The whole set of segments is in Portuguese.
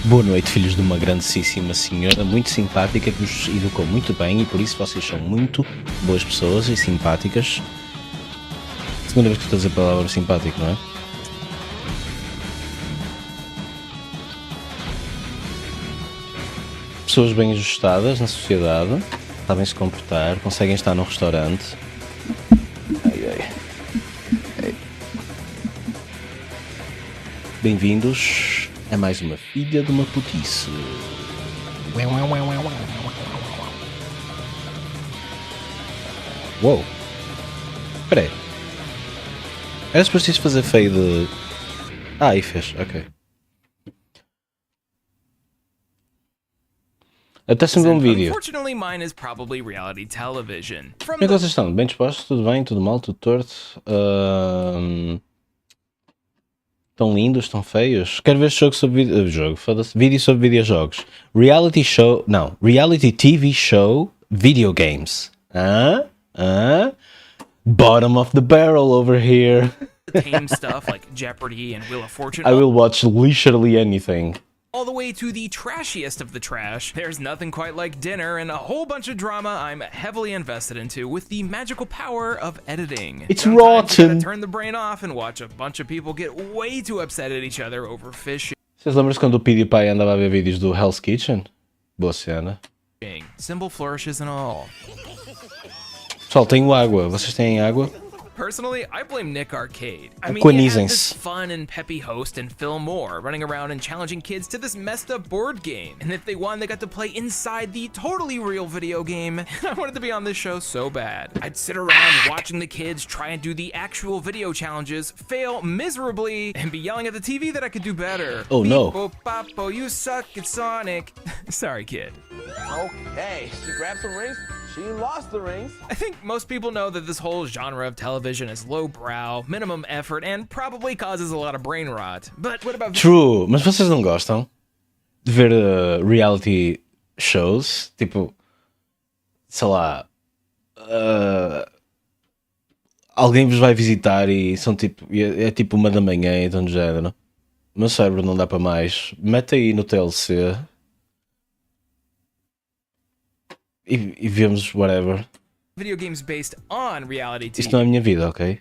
Boa noite, filhos de uma grandíssima senhora muito simpática que vos educou muito bem e por isso vocês são muito boas pessoas e simpáticas. Segunda vez que estou a dizer a palavra simpático, não é? Pessoas bem ajustadas na sociedade, sabem se comportar, conseguem estar num restaurante. Bem-vindos a mais uma filha de uma putice. Uou! Espera aí. Era suposto isto fazer feio de... Ah, e fez, ok. Até se me um vídeo. Como é que vocês estão? Bem dispostos? Tudo bem? Tudo mal? Tudo torto? Tão lindos? Tão feios? Quero ver jogo sobre vídeo sobre videojogos. Reality show... Não. Reality TV show video games. Bottom of the barrel over here. Tame stuff like Jeopardy and Wheel of Fortune. I will watch literally anything. All the way to the trashiest of the trash. There's nothing quite like dinner and a whole bunch of drama I'm heavily invested into with the magical power of editing. It's Sometimes rotten. you gotta turn the brain off and watch a bunch of people get way too upset at each other over fishing. Vocês lembram-se quando o PewDiePie andava a ver vídeos do Hell's Kitchen? Boa cena. Symbol flourishes and all. Pessoal, tenho água. Vocês têm água? Personally, I blame Nick Arcade. I mean, Queen he had Easings. this fun and peppy host and Phil Moore running around and challenging kids to this messed up board game. And if they won, they got to play inside the totally real video game. I wanted to be on this show so bad. I'd sit around watching the kids try and do the actual video challenges, fail miserably, and be yelling at the TV that I could do better. Oh, no. Beepo, Papo, you suck at Sonic. Sorry, kid. Okay, she grabbed some rings. She lost the rings. I think most people know that this whole genre of television is lowbrow, minimum effort, and probably causes a lot of brain rot. But what about... True, mas vocês não gostam de ver reality shows? Tipo, sei lá, alguém vos vai visitar e são tipo, é tipo 1 da manhã e então de género. O meu cérebro não dá para mais. Mete aí no TLC e vemos whatever. Video games based on reality TV. Isto não é a minha vida, ok?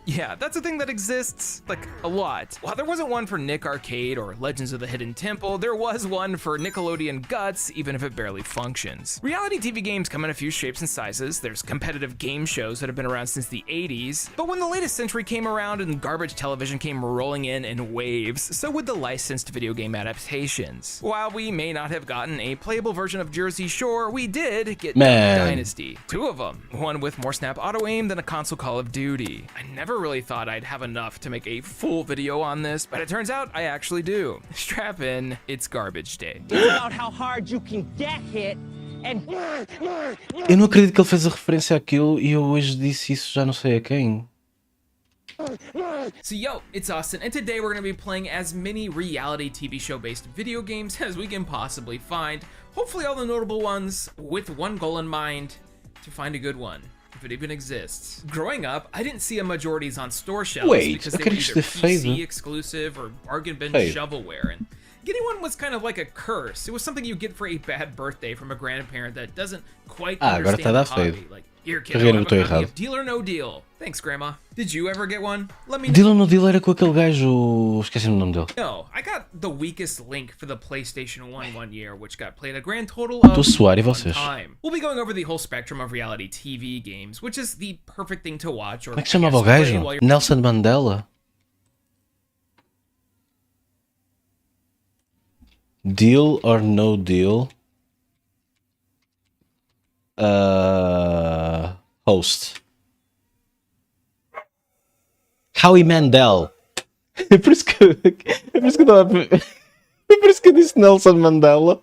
Yeah, that's a thing that exists, like, a lot. While there wasn't one for Nick Arcade or Legends of the Hidden Temple, there was one for Nickelodeon Guts, even if it barely functions. Reality TV games come in a few shapes and sizes. There's competitive game shows that have been around since the 80s, but when the latest century came around and garbage television came rolling in waves, so would the licensed video game adaptations. While we may not have gotten a playable version of Jersey Shore, we did get Duck Dynasty. 2 of them, one with more snap auto-aim than a console Call of Duty. I never really thought I'd have enough to make a full video on this, but it turns out I actually do. Strap in, it's garbage day. It's about how hard you can get hit and... Eu não acredito que ele fez a referência àquilo e eu hoje disse isso já não sei a quem. So yo, it's Austin, and today we're going to be playing as many reality TV show based video games as we can possibly find. Hopefully all the notable ones, with one goal in mind, to find a good one. If it even exists. Growing up, I didn't see a majorities on store shelves because they were either PC exclusive or bargain bin shovelware, and getting one was kind of like a curse. It was something you get for a bad birthday from a grandparent that doesn't quite understand the hobby. Like, here kid, I'm a copy of Deal or No Deal. Thanks, Grandma. Did you ever get one? Let me know. Deal or No Deal era com aquele gajo... Esqueci o nome dele. No, I got the weakest link for the PlayStation 1 one year, which got played a grand total of one time. We'll be going over the whole spectrum of reality TV games, which is the perfect thing to watch. Or Como é que se chamava o gajo? Nelson Mandela? Deal or No Deal? Host. Howie Mandel. É por isso que eu disse Nelson Mandela.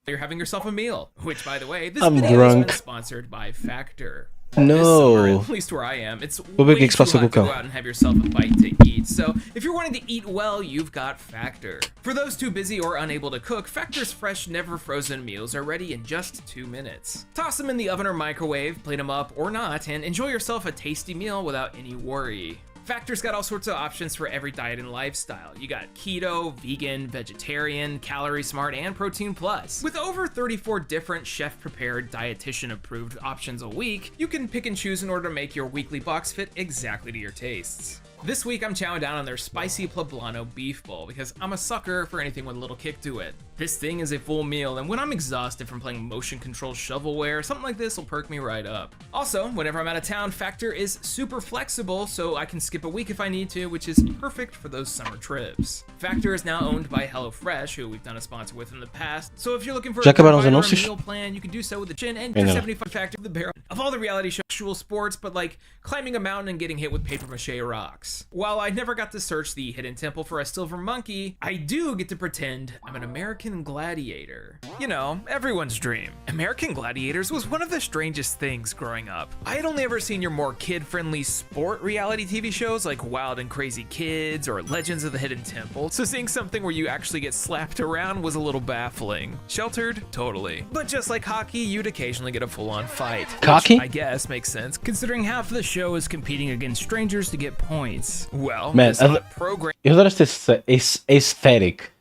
You're having yourself a meal, which, by the way, this I'm video drunk. has been sponsored by Factor. No. This summer, at least where I am, it's way too hot to go out and have yourself a bite to eat. So if you're wanting to eat well, you've got Factor. For those too busy or unable to cook, Factor's fresh, never frozen meals are ready in just 2 minutes. Toss them in the oven or microwave, plate them up or not, and enjoy yourself a tasty meal without any worry. Factor's got all sorts of options for every diet and lifestyle. You got keto, vegan, vegetarian, calorie smart, and protein plus. With over 34 different chef-prepared, dietitian-approved options a week, you can pick and choose in order to make your weekly box fit exactly to your tastes. This week, I'm chowing down on their spicy poblano beef bowl because I'm a sucker for anything with a little kick to it. This thing is a full meal, and when I'm exhausted from playing motion-controlled shovelware, something like this will perk me right up. Also, whenever I'm out of town, Factor is super flexible, so I can skip a week if I need to, which is perfect for those summer trips. Factor is now owned by HelloFresh, who we've done a sponsor with in the past, so if you're looking for Já a acabaram os provider or anúncios? meal plan, you can do so with the chin and Ainda for não. 75 Factor the barrel of all the reality show actual sports, but like climbing a mountain and getting hit with papier-mâché rocks. While I never got to search the hidden temple for a silver monkey, I do get to pretend I'm an American gladiator. You know, everyone's dream. American Gladiators was one of the strangest things growing up. I had only ever seen your more kid-friendly sport reality TV shows like Wild and Crazy Kids or Legends of the Hidden Temple, so seeing something where you actually get slapped around was a little baffling. Sheltered? Totally. But just like hockey, you'd occasionally get a full-on fight. Cocky? Which I guess makes sense, considering half of the show is competing against strangers to get points. Well, Man, this hot program Eu adoro este aesthetic.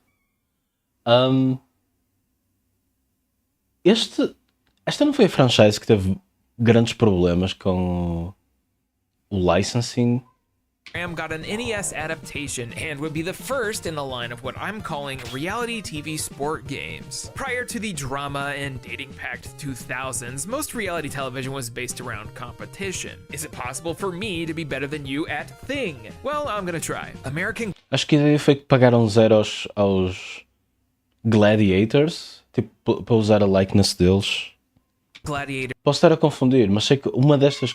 Esta não foi a franchise que teve grandes problemas com o licensing. got an NES adaptation and would be the first in the line of what I'm calling reality TV sport games. Prior to the drama and dating-packed 2000s, most reality television was based around competition. Is it possible for me to be better than you at Thing? Well, I'm gonna try. American Acho que a ideia foi que pagaram zero aos Gladiators, tipo, para usar a likeness deles. Gladiators, Posso estar a confundir, mas sei que uma destas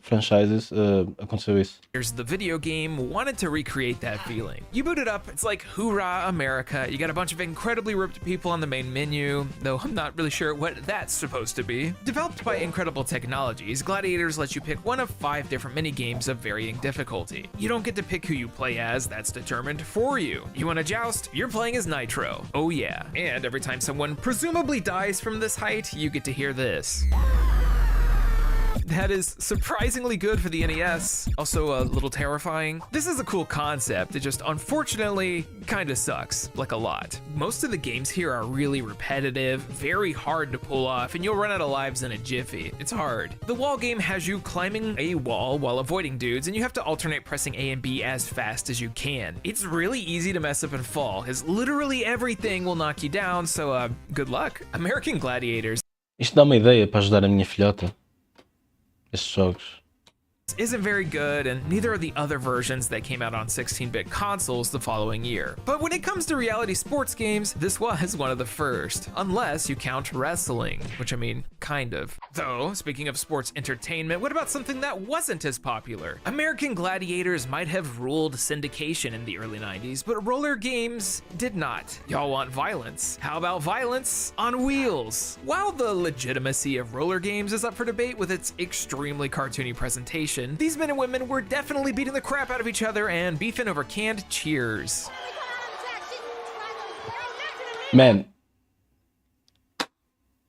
franchises aconteceu isso. the video game, wanted to recreate that feeling. You boot it up, it's like Hoorah America. You got a bunch of incredibly ripped people on the main menu, though I'm not really sure what that's supposed to be. Developed by Incredible Technologies, Gladiators lets you pick one of 5 different mini games of varying difficulty. You don't get to pick who you play as, that's determined for you. You want to joust? You're playing as Nitro. Oh yeah. And every time someone presumably dies from this height, you get to hear this. That is surprisingly good for the NES. Also a little terrifying. This is a cool concept, it just unfortunately kinda sucks, like a lot. Most of the games here are really repetitive, very hard to pull off, and you'll run out of lives in a jiffy. It's hard. The wall game has you climbing a wall while avoiding dudes, and you have to alternate pressing A and B as fast as you can. It's really easy to mess up and fall, as literally everything will knock you down, so good luck. American Gladiators Isto dá uma ideia para ajudar a minha filhota. Estes jogos. isn't very good, and neither are the other versions that came out on 16-bit consoles the following year. But when it comes to reality sports games, this was one of the first, unless you count wrestling, which I mean, kind of. Though, speaking of sports entertainment, what about something that wasn't as popular? American Gladiators might have ruled syndication in the early 90s, but roller games did not. Y'all want violence? How about violence on wheels? While the legitimacy of roller games is up for debate with its extremely cartoony presentation, these men and women were definitely beating the crap out of each other and beefing over canned cheers. Man,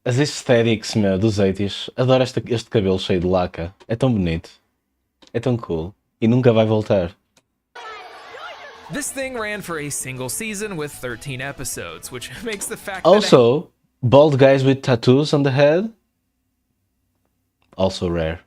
as aesthetics, meu, dos 80s. Adoro este cabelo cheio de laca. É tão bonito. É tão cool. E nunca vai voltar. This thing ran for a single season with 13 episodes, which makes the fact Also, bald guys with tattoos on the head. Also rare.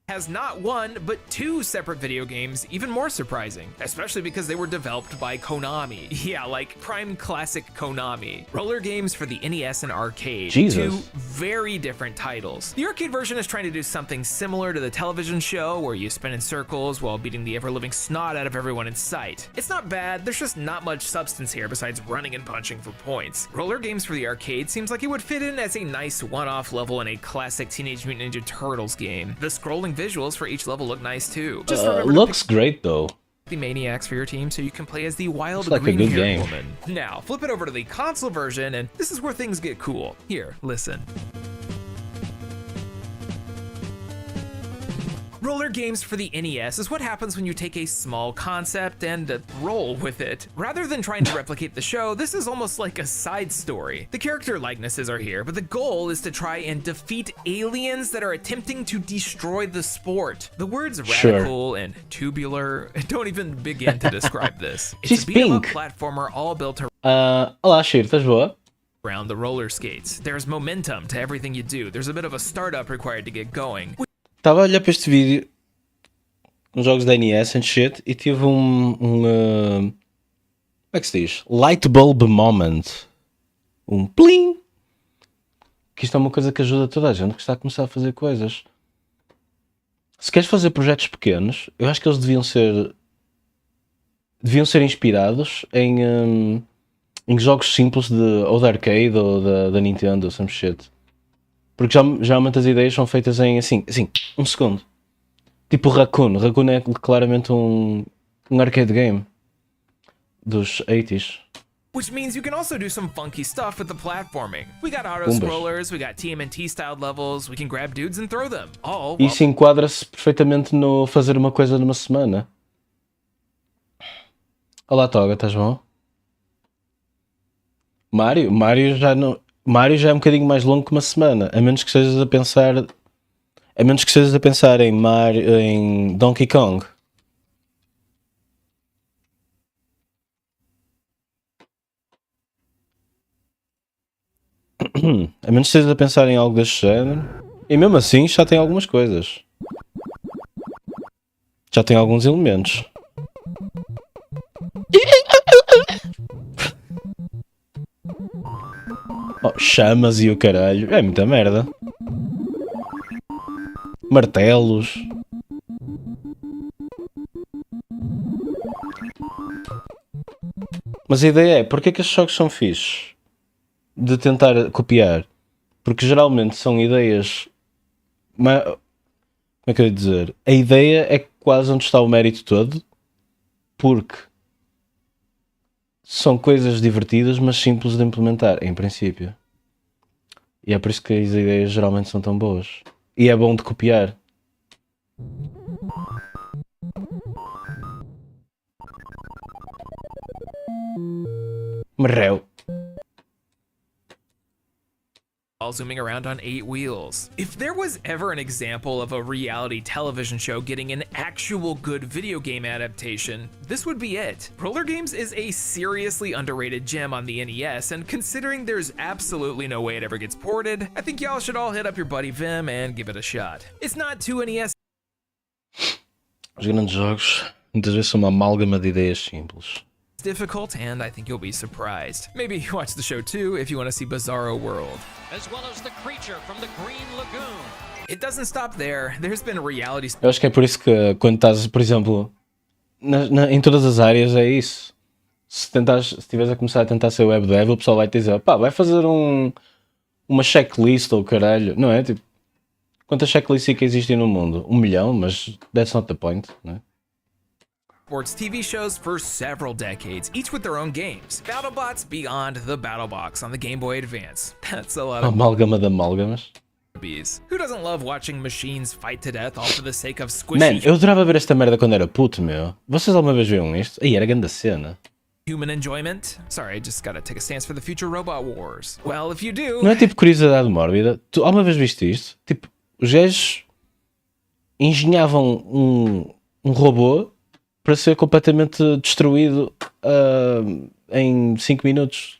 has not one, but 2 separate video games even more surprising, especially because they were developed by Konami. Yeah, like prime classic Konami. Roller games for the NES and arcade. Jesus. 2 very different titles. The arcade version is trying to do something similar to the television show where you spin in circles while beating the ever-living snot out of everyone in sight. It's not bad, there's just not much substance here besides running and punching for points. Roller games for the arcade seems like it would fit in as a nice one-off level in a classic Teenage Mutant Ninja Turtles game. The scrolling visuals for each level look nice too. Just remember to Looks great though. pick the Maniacs for your team so you can play as the wild Looks like a good green-haired game. woman. Now, flip it over to the console version, and this is where things get cool. Here, listen. Roller games for the NES is what happens when you take a small concept and roll with it. Rather than trying to replicate the show, this is almost like a side story. The character likenesses are here, but the goal is to try and defeat aliens that are attempting to destroy the sport. The words radical and tubular don't even begin to describe this. It's She's a beat-em-up pink. platformer all built Olá, Shiro, estás boa? around the roller skates. There's momentum to everything you do. There's a bit of a startup required to get going. Estava a olhar para este vídeo com jogos da NES and shit e tive como é que se diz? Light bulb moment. Plim! Que isto é uma coisa que ajuda toda a gente que está a começar a fazer coisas. Se queres fazer projetos pequenos, eu acho que eles deviam ser inspirados em jogos simples ou da arcade ou da Nintendo, some shit. Porque geralmente as ideias são feitas em assim, um segundo. Tipo Raccoon. Raccoon é claramente um arcade game dos 80s. Which means you can also do some funky stuff with the platforming. We got auto-scrollers, we got TMNT-styled levels, we can grab dudes and throw them. All while Isso enquadra-se perfeitamente no fazer uma coisa numa semana. Olá, Toga, estás bom? Mario já é um bocadinho mais longo que uma semana, a menos que estejas a pensar em Donkey Kong. A menos que estejas a pensar em algo deste género. E mesmo assim já tem algumas coisas. Já tem alguns elementos. Oh, chamas e o caralho. É muita merda. Martelos. Mas a ideia é, porque é que estes jogos são fixes? De tentar copiar. Porque geralmente são ideias... Como é que eu ia dizer? A ideia é quase onde está o mérito todo. Porque são coisas divertidas, mas simples de implementar, em princípio. E é por isso que as ideias geralmente são tão boas. E é bom de copiar. Merreu. all zooming around on 8 wheels. If there was ever an example of a reality television show getting an actual good video game adaptation, this would be it. Roller Games is a seriously underrated gem on the NES, and considering there's absolutely no way it ever gets ported, I think y'all should all hit up your buddy Vim and give it a shot. It's not too NES. Os grandes jogos muitas vezes são uma amálgama de ideias simples. difficult, and I think you'll be surprised. Maybe watch the show too if you want to see Bizarro World. As well as the creature from the Green Lagoon. It doesn't stop there. There's been reality. Eu acho que é por isso que quando estás, por exemplo, em todas as áreas é isso. Se estiveres a começar a tentar ser web dev, o pessoal vai te dizer, pá, vai fazer uma checklist ou caralho. Não é? Tipo, quantas checklists é que existem no mundo? 1 milhão, mas that's not the point, não é? Sports TV shows for several decades, each with their own games. BattleBots Beyond the BattleBox on the Game Boy Advance. That's a lot of Amálgama de amálgamas. bees. Who doesn't love watching machines fight to death all for the sake of squishy Man, eu adorava ver esta merda quando era puto, meu. Vocês alguma vez viram isto? Aí era grande cena. human enjoyment? Sorry, I just gotta take a stance for the future robot wars. Well, if you do... Não é tipo curiosidade mórbida? Tu alguma vez viste isto? Tipo, os gajos engenhavam um robô para ser completamente destruído em 5 minutos.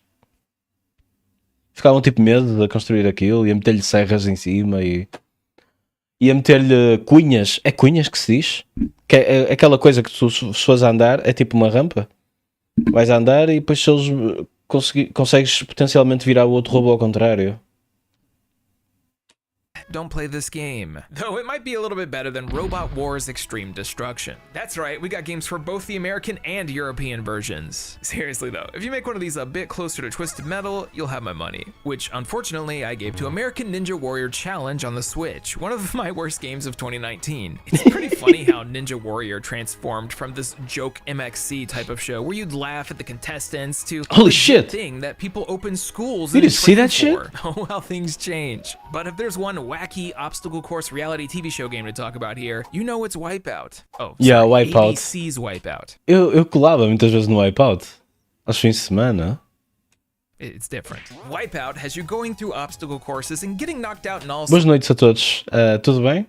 Ficavam tipo medo de construir aquilo e a meter-lhe serras em cima e a meter-lhe cunhas. É cunhas que se diz? Que é aquela coisa que tu, se fores a andar, é tipo uma rampa. Vais a andar e depois se eles consegues potencialmente virar o outro robô ao contrário. Don't play this game. Though it might be a little bit better than Robot Wars Extreme Destruction. That's right, we got games for both the American and European versions. Seriously though, if you make one of these a bit closer to Twisted Metal, you'll have my money. Which, unfortunately, I gave to American Ninja Warrior Challenge on the Switch, one of my worst games of 2019. It's pretty funny how Ninja Warrior transformed from this joke MXC type of show where you'd laugh at the contestants to Holy the shit! thing that people open schools Did and you see train that shit? for. Oh, well, things change. But if there's one wacky obstacle course reality TV show game to talk about here, you know it's Wipeout. Oh, Yeah, sorry, Wipeout. ABC's Wipeout. Eu colava muitas vezes no Wipeout. Aos fins de semana. It's different. Wipeout has you going through obstacle courses and getting knocked out in all Boas noites a todos. Tudo bem?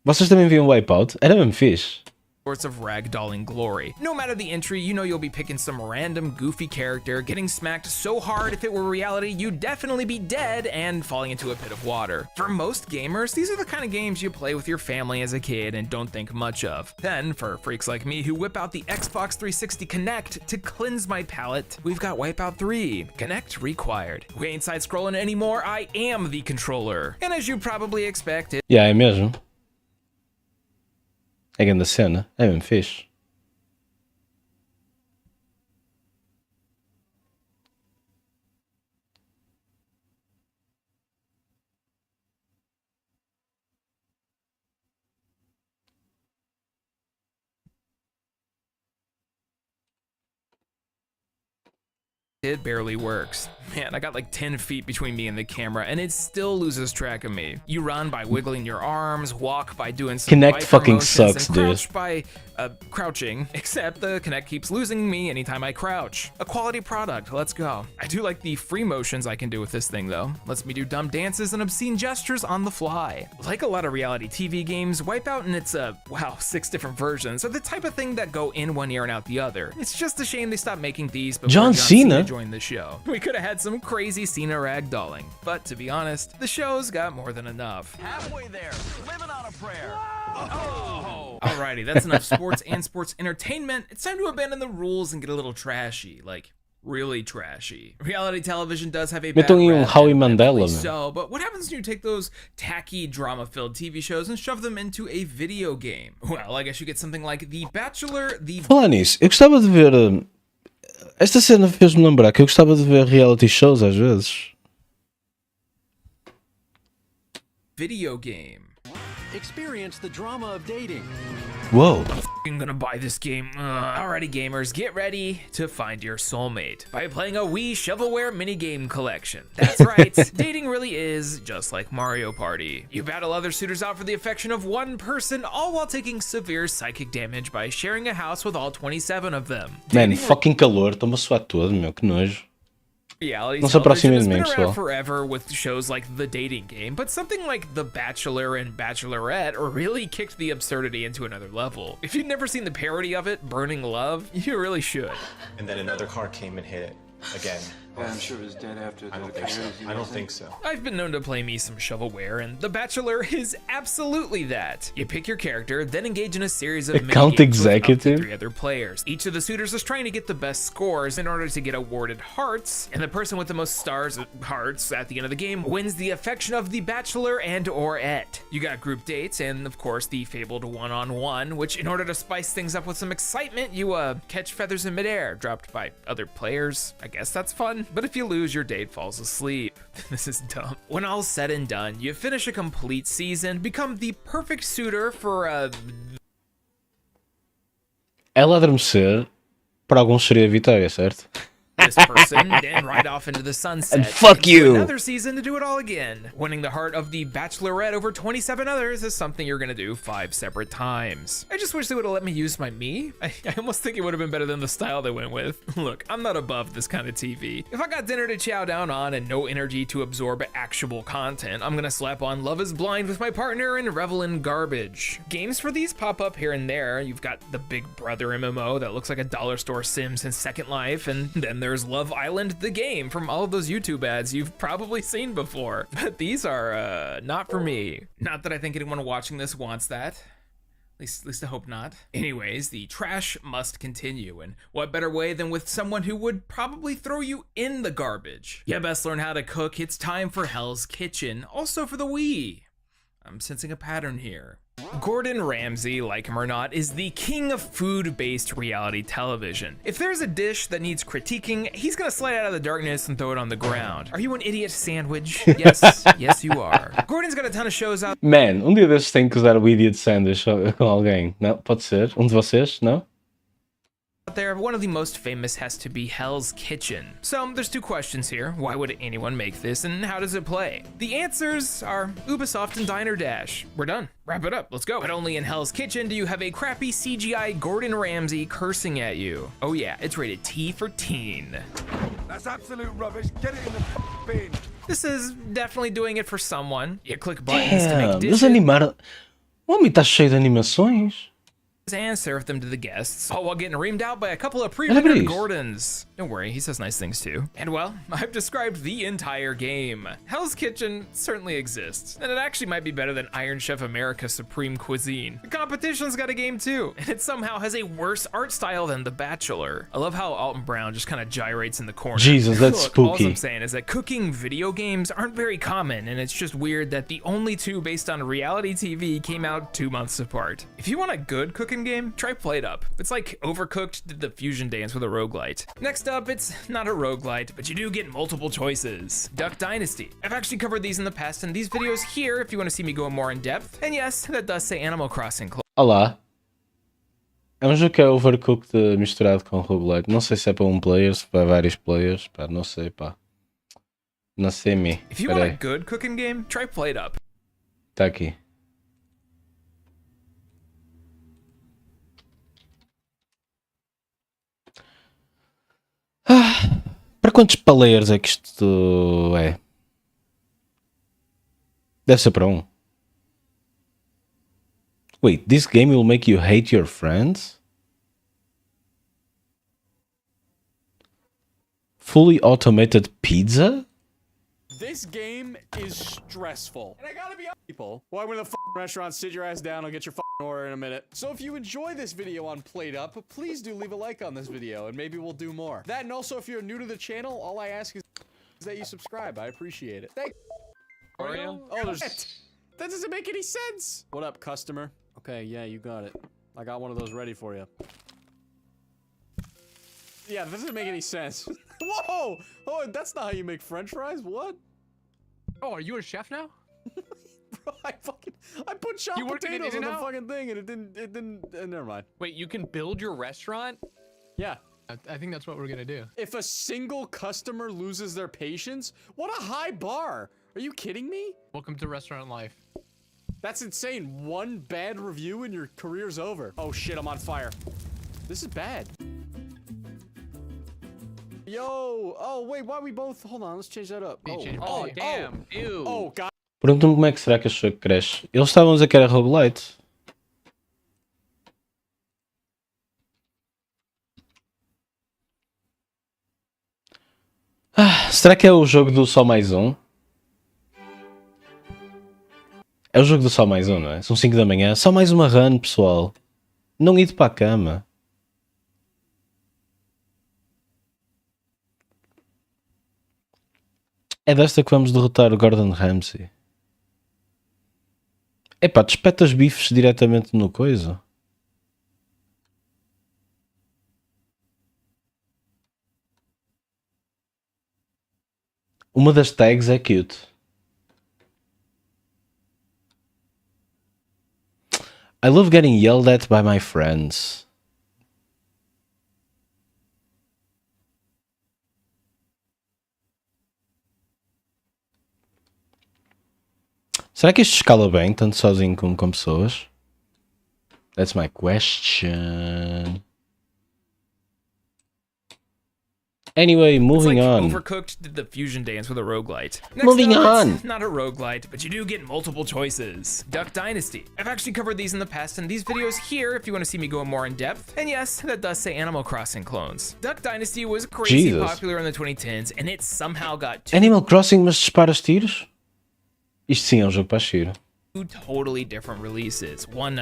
Vocês também viam Wipeout? Era mesmo fixe. sorts of ragdolling glory. No matter the entry, you know you'll be picking some random goofy character, getting smacked so hard if it were reality, you'd definitely be dead and falling into a pit of water. For most gamers, these are the kind of games you play with your family as a kid and don't think much of. Then, for freaks like me who whip out the Xbox 360 Kinect to cleanse my palate, we've got Wipeout 3, Kinect required. We ain't side-scrolling anymore, I am the controller. And as you probably expected, Yeah, é mesmo. É grande a cena. É mesmo fixe. it barely works. Man, I got like 10 feet between me and the camera, and it still loses track of me. You run by wiggling your arms, walk by doing some Kinect viper fucking motions, sucks, and dude. crouch by crouching, except the Kinect keeps losing me anytime I crouch. A quality product, let's go. I do like the free motions I can do with this thing though. Lets me do dumb dances and obscene gestures on the fly. Like a lot of reality TV games, Wipeout and its, 6 different versions are the type of thing that go in one ear and out the other. It's just a shame they stopped making these before John Cena joined the show. We could have had some crazy Cena ragdolling, but to be honest, the show's got more than enough. Halfway there, living on a prayer. Alrighty, that's enough sports and sports entertainment. It's time to abandon the rules and get a little trashy, like really trashy. Reality television does have a bad Metam aí um rap, Howie and Mandela, rightfully man. so, but what happens when you take those tacky, drama-filled TV shows and shove them into a video game? Well, I guess you get something like The Bachelor, The Falar nisso, eu gostava de ver. Esta cena fez-me lembrar que eu gostava de ver reality shows às vezes. Video Game. Experience the drama of dating. Uou! I'm gonna buy this game. Alrighty, gamers, get ready to find your soulmate by playing a Wii Shovelware minigame collection. That's right, dating really is just like Mario Party. You battle other suitors out for the affection of one person, all while taking severe psychic damage by sharing a house with all 27 of them. Man, fucking calor, estou-me a suar todo, meu, que nojo. Reality Não se television aproximem has de been mim, around pessoal. forever with shows like The Dating Game, but something like The Bachelor and Bachelorette really kicked the absurdity into another level. If you've never seen the parody of it, Burning Love, you really should. And then another car came and hit it again. I'm sure it was dead after I don't think so. I don't think so. I've been known to play me some shovelware, and The Bachelor is absolutely that. You pick your character, then engage in a series of Account minigames with up to executive? 3 other players. Each of the suitors is trying to get the best scores in order to get awarded hearts, and the person with the most stars hearts at the end of the game wins the affection of the Bachelor and or et. You got group dates, and of course the fabled one-on-one, which in order to spice things up with some excitement, you catch feathers in midair, dropped by other players. I guess that's fun. But if you lose, your date falls asleep. This is dumb. When all's said and done, you finish a complete season, become the perfect suitor for Ela adormecer, para alguns seria a vitória, certo? this person, then ride off into the sunset. And fuck into you. Another season to do it all again. Winning the heart of the Bachelorette over 27 others is something you're gonna do 5 separate times. I just wish they would have let me use my me. I almost think it would have been better than the style they went with. Look, I'm not above this kind of TV. If I got dinner to chow down on and no energy to absorb actual content, I'm gonna slap on Love is Blind with my partner and revel in garbage. Games for these pop up here and there. You've got the Big Brother MMO that looks like a dollar store sim since Second Life, and then there's Love Island the game from all of those YouTube ads you've probably seen before. But these are not for me. Not that I think anyone watching this wants that. At least I hope not. Anyways, the trash must continue, and what better way than with someone who would probably throw you in the garbage? You best learn how to cook. It's time for Hell's Kitchen, also for the Wii. I'm sensing a pattern here. Gordon Ramsay, like him or not, is the king of food-based reality television. If there's a dish that needs critiquing, he's gonna slide out of the darkness and throw it on the ground. Are you an idiot sandwich? Yes, yes you are. Gordon's got a ton of shows out Man, dia desses tenho que usar o Idiot Sandwich com alguém. Não? Pode ser? Um de vocês? Não? there, one of the most famous has to be Hell's Kitchen. So there's two questions here. Why would anyone make this, and how does it play? The answers are Ubisoft and Diner Dash. We're done. Wrap it up. Let's go. But only in Hell's Kitchen do you have a crappy CGI Gordon Ramsay cursing at you. Oh yeah, it's rated T for teen. That's absolute rubbish. Get it in the bin. This is definitely doing it for someone. You click buttons to Damn, make eles dishes animaram. O homem está cheio de animações. and serve them to the guests, all while getting reamed out by a couple of Olha pra pre-rendered isso. Gordons. Don't worry, he says nice things too. And well, I've described the entire game. Hell's Kitchen certainly exists, and it actually might be better than Iron Chef America's Supreme Cuisine. The competition's got a game too, and it somehow has a worse art style than The Bachelor. I love how Alton Brown just kind of gyrates in the corner. Jesus, that's Look, all spooky. I'm saying is that cooking video games aren't very common, and it's just weird that the only two based on reality TV came out 2 months apart. If you want a good cooking game, try Plate Up. It's like Overcooked did the fusion dance with a roguelite. Next up, it's not a roguelite, but you do get multiple choices. Duck Dynasty. I've actually covered these in the past in these videos here if you want to see me go more in depth. And yes, that does say Animal Crossing. Olá. É um jogo que é Overcooked misturado com roguelite. Não sei se é para um player, se para vários players. Pá, não sei, pá. Não sei me. If you Espera want a aí. good cooking game, try Plate Up. Tá aqui. Para quantos players é que isto é? Deve ser para um. Wait, this game will make you hate your friends? Fully automated pizza? This game is stressful. And I gotta be honest, people. Welcome to the restaurant. Sit your ass down. I'll get your order in a minute. So if you enjoy this video on Plate Up, please do leave a like on this video, and maybe we'll do more. That, and also if you're new to the channel, all I ask is that you subscribe. I appreciate it. Thank Oreo? Oh, there's... That doesn't make any sense. What up, customer? Okay, yeah, you got it. I got one of those ready for you. Yeah, that doesn't make any sense. Whoa! Oh, that's not how you make French fries. What? Oh, are you a chef now? Bro, I put chopped You work in potatoes on the In-N-Out? fucking thing, and it didn't. Never mind. Wait, you can build your restaurant? Yeah. I think that's what we're gonna do. If a single customer loses their patience, what a high bar! Are you kidding me? Welcome to restaurant life. That's insane. One bad review and your career's over. Oh shit, I'm on fire. This is bad. Yo! Oh wait, why we both? Hold on, let's change that up. Hey, Oh, change oh, my- damn! Ew. Oh god. Pergunto-me como é que será que este jogo cresce. Eles estavam a dizer que era roguelite. Será que é o jogo do só mais um? É o jogo do só mais um, não é? São 5 da manhã. Só mais uma run, pessoal. Não ido para a cama. É desta que vamos derrotar o Gordon Ramsay. Epá, tu espetas bifes diretamente no coisa. Uma das tags é cute. I love getting yelled at by my friends. Será que isto escala bem, tanto sozinho como com pessoas? That's my question. Anyway, moving It's like on. Overcooked did the fusion dance with a roguelite. Next Moving up, on. It's not a roguelite, but you do get multiple choices. Duck Dynasty. I've actually covered these in the past in these videos here if you want to see me go more in depth. And yes, that does say Animal Crossing clones. Duck Dynasty was crazy Jesus. popular in the 2010s, and it somehow got Animal Crossing, mas disparas tiros? Isto sim é um jogo para giro. two totally different releases. One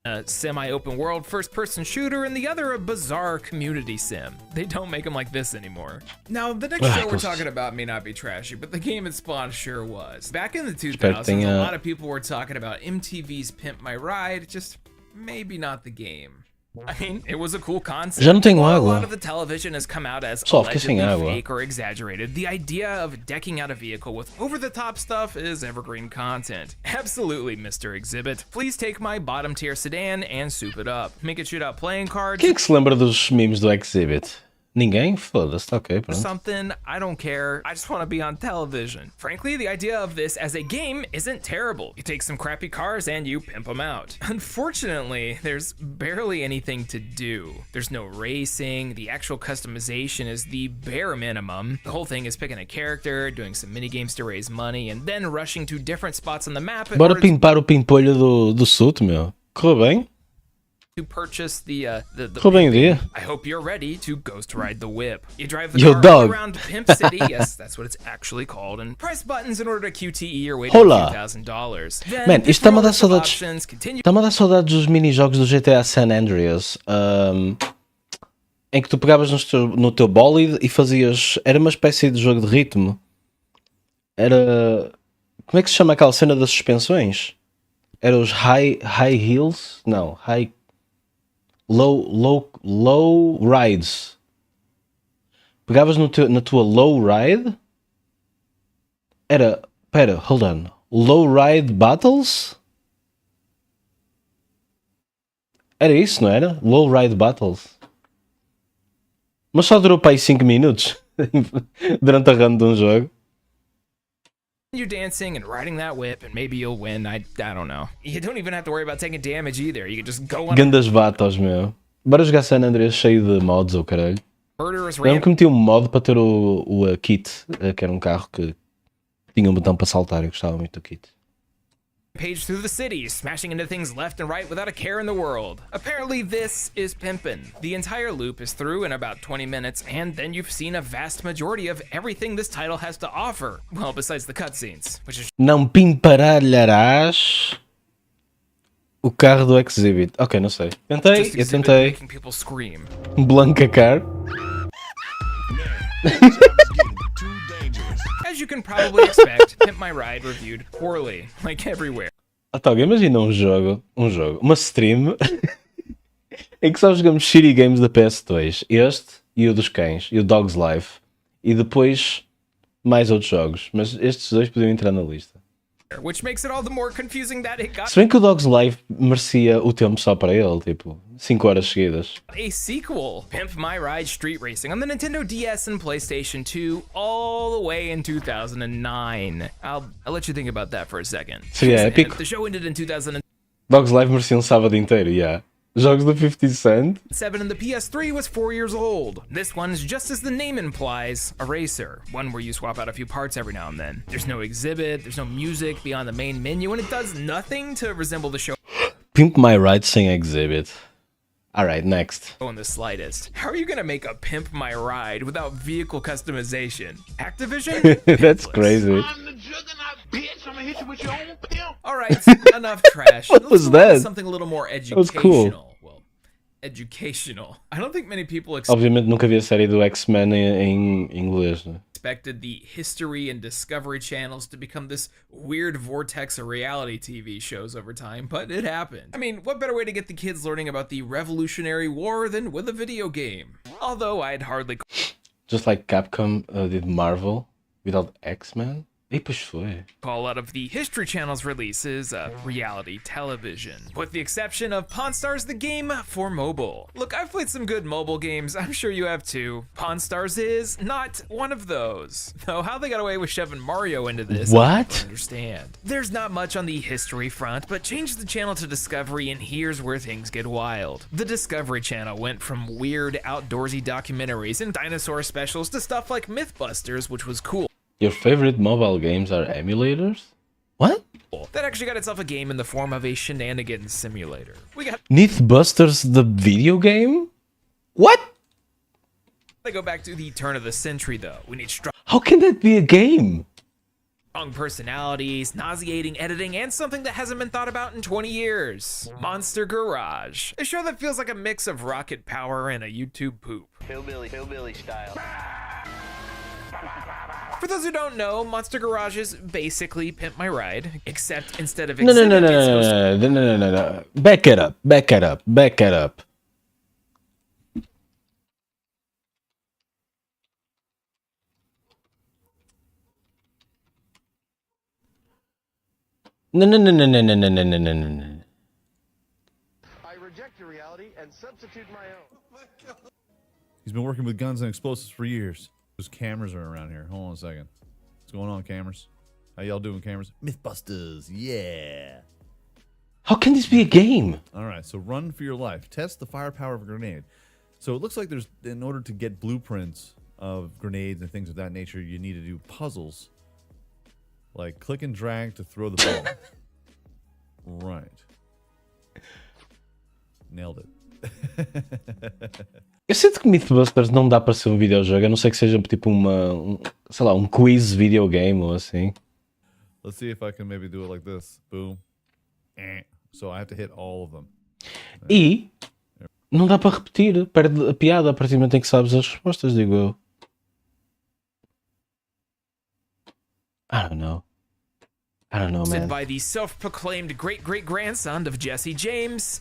a semi-open world first-person shooter, and the other a bizarre community sim. They don't make them like this anymore. Now, the next show we're close. talking about may not be trashy, but the game it spawned sure was. Back in the Espero que 2000s, tenha- a lot of people were talking about MTV's Pimp My Ride, just maybe not the game. I mean, it was a cool concept. Já não tenho While água. a lot of the television has come out as Pessoal, fiquei sem allegedly água. fake or exaggerated, the idea of decking out a vehicle with over-the-top stuff is evergreen content. Absolutely, Mr. Exhibit. Please take my bottom-tier sedan and soup it up. Make it shoot out playing cards. Quem é que se lembra dos memes do Exhibit? Ninguém? Foda-se, tá ok, pronto. Something, I don't care. I just want to be on television. Frankly, the idea of this as a game isn't terrible. You take some crappy cars and you pimp them out. Unfortunately, there's barely anything to do. There's no racing. The actual customization is the bare minimum. The whole thing is picking a character, doing some mini games to raise money, and then rushing to different spots on the map in Bora order pimpar o pimpolho do SUT, meu. Correu bem? to purchase the Correu bem o dia? I hope you're ready to ghost ride the whip. You drive the Yo, car dog. around Pimp City, yes, that's what it's actually called, and press buttons in order to QTE your way to Hola. $2,000. Then, Man, isto está-me a dar pick from a list of saudades. options, continue Está-me a dar saudades dos mini-jogos do GTA San Andreas. Em que tu pegavas no teu bólide e fazias... Era uma espécie de jogo de ritmo. Era... Como é que se chama aquela cena das suspensões? Era os high heels? Não, low rides. Pegavas na tua low ride. Pera, hold on. Low ride battles? Era isso, não era? Low ride battles. Mas só durou para aí 5 minutos durante a run de um jogo. you dancing and riding that whip, and maybe you'll win. I don't know. You don't even have to worry about taking damage either. You can just go on Gandas vatos, meu. Bora jogar San Andreas cheio de mods, ou caralho. a murderous Lembro que meti um mod para ter o kit, que era um carro que tinha um botão para saltar. Eu gostava muito do kit. rampage through the city, smashing into things left and right without a care in the world. Apparently this is pimpin'. The entire loop is through in about 20 minutes, and then you've seen a vast majority of everything this title has to offer. Well, besides the cutscenes, which is Não pimparalharás o carro do Exhibit. Ok, não sei. Tentei, just eu exhibit tentei. making people scream. Blanca car. As you can probably expect, Pimp My Ride reviewed poorly, like everywhere. Então, imagina uma stream em que só jogamos shitty games da PS2. Este e o dos cães, e o Dog's Life. E depois mais outros jogos. Mas estes dois podiam entrar na lista. Which makes it all the more confusing that it got Se bem que o Dog's Life merecia o tempo só para ele, tipo, 5 horas seguidas. a sequel, Pimp My Ride Street Racing, on the Nintendo DS and PlayStation 2 all the way in 2009. I'll let you think about that for a second. Seria And épico. The show ended in 2007 Dog's Life merecia um sábado inteiro, yeah. Jogos do 50 Cent. and the PS3 was 4 years old. This one's just as the name implies, a racer, one where you swap out a few parts every now and then. There's no exhibit, there's no music beyond the main menu, and it does nothing to resemble the show Pimp My Ride sem Exhibit. Alright, next. in the slightest. How are you gonna make a Pimp My Ride without vehicle customization? Activision? That's Pimpless. crazy. All right, enough trash. What Let's was move on to that? Something a little more educational. was cool. Well, educational. I don't think many people Obviamente nunca vi a série do X-Men em inglês, né? expected the History and Discovery channels to become this weird vortex of reality TV shows over time, but it happened. I mean, what better way to get the kids learning about the Revolutionary War than with a video game? Although I'd hardly Just like Capcom did Marvel without X-Men. E pois foi. call a lot of the History Channel's releases reality television, with the exception of Pawn Stars the game for mobile. Look, I've played some good mobile games, I'm sure you have too. Pawn Stars is not one of those. Though how they got away with shoving Mario into this, I What? don't understand. There's not much on the history front, but change the channel to Discovery and here's where things get wild. The Discovery Channel went from weird outdoorsy documentaries and dinosaur specials to stuff like Mythbusters, which was cool. Your favorite mobile games are emulators? What? That actually got itself a game in the form of a shenanigans simulator. We got Mythbusters the video game? What? to go back to the turn of the century though. We need How can that be a game? strong personalities, nauseating editing, and something that hasn't been thought about in 20 years. Monster Garage. A show that feels like a mix of rocket power and a YouTube poop. Hillbilly style. For those who don't know, Monster Garage is basically Pimp My Ride, except instead of No. exhibit, it's Back it up. No, no, no, no, no, no, no, no, no, no, no. I reject your reality and substitute my own. He's been working with guns and explosives for years. Those cameras are around here. Hold on a second. What's going on, cameras? How y'all doing, cameras? Mythbusters, yeah. How can this be a game? All right, so run for your life. Test the firepower of a grenade. So it looks like there's, in order to get blueprints of grenades and things of that nature, you need to do puzzles. Like click and drag to throw the ball. Right. Nailed it. Eu sinto que Mythbusters não dá para ser um videojogo, a não ser que seja tipo sei lá, um quiz videogame ou assim. Let's see if I can maybe do it like this. Boom. So I have to hit all of them. E não dá para repetir, perde a piada a partir do momento em que sabes as respostas, digo eu. I don't know, man. By the self-proclaimed great-great-grandson of Jesse James,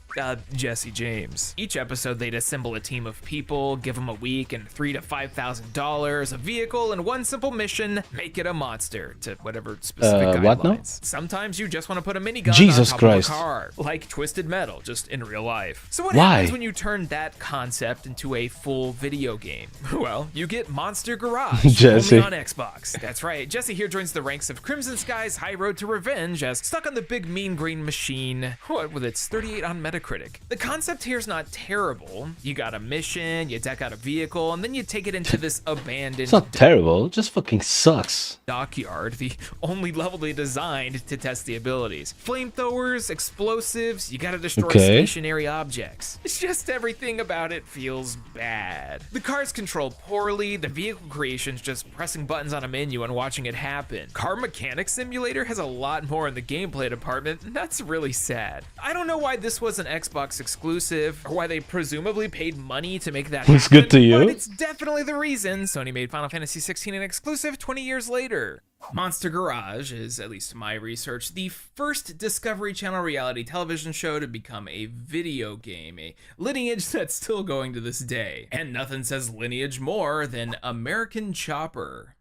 Jesse James. Each episode, they'd assemble a team of people, give them a week and $3,000 to $5,000, a vehicle, and one simple mission: make it a monster to whatever specific guidelines. What now? Sometimes you just want to put a minigun Jesus on top Christ. of a car, like Twisted Metal, just in real life. So what Why? happens when you turn that concept into a full video game? Well, you get Monster Garage, Jesse. only on Xbox. That's right, Jesse here joins the ranks of Crimson Sky's High Road to Revenge as stuck on the big mean green machine, what with its 38 on Metacritic. The concept here is not terrible. You got a mission, you deck out a vehicle, and then you take it into this abandoned It's not terrible, it just fucking sucks. dockyard, the only level they designed to test the abilities. Flamethrowers, explosives, you gotta destroy stationary objects. It's just everything about it feels bad. The cars control poorly, the vehicle creation's just pressing buttons on a menu and watching it happen. Car Mechanic Simulator has a lot more in the gameplay department, and that's really sad. I don't know why this was an Xbox exclusive, or why they presumably paid money to make that It's happen, good to you. but it's definitely the reason Sony made Final Fantasy XVI an exclusive 20 years later. Monster Garage is, at least to my research, the first Discovery Channel reality television show to become a video game, a lineage that's still going to this day. And nothing says lineage more than American Chopper.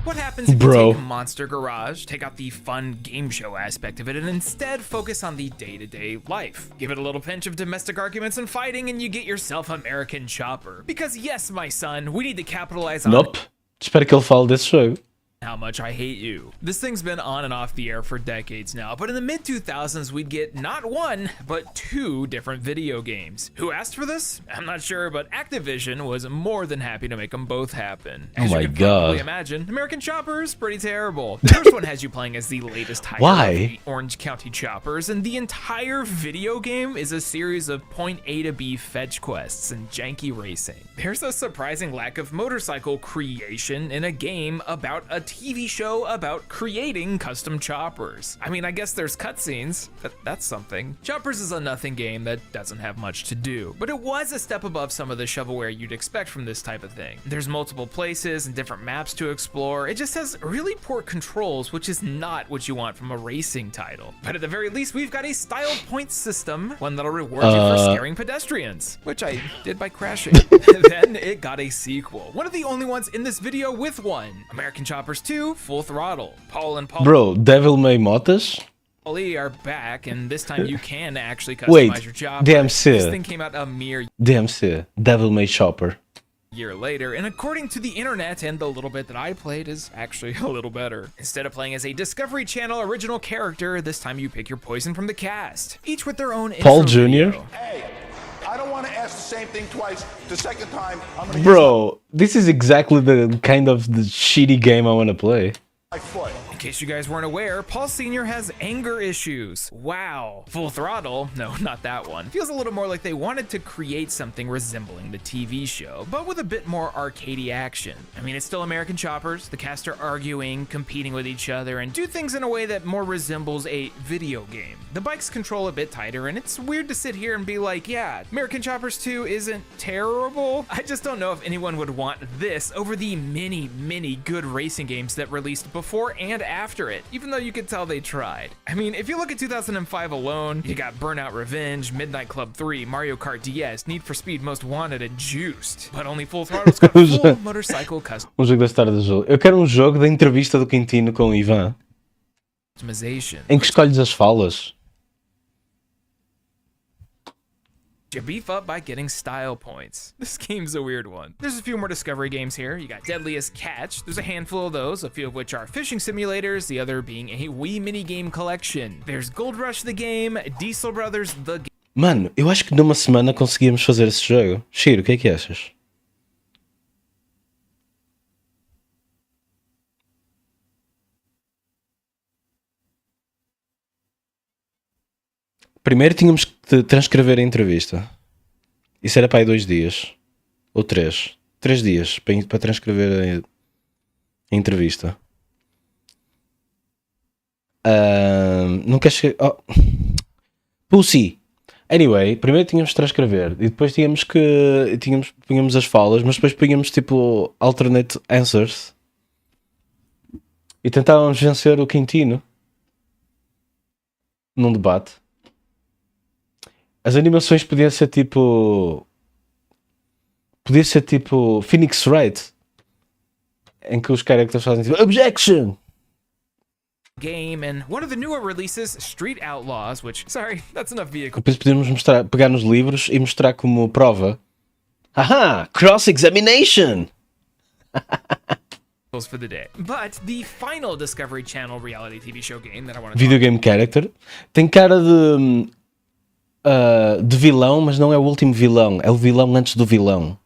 What happens if you take Monster Garage, take out the fun game show aspect of it, and instead focus on the day-to-day life? Give it a little pinch of domestic arguments and fighting, and you get yourself American Chopper. Because yes, my son, we need to capitalize on Nope. Espero que ele fale desse jogo. how much I hate you. This thing's been on and off the air for decades now, but in the mid-2000s, we'd get not one, but two different video games. Who asked for this? I'm not sure, but Activision was more than happy to make them both happen. As Oh my you can God. probably imagine, American Chopper is pretty terrible. The first one has you playing as the latest hire Why? of the Orange County Choppers, and the entire video game is a series of point A to B fetch quests and janky racing. There's a surprising lack of motorcycle creation in a game about a TV show about creating custom choppers. I mean, I guess there's cutscenes. That's something. Choppers is a nothing game that doesn't have much to do, but it was a step above some of the shovelware you'd expect from this type of thing. There's multiple places and different maps to explore. It just has really poor controls, which is not what you want from a racing title. But at the very least, we've got a styled points system, one that'll reward you for scaring pedestrians, which I did by crashing. Then it got a sequel, one of the only ones in this video with one. American Choppers 2 Full Throttle. Paul and Paul Bro, Devil May Motas? are back, and this time you can actually customize your chopper. DMC. This thing came out a mere DMC, Devil May Chopper. year later, and according to the internet and the little bit that I played is actually a little better. Instead of playing as a Discovery Channel original character, this time you pick your poison from the cast, each with their own Paul intro Jr.? video. Hey, I don't want to ask the same thing twice. The second time, I'm gonna Bro, this is exactly the kind of the shitty game I want to play. use my foot. In case you guys weren't aware, Paul Sr. has anger issues. Wow. Full Throttle, no, not that one. Feels a little more like they wanted to create something resembling the TV show, but with a bit more arcadey action. I mean, it's still American Choppers. The cast are arguing, competing with each other, and do things in a way that more resembles a video game. The bikes control a bit tighter, and it's weird to sit here and be like, yeah, American Choppers 2 isn't terrible. I just don't know if anyone would want this over the many good racing games that released before and after it, even though you could tell they tried. I mean, if you look at 2005 alone, you got Burnout Revenge, Midnight Club 3, Mario Kart DS, Need for Speed Most Wanted, and Juiced. But only Full Throttle's got full motorcycle Um jogo da história do jogo. Eu quero um jogo da entrevista do Quintino com o Ivan, customization. em que escolhes as falas. You beef up by getting style points. This game's a weird one. There's a few more Discovery games here. You got Deadliest Catch. There's a handful of those, a few of which are fishing simulators, the other being a Wii minigame collection. There's Gold Rush the game, Diesel Brothers the game. Mano, eu acho que numa semana conseguíamos fazer esse jogo. Shiro, o que é que achas? Primeiro tínhamos que transcrever a entrevista. Isso era para aí 2 dias. Ou 3. 3 dias para transcrever a entrevista. Não queres chegar... Oh. Pussy. Anyway, primeiro tínhamos que transcrever. E depois tínhamos punhamos as falas, mas depois punhamos tipo alternate answers. E tentávamos vencer o Quintino. Num debate. As animações podiam ser tipo... Podia ser tipo Phoenix Wright, em que os characters fazem tipo Objection! Game and one of the newer releases, Street Outlaws, which, sorry, that's enough vehicle Depois podíamos pegar nos livros e mostrar como prova. Haha! Cross-examination! for the day. But the final Discovery Channel reality TV show game that I want to Video game character. Tem cara de vilão, mas não é o último vilão. É o vilão antes do vilão.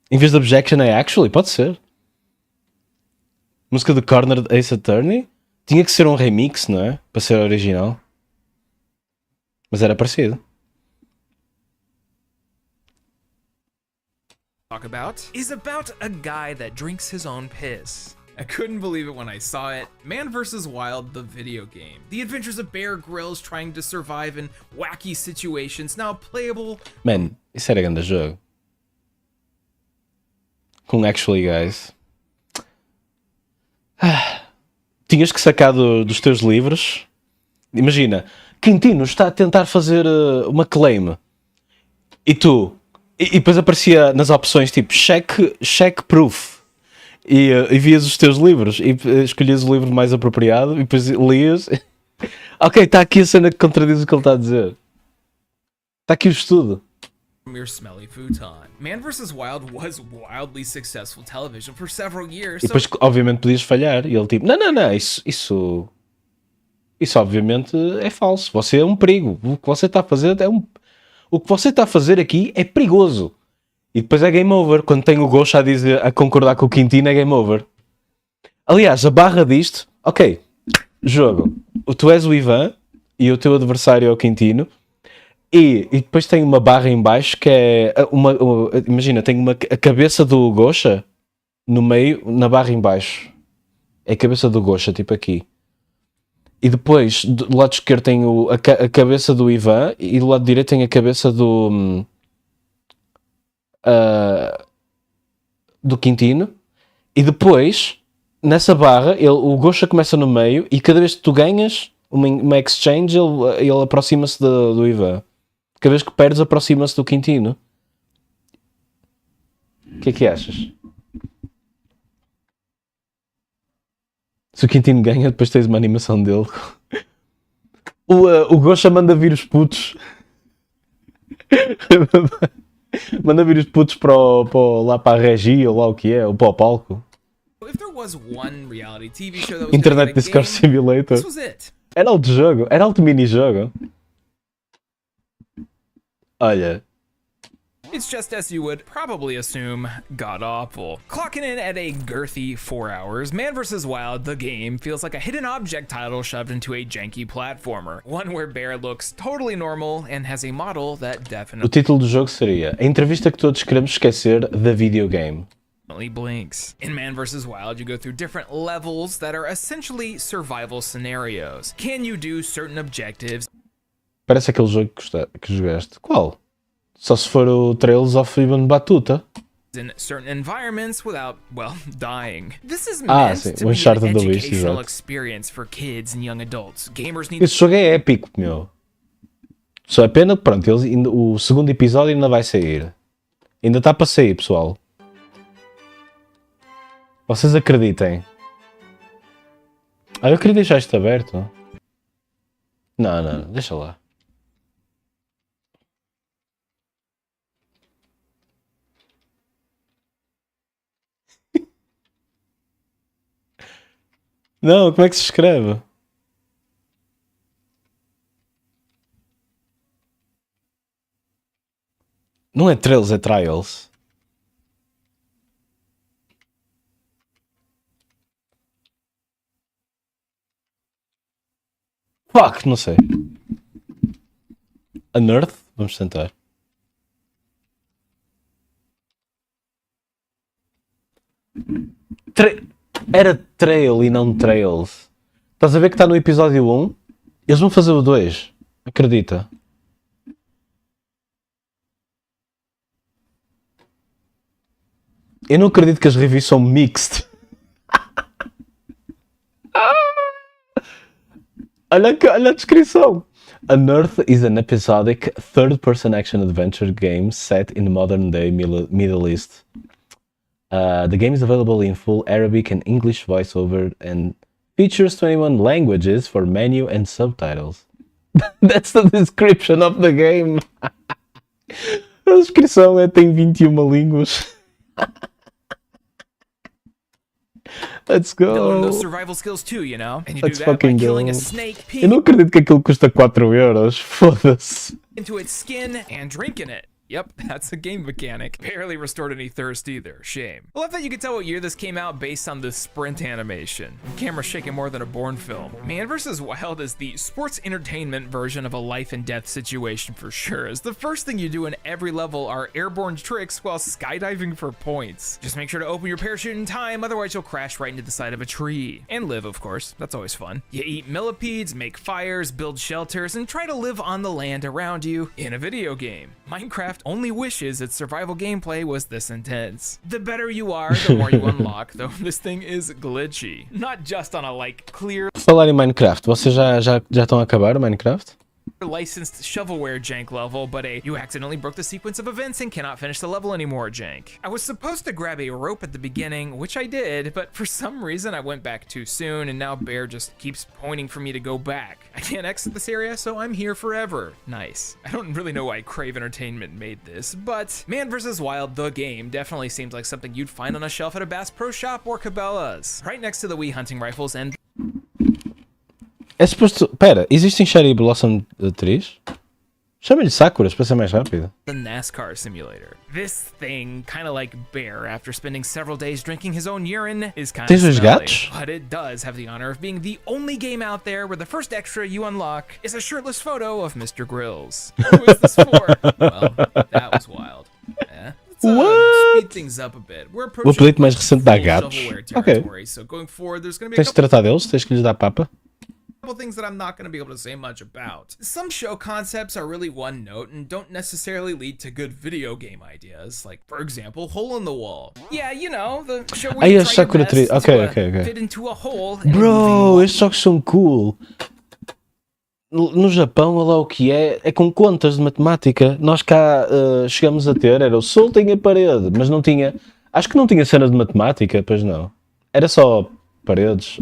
Em vez de Objection é Actually, pode ser. Música do Corner de Ace Attorney. Tinha que ser um remix, não é? Para ser original. Mas era parecido. talk about is about a guy that drinks his own piss. I couldn't believe it when I saw it. Man vs. Wild, the video game. The adventures of Bear Grylls trying to survive in wacky situations, now playable. Man, isso era grande jogo. Com Actually Guys. Tinhas que sacar dos teus livros. Imagina, Quintino está a tentar fazer uma claim. E tu... E depois aparecia nas opções tipo check proof. E vias os teus livros e escolhias o livro mais apropriado e depois lias. Ok, está aqui a cena que contradiz o que ele está a dizer. Está aqui o estudo. Your smelly futon. Man vs. Wild was wildly successful television for several years. E depois, obviamente, podias falhar. E ele tipo, não, isso obviamente é falso. Você é um perigo. O que você está a fazer O que você está a fazer aqui é perigoso. E depois é game over. Quando tem o Ghost a concordar com o Quintino, é game over. Aliás, a barra disto... Ok, jogo. Tu és o Ivan e o teu adversário é o Quintino. E depois tem uma barra em baixo que é... imagina, tem a cabeça do Gosha no meio, na barra em baixo. É a cabeça do Gosha, tipo aqui. E depois, do lado esquerdo tem a cabeça do Ivan e do lado direito tem a cabeça do Quintino. E depois, nessa barra, o Gosha começa no meio e cada vez que tu ganhas uma exchange, ele aproxima-se do Ivan. Cada vez que perdes, aproxima-se do Quintino. O que é que achas? Se o Quintino ganha, depois tens uma animação dele. O Gosha manda vir os putos. Manda vir os putos lá para a regia, ou lá o que é, ou para o palco. If there was one reality TV show that was Internet Discourse Simulator. this was it. Era alto jogo, era alto mini-jogo. Olha. It's just as you would probably assume, god awful. Clocking in at a girthy 4 hours, Man vs. Wild, the game, feels like a hidden object title shoved into a janky platformer. One where Bear looks totally normal and has a model that O definitely título do jogo seria A entrevista que todos queremos esquecer da videogame. blinks. In Man vs. Wild, you go through different levels that are essentially survival scenarios. Can you do certain objectives? Parece aquele jogo que jogaste. Qual? Só se for o Trails of Ibn Batuta. in certain environments without, well, dying. This is Ah, meant sim, to o be Uncharted an 2, educational exato. experience for kids and young adults. Gamers need Esse jogo é épico, meu. Só é pena que, pronto, o segundo episódio ainda vai sair. Ainda está para sair, pessoal. Vocês acreditem. Eu queria deixar isto aberto. Não, deixa lá. Não, como é que se escreve? Não é Trails, é Trials. Fuck, não sei. Unearth? Vamos tentar. Era Trail e não Trails. Estás a ver que está no episódio 1? Eles vão fazer o 2. Acredita? Eu não acredito que as reviews são mixed. Olha a descrição. Unearth is an episodic third-person action adventure game set in modern-day Middle East. The game is available in full Arabic and English voiceover and features 21 languages for menu and subtitles. That's the description of the game. A descrição tem 21 línguas. Let's go. learn those survival skills too, you know? And you Let's do that by fucking killing go. a snake, Eu peeking não acredito que aquilo custa 4€. Foda-se. into its skin, and drinking it. Yep, that's a game mechanic. Barely restored any thirst either. Shame. I love that you can tell what year this came out based on the sprint animation. Camera shaking more than a Bourne film. Man vs. Wild is the sports entertainment version of a life and death situation for sure, as the first thing you do in every level are airborne tricks while skydiving for points. Just make sure to open your parachute in time, otherwise you'll crash right into the side of a tree. And live, of course. That's always fun. You eat millipedes, make fires, build shelters, and try to live on the land around you in a video game. Minecraft only wishes its survival gameplay was this intense. The better you are, the more you unlock, though this thing is glitchy. Not just on a, like, clear Falar em Minecraft, vocês já estão a acabar o Minecraft? licensed shovelware jank level, but you accidentally broke the sequence of events and cannot finish the level anymore jank. I was supposed to grab a rope at the beginning, which I did, but for some reason I went back too soon, and now Bear just keeps pointing for me to go back. I can't exit this area, so I'm here forever. Nice. I don't really know why Crave Entertainment made this, but Man vs. Wild, the game, definitely seems like something you'd find on a shelf at a Bass Pro Shop or Cabela's, right next to the Wii hunting rifles and É suposto. Pera, existem Cherry Blossom trees? Chama-lhe Sakuras para ser mais rápido. the NASCAR simulator. This thing, kind of like Bear, after spending several days drinking his own urine, is kind of Tens os smelly. gatos? But it does have the honor of being the only game out there where the first extra you unlock is a shirtless photo of Mr. Grills. Who is this for? Well, that was wild. Let's speed things up a bit. We're O approaching apelido mais recente dá full gatos. shovelware Ok. territory, so going forward, there's going to be a Tens de couple tratar deles, tens que lhes dar papa. things that I'm not going to be able to say much about. Some show concepts are really one note and don't necessarily lead to good video game ideas, like, for example, Hole in the Wall. Yeah, you know, the show where Ah, you yes, try your Sakura best Tree. to, Ok. fit into a hole in a moving Bro, wall. estes jogos são cool. No Japão, olha lá o que é com contas de matemática. Nós cá chegamos a ter, era o soltem a parede, mas não tinha, acho que não tinha cena de matemática, pois não. Era só paredes.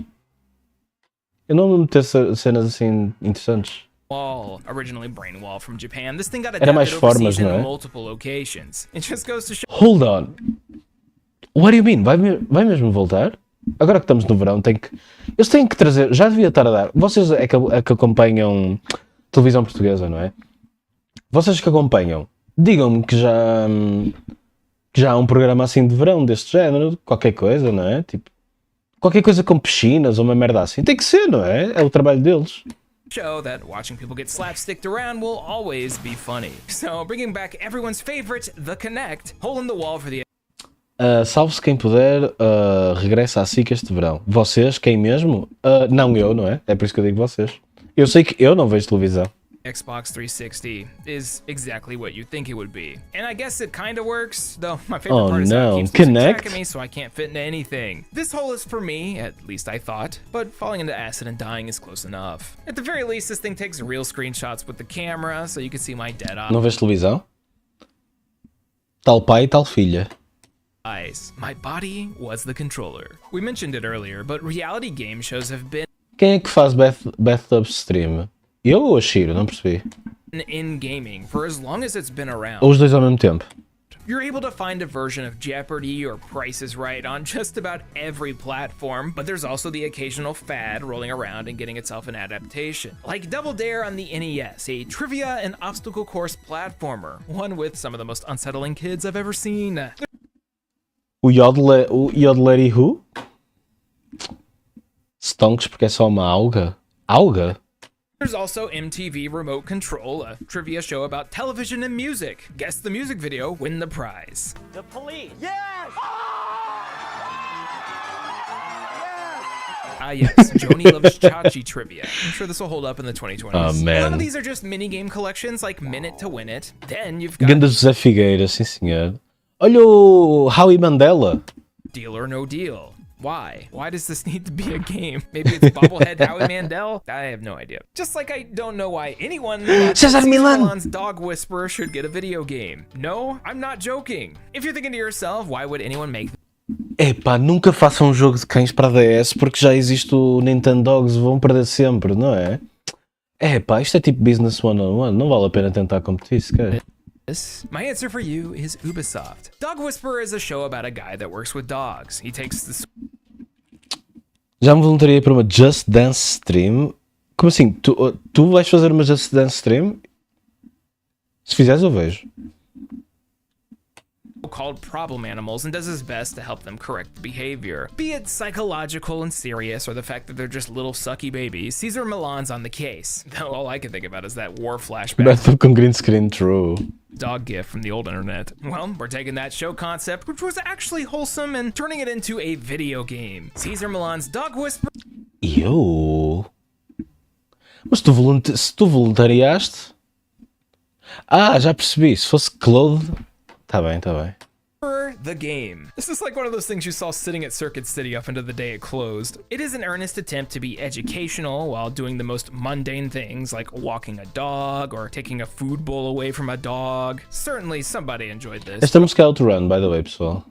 Eu não me meter cenas assim interessantes. Wall, originally Brain Wall from Japan. This thing got Era mais adapted formas, overseas in não é? multiple locations. It just goes to show Hold on. What do you mean? Vai mesmo voltar? Agora que estamos no verão, eles têm que trazer. Já devia estar a dar. Vocês é que acompanham televisão portuguesa, não é? Vocês que acompanham, digam-me que já há um programa assim de verão deste género, qualquer coisa, não é? Tipo, qualquer coisa com piscinas ou uma merda assim. Tem que ser, não é? É o trabalho deles. show that watching people get slapsticked around will always be funny. So, bringing back everyone's favorite, The Connect, Hole in the Wall for the Salve-se quem puder, regressa à SIC este verão. Vocês, quem mesmo? Não eu, não é? É por isso que eu digo vocês. Eu sei que eu não vejo televisão. Xbox 360 is exactly what you think it would be. And I guess it kinda works, though my favorite part is how it keeps losing track of me, so I can't fit into anything. This hole is for me, at least I thought, but falling into acid and dying is close enough. At the very least, this thing takes real screenshots with the camera, so you can see my dead Não vês televisão? Tal pai e tal filha. eyes. My body was the controller. We mentioned it earlier, but reality game shows have been Quem é que faz bathtub stream? Eu ou a Shiro? Não percebi. in gaming for as long as it's been around. Ou os dois ao mesmo tempo? You're able to find a version of Jeopardy or Price is Right on just about every platform, but there's also the occasional fad rolling around and getting itself an adaptation. Like Double Dare on the NES, a trivia and obstacle course platformer, one with some of the most unsettling kids I've ever seen. O Yodeler Who? Stonks porque é só uma alga? Alga? There's also MTV Remote Control, a trivia show about television and music. Guess the music video, win the prize. The police. Yes! Ah yes, Joni loves Chachi trivia. I'm sure this will hold up in the 2020s. Oh, man. A lot of these are just mini-game collections like Minute to Win It. Then you've got Ganda José Figueira, sim senhor. Olha o Howie Mandela. Deal or No Deal. Why? Why does this need to be a game? Maybe it's Bobblehead Howie Mandel? I have no idea. Just like I don't know why anyone Cesar Millan. Milan's Dog Whisperer should get a video game. No, I'm not joking. If you're thinking to yourself, why would anyone make Epá, nunca façam um jogo de cães para a DS porque já existe o Nintendo Dogs, vão perder sempre, não é? Epá, isto é tipo Business 101, não vale a pena tentar competir sequer. this? My answer for you is Ubisoft. Dog Whisperer is a show about a guy that works with dogs. He takes the Já me voluntariei para uma Just Dance stream. Como assim? Tu vais fazer uma Just Dance stream? Se fizeres eu vejo. called problem animals and does his best to help them correct behavior. Be it psychological and serious or the fact that they're just little sucky babies, Cesar Millan's on the case. Though all I can think about is that war flashback Battle com green screen, true. dog gif from the old internet. Well, we're taking that show concept, which was actually wholesome, and turning it into a video game. Cesar Millan's Dog Whisperer. Eu? Mas se tu voluntariaste? Ah, já percebi. Se fosse clothed... Tá bem, tá bem. The game. This is like one of those things you saw sitting at Circuit City up until the day it closed. It is an earnest attempt to be educational while doing the most mundane things like walking a dog or taking a food bowl away from a dog. Certainly somebody enjoyed this. Esta música é Outrun, by the way, pessoal.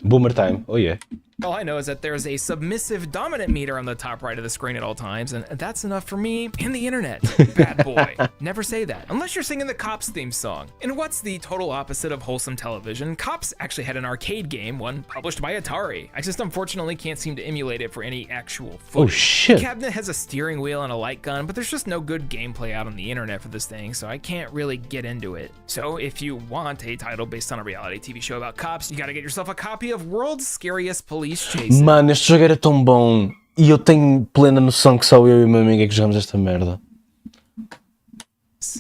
Boomer time, oh yeah. All I know is that there's a submissive dominant meter on the top right of the screen at all times, and that's enough for me and the internet. Bad boy. Never say that, unless you're singing the Cops theme song. And what's the total opposite of wholesome television? Cops actually had an arcade game, one published by Atari. I just unfortunately can't seem to emulate it for any actual footage. Oh shit. The cabinet has a steering wheel and a light gun, but there's just no good gameplay out on the internet for this thing, so I can't really get into it. So if you want a title based on a reality TV show about cops, you gotta get yourself a copy of World's Scariest Police Chases. Mano, este jogo era tão bom. E eu tenho plena noção que só eu e o meu amigo é que jogamos esta merda.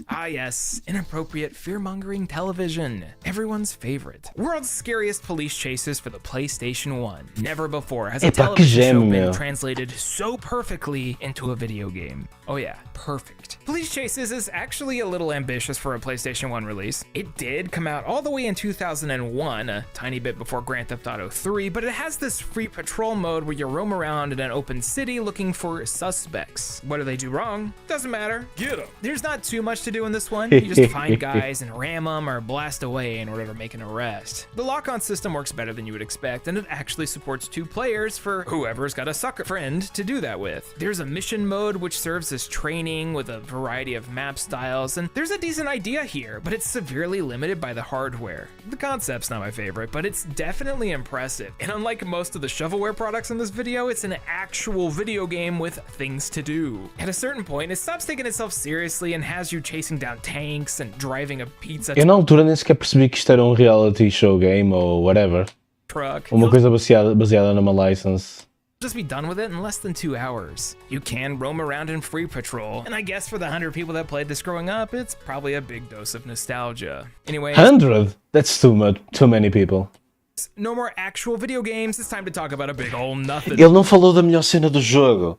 Ah yes, inappropriate fear-mongering television. Everyone's favorite. World's Scariest Police Chases for the PlayStation 1. Never before has a Epa, que television show gêmeo, been meu. translated so perfectly into a video game. Oh yeah, perfect. Police Chases is actually a little ambitious for a PlayStation 1 release. It did come out all the way in 2001, a tiny bit before Grand Theft Auto 3, but it has this free patrol mode where you roam around in an open city looking for suspects. What do they do wrong? Doesn't matter. Get them. There's not too much to do in this one. You just find guys and ram them or blast away in order to make an arrest. The lock-on system works better than you would expect, and it actually supports 2 players for whoever's got a sucker friend to do that with. There's a mission mode which serves as training with a variety of map styles, and there's a decent idea here, but it's severely limited by the hardware. The concept's not my favorite, but it's definitely impressive. And unlike most of the shovelware products in this video, it's an actual video game with things to do. At a certain point, it stops taking itself seriously and has you chasing down tanks and driving a pizza Eu na altura nem sequer percebi que isto era um reality show game ou whatever. truck. Uma coisa baseada numa license. Just be done with it in less than 2 hours. You can roam around in free patrol, and I guess for the 100 people that played this growing up, it's probably a big dose of nostalgia. Anyway, 100? That's too much, too many people. no more actual video games. It's time to talk about a big ol' nothing. Ele não falou da melhor cena do jogo.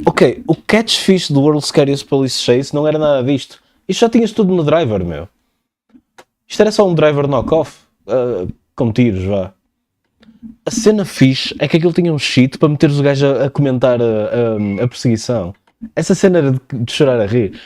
Ok, o catchfish do World Scariest Police Chase não era nada disto. Isto já tinhas tudo no driver, meu. Isto era só um driver knock-off. Com tiros, vá. A cena fixe é que aquilo tinha um cheat para meteres o gajo a comentar a perseguição. Essa cena era de chorar a rir.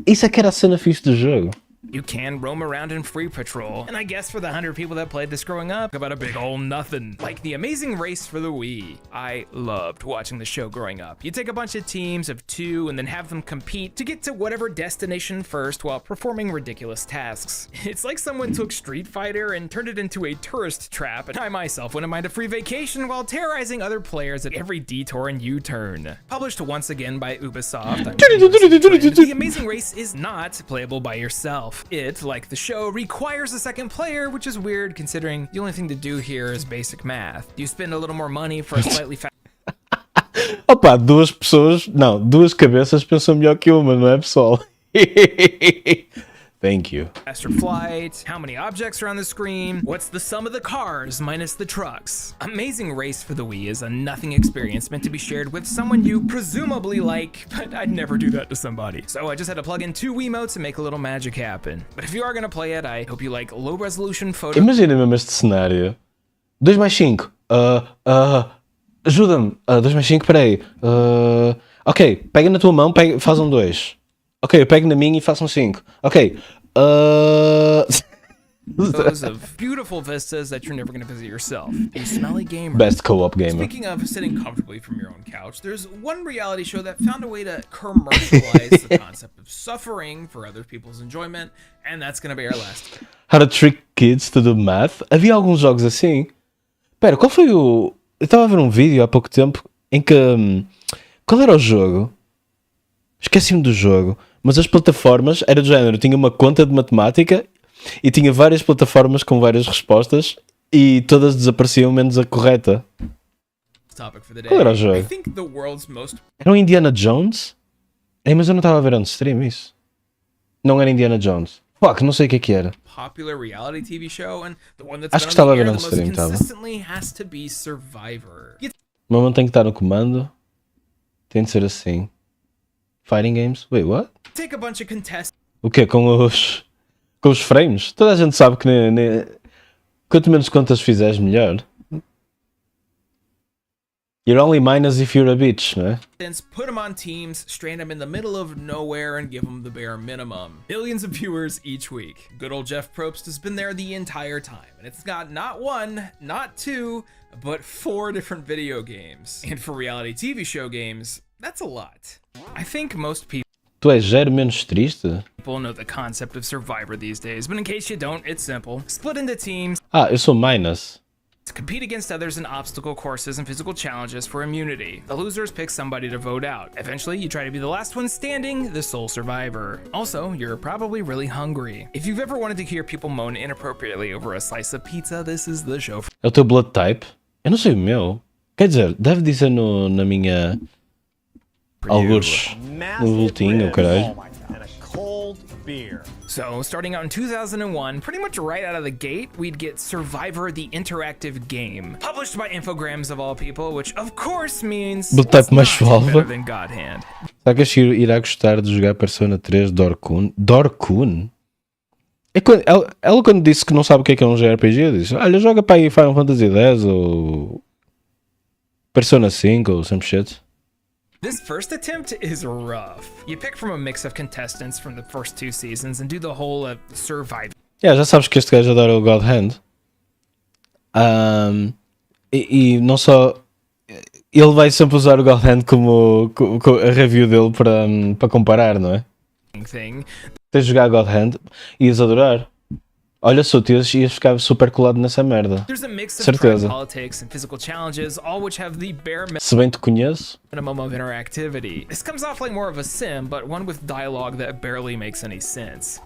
Isso é que era a cena fixe do jogo. You can roam around in Free Patrol, and I guess for the 100 people that played this growing up, about a big ol' nothing. Like the Amazing Race for the Wii. I loved watching the show growing up. You take a bunch of teams of 2 and then have them compete to get to whatever destination first while performing ridiculous tasks. It's like someone took Street Fighter and turned it into a tourist trap, and I myself wouldn't mind a free vacation while terrorizing other players at every detour and U-turn. Published once again by Ubisoft, The Amazing Race is not playable by yourself. It, like the show, requires a second player, which is weird considering the only thing to do here is basic math. You spend a little more money for a slightly Opa, duas cabeças pensam melhor que uma, não é, pessoal? Thank you. faster flight, how many objects are on the screen, what's the sum of the cars minus the trucks. Amazing Race for the Wii is a nothing experience meant to be shared with someone you presumably like, but I'd never do that to somebody. So I just had to plug in 2 Wiimotes and make a little magic happen. But if you are gonna play it, I hope you like low resolution photos. Imagina mesmo este cenário. 2 mais 5. Ajuda-me. 2 mais 5, peraí. Ok, pega na tua mão, faz um 2. Ok, eu pego na minha e faço um 5. Ok. Photos of beautiful vistas that you're never going to visit yourself. A smelly gamer. Best co-op gamer. Speaking of sitting comfortably from your own couch, there's one reality show that found a way to commercialize the concept of suffering for other people's enjoyment, and that's going to be our last. How to Trick Kids to do Math. Havia alguns jogos assim. Pera, qual foi o... Eu estava a ver um vídeo há pouco tempo em que... Qual era o jogo? Esqueci-me do jogo. Mas as plataformas, era do género, tinha uma conta de matemática e tinha várias plataformas com várias respostas e todas desapareciam menos a correta. Qual era o jogo? Era um Indiana Jones? Mas eu não estava a ver on stream isso. Não era Indiana Jones. Fuck, não sei o que era. Popular reality TV show, and the one that's Acho que estava a ver on the most stream, estava. consistently has to be Survivor. O meu mão tem que estar no comando. Tem de ser assim. Fighting games? Wait, what? Take a bunch of contestants. O quê? Com os frames? Toda a gente sabe que quanto menos contas fizeres, melhor. You're only minus if you're a bitch, não é? Put them on teams, strand them in the middle of nowhere, and give them the bare minimum. Millions of viewers each week. Good old Jeff Probst has been there the entire time, and it's got not 1, not 2, but 4 different video games. And for reality TV show games, that's a lot. I think most people Tu és zero menos triste? know the concept of Survivor these days, but in case you don't, it's simple. Split into teams. Eu sou minus. Compete against others in obstacle courses and physical challenges for immunity. The losers pick somebody to vote out. Eventually, you try to be the last one standing, the sole survivor. Also, you're probably really hungry. If you've ever wanted to hear people moan inappropriately over a slice of pizza, this is the show for É o teu blood type? Eu não sei o meu. Quer dizer, deve dizer na minha... Algures no boletim, caralho. So, starting out in 2001, pretty much right out of the gate, we'd get Survivor the Interactive Game, published by Infogrames of all people, which of course means Do type mais it's not suave. better than God Hand. Será que a Shiro irá gostar de jogar Persona 3 Dorkun? Dorkun? Ela quando disse que não sabe o que é um JRPG, disse, olha, joga para aí Final Fantasy X ou Persona 5 ou some shit. This first attempt is rough. You pick from a mix of contestants from the first 2 seasons and do the whole survival. Já sabes que este gajo adora o God Hand. E não só... Ele vai sempre usar o God Hand como a review dele para comparar, não é? Thing. Tens de jogar God Hand e ias adorar. Olha, só ias ficar super colado nessa merda. There's a mix of Certeza. politics and physical challenges, all which have the bare Se bem te conheço. minimum of interactivity. This comes off like more of a sim, but one with dialogue that barely makes any sense.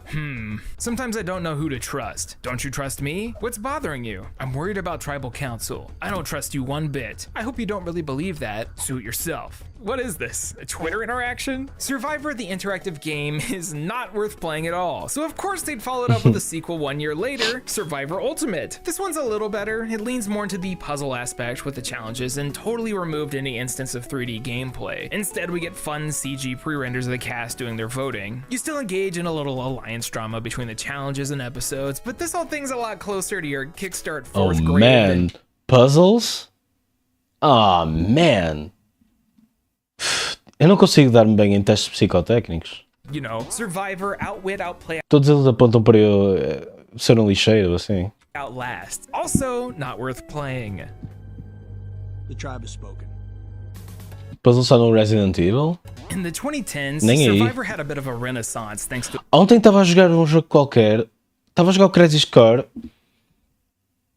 Sometimes I don't know who to trust. Don't you trust me? What's bothering you? I'm worried about tribal council. I don't trust you one bit. I hope you don't really believe that. Suit yourself. What is this? A Twitter interaction? Survivor the interactive game is not worth playing at all. So of course they'd follow it up with a sequel 1 year later, Survivor Ultimate. This one's a little better. It leans more into the puzzle aspect with the challenges and totally removed any instance of 3D gameplay. Instead, we get fun CG pre-renders of the cast doing their voting. You still engage in a little alliance drama between the challenges and episodes, but this whole thing's a lot closer to your Kickstart 4th grade. Man, puzzles? Ah, man. Eu não consigo dar-me bem em testes psicotécnicos. You know, Survivor, outwit, outplay, Todos eles apontam para eu ser um lixeiro, assim. outlast. Also, not worth playing. The tribe has spoken. Puzzles só no Resident Evil? In the 2010s, Nem aí. Survivor had a bit of a renaissance thanks to Ontem estava a jogar um jogo qualquer. Estava a jogar o Crisis Core.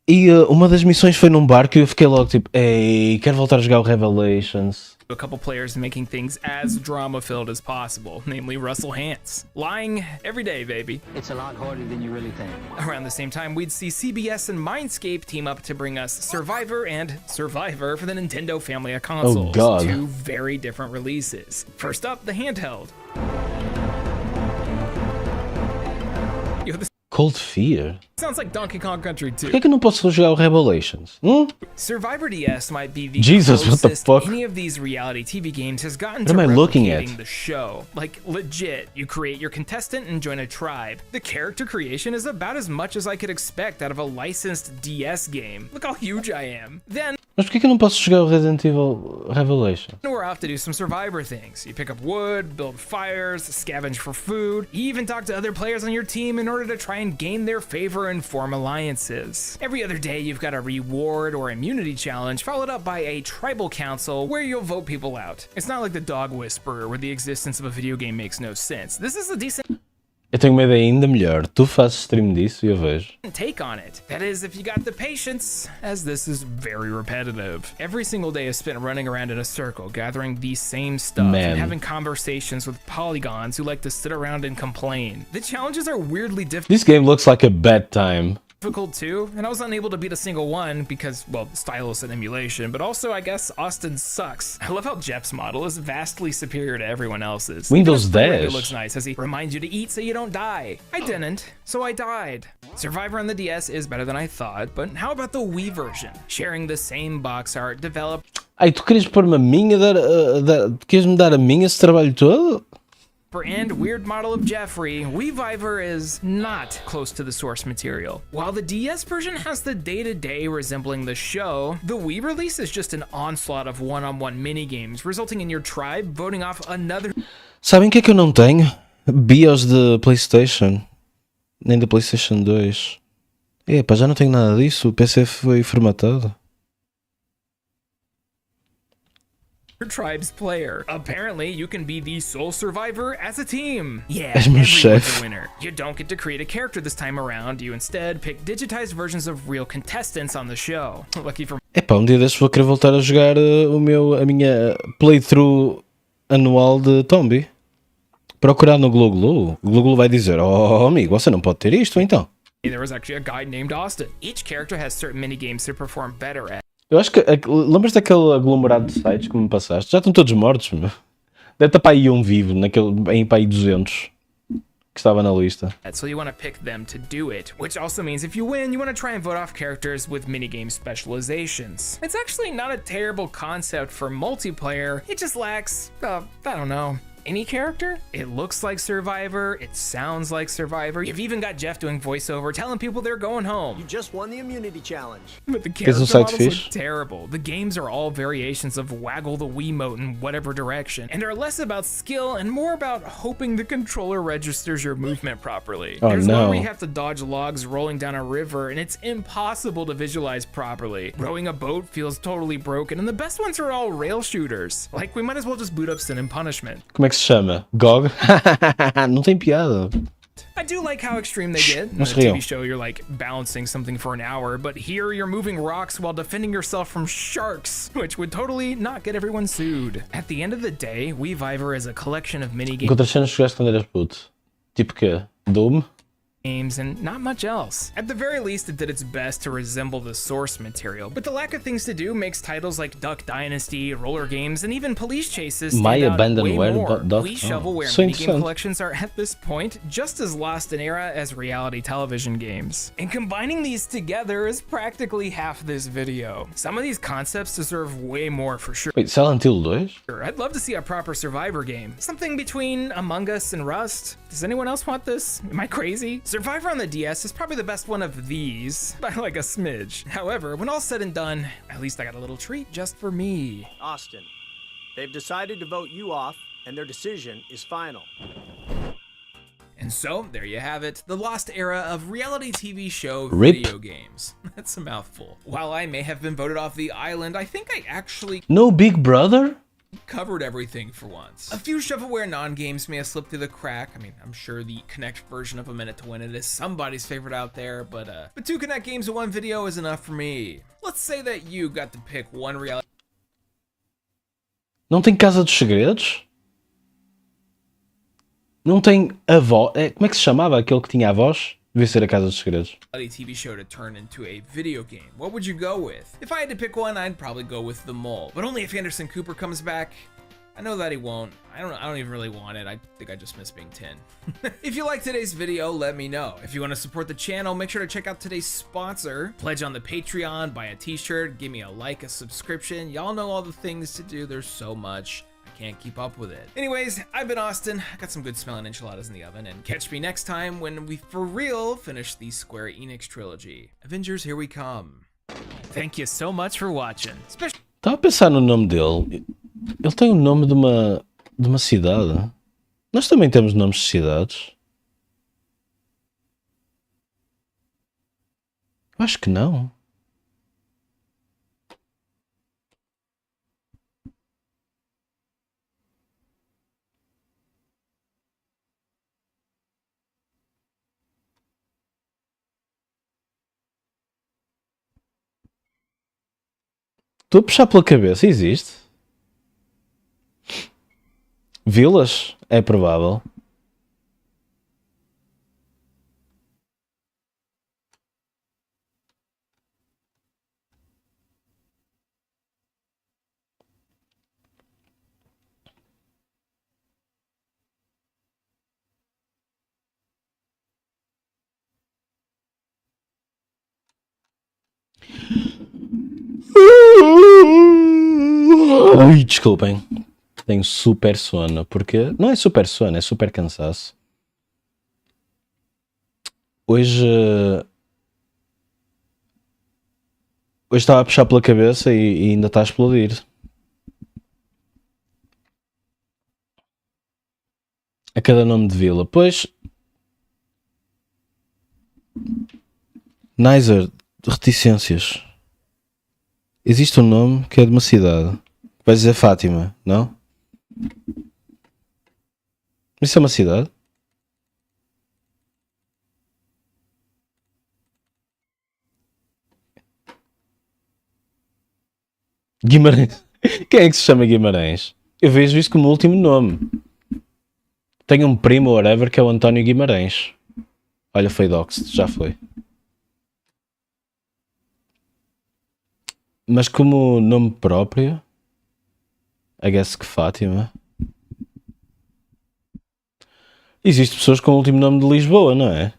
E uma das missões foi num barco e eu fiquei logo tipo, ei, quero voltar a jogar o Revelations. a couple players making things as drama-filled as possible, namely Russell Hantz. Lying every day, baby. It's a lot harder than you really think. Around the same time, we'd see CBS and Mindscape team up to bring us Survivor and Survivor for the Nintendo family of consoles. Oh, God. Two very different releases. First up, the handheld. Yo, this Cold Fear? sounds like Donkey Kong Country 2. Por que é que eu não posso jogar o Revelations? Survivor DS might be the Jesus, what the closest fuck? any of these reality TV games has gotten What to am I looking at? replicating the show. Like, legit, you create your contestant and join a tribe. The character creation is about as much as I could expect out of a licensed DS game. Look how huge I am. Then Mas por que eu não posso jogar o Resident Evil Revelations? we're off to do some Survivor things. You pick up wood, build fires, scavenge for food. You even talk to other players on your team in order to try and gain their favor and form alliances. Every other day, you've got a reward or immunity challenge followed up by a tribal council where you'll vote people out. It's not like the Dog Whisperer where the existence of a video game makes no sense. This is a decent Eu tenho uma ideia ainda melhor. Tu fazes stream disso e eu vejo. take on it. That is, if you got the patience, as this is very repetitive. Every single day is spent running around in a circle, gathering the same stuff Man. and having conversations with polygons who like to sit around and complain. The challenges are weirdly This game looks like a bad time. difficult too, and I was unable to beat a single one because, well, stylus and emulation, but also I guess Austin sucks. I love how Jeff's model is vastly superior to everyone else's. Windows Even his render 10. looks nice as he reminds you to eat so you don't die. I didn't, so I died. Survivor on the DS is better than I thought, but how about the Wii version? Sharing the same box art developed Ai, tu querias pôr-me a minha, queres-me dar a minha esse trabalho todo? and weird model of Jeffrey, Weaviver is not close to the source material. While the DS version has the day-to-day resembling the show, the Wii release is just an onslaught of one-on-one minigames, resulting in your tribe voting off another Sabem o que é que eu não tenho? BIOS de PlayStation. Nem da PlayStation 2. Epá, já não tenho nada disso. O PC foi formatado. tribe's player. Apparently, you can be the sole survivor as a team. Yeah, És meu everyone's chefe. a winner. You don't get to create a character this time around. You instead pick digitized versions of real contestants on the show. Lucky for Epá, um dia destes vou querer voltar a jogar a minha playthrough anual de Tombi. Procurar no Gloglo. O Gloglo vai dizer, oh amigo, você não pode ter isto então. there was actually a guy named Austin. Each character has certain minigames to perform better at. Eu acho que, lembras daquele aglomerado de sites que me passaste? Já estão todos mortos, meu. Deve estar para aí um vivo, em para aí 200 que estava na lista. So you want to pick them to do it, which also means if you win, you want to try and vote off characters with minigame specializations. It's actually not a terrible concept for multiplayer. It just lacks, I don't know, any character? It looks like Survivor, it sounds like Survivor. You've even got Jeff doing voiceover, telling people they're going home. You just won the immunity challenge. But the Guess character who models fish? look terrible. The games are all variations of waggle the Wiimote in whatever direction, and are less about skill and more about hoping the controller registers your movement properly. Oh, There's no. one where you have to dodge logs rolling down a river, and it's impossible to visualize properly. Rowing a boat feels totally broken, and the best ones are all rail shooters. Like, we might as well just boot up Sin and Punishment. Como é que se chama? GOG? Não tem piada. I do like how extreme they get. In não the se riam. TV show, you're like balancing something for an hour, but here you're moving rocks while defending yourself from sharks, which would totally not get everyone sued. At the end of the day, Weaviver is a collection of minigames Que outras cenas jogaste quando eras puto? Tipo que? Doom? games and not much else. At the very least, it did its best to resemble the source material, but the lack of things to do makes titles like Duck Dynasty, roller games, and even police chases My stand out way Abandonware more. Duck. Police shovelware So minigame interessant. collections are at this point just as lost in era as reality television games. And combining these together is practically half this video. Some of these concepts deserve way more for sure. Wait, Silent Hill 2? I'd love to see a proper Survivor game. Something between Among Us and Rust. Does anyone else want this? Am I crazy? Survivor on the DS is probably the best one of these, by like a smidge. However, when all's said and done, at least I got a little treat just for me. Austin, they've decided to vote you off, and their decision is final. And so, there you have it, the lost era of reality TV show Rip. video games. That's a mouthful. While I may have been voted off the island, I think I actually No Big Brother? covered everything for once. A few shovelware non-games may have slipped through the crack. I mean, I'm sure the Connect version of A Minute to Win It is somebody's favorite out there, but 2 Connect games in one video is enough for me. Let's say that you got to pick one reality Não tem Casa dos Segredos? Não tem a voz? Como é que se chamava aquele que tinha a voz? Devia ser a Casa dos Segredos. TV show to turn into a video game. What would you go with? If I had to pick one, I'd probably go with The Mole, but only if Anderson Cooper comes back. I know that he won't. I don't even really want it. I think I just miss being 10. If you like today's video, let me know. If you want to support the channel, make sure to check out today's sponsor. Pledge on the Patreon, buy a t-shirt, give me a like, a subscription. Y'all know all the things to do. There's so much. I can't keep up with it. Anyways, I've been Austin. I got some good smelling enchiladas in the oven, and catch me next time when we for real finish the Square Enix trilogy. Avengers, here we come. Thank you so much for watching. Estava a pensar no nome dele. Ele tem o nome de uma cidade. Nós também temos nomes de cidades. Eu acho que não. Estou a puxar pela cabeça, existe? Vilas? É provável. Ai, desculpem. Tenho super sono, porque não é super sono, é super cansaço. Hoje estava a puxar pela cabeça e ainda está a explodir. A cada nome de vila. Pois, Nizer, reticências. Existe um nome que é de uma cidade. Vai dizer Fátima, não? Isso é uma cidade? Guimarães. Quem é que se chama Guimarães? Eu vejo isso como o último nome. Tenho um primo, whatever, que é o António Guimarães. Olha, foi doxed, já foi. Mas como nome próprio, I guess que Fátima. Existem pessoas com o último nome de Lisboa, não é?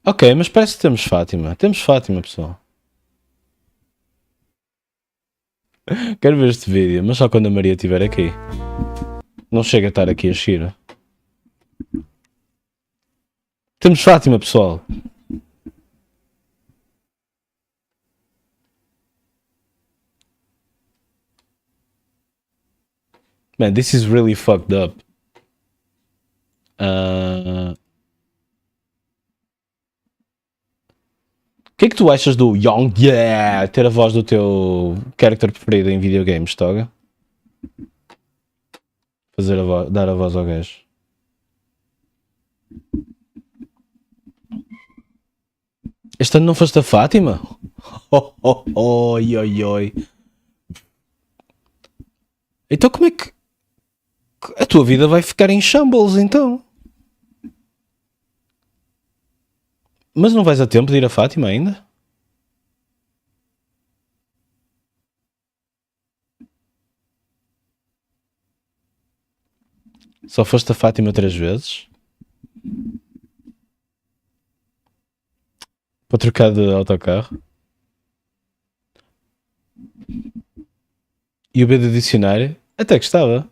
Ok, mas parece que temos Fátima. Temos Fátima, pessoal. Quero ver este vídeo, mas só quando a Maria estiver aqui. Não chega a estar aqui a Shira. Temos Fátima, pessoal. Man, this is really fucked up. O que é que tu achas do Young Yeah ter a voz do teu character preferido em videogames, Toga? Fazer a voz, dar a voz ao gajo. Este ano não foste a Fátima? Oi, oi, oi. Então como é que... tua vida vai ficar em shambles então. Mas não vais a tempo de ir a Fátima ainda? Só foste a Fátima 3 vezes? Para trocar de autocarro? E o B do dicionário? Até gostava.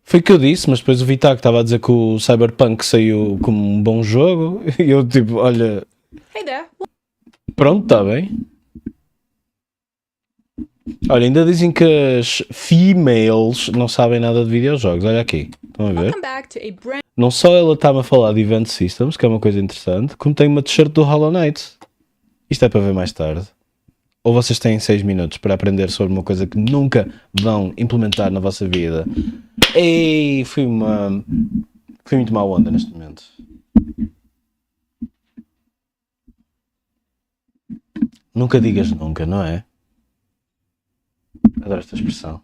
Foi o que eu disse, mas depois o Vitaco estava a dizer que o Cyberpunk saiu como um bom jogo. E eu tipo, olha... Hey there. Pronto, está bem. Olha, ainda dizem que as females não sabem nada de videojogos. Olha aqui, estão a ver? Welcome back to a brand Não só ela está-me a falar de Event Systems, que é uma coisa interessante, como tem uma t-shirt do Hollow Knight. Isto é para ver mais tarde. Ou vocês têm 6 minutos para aprender sobre uma coisa que nunca vão implementar na vossa vida. Ei, fui muito má onda neste momento. Nunca digas nunca, não é? Adoro esta expressão.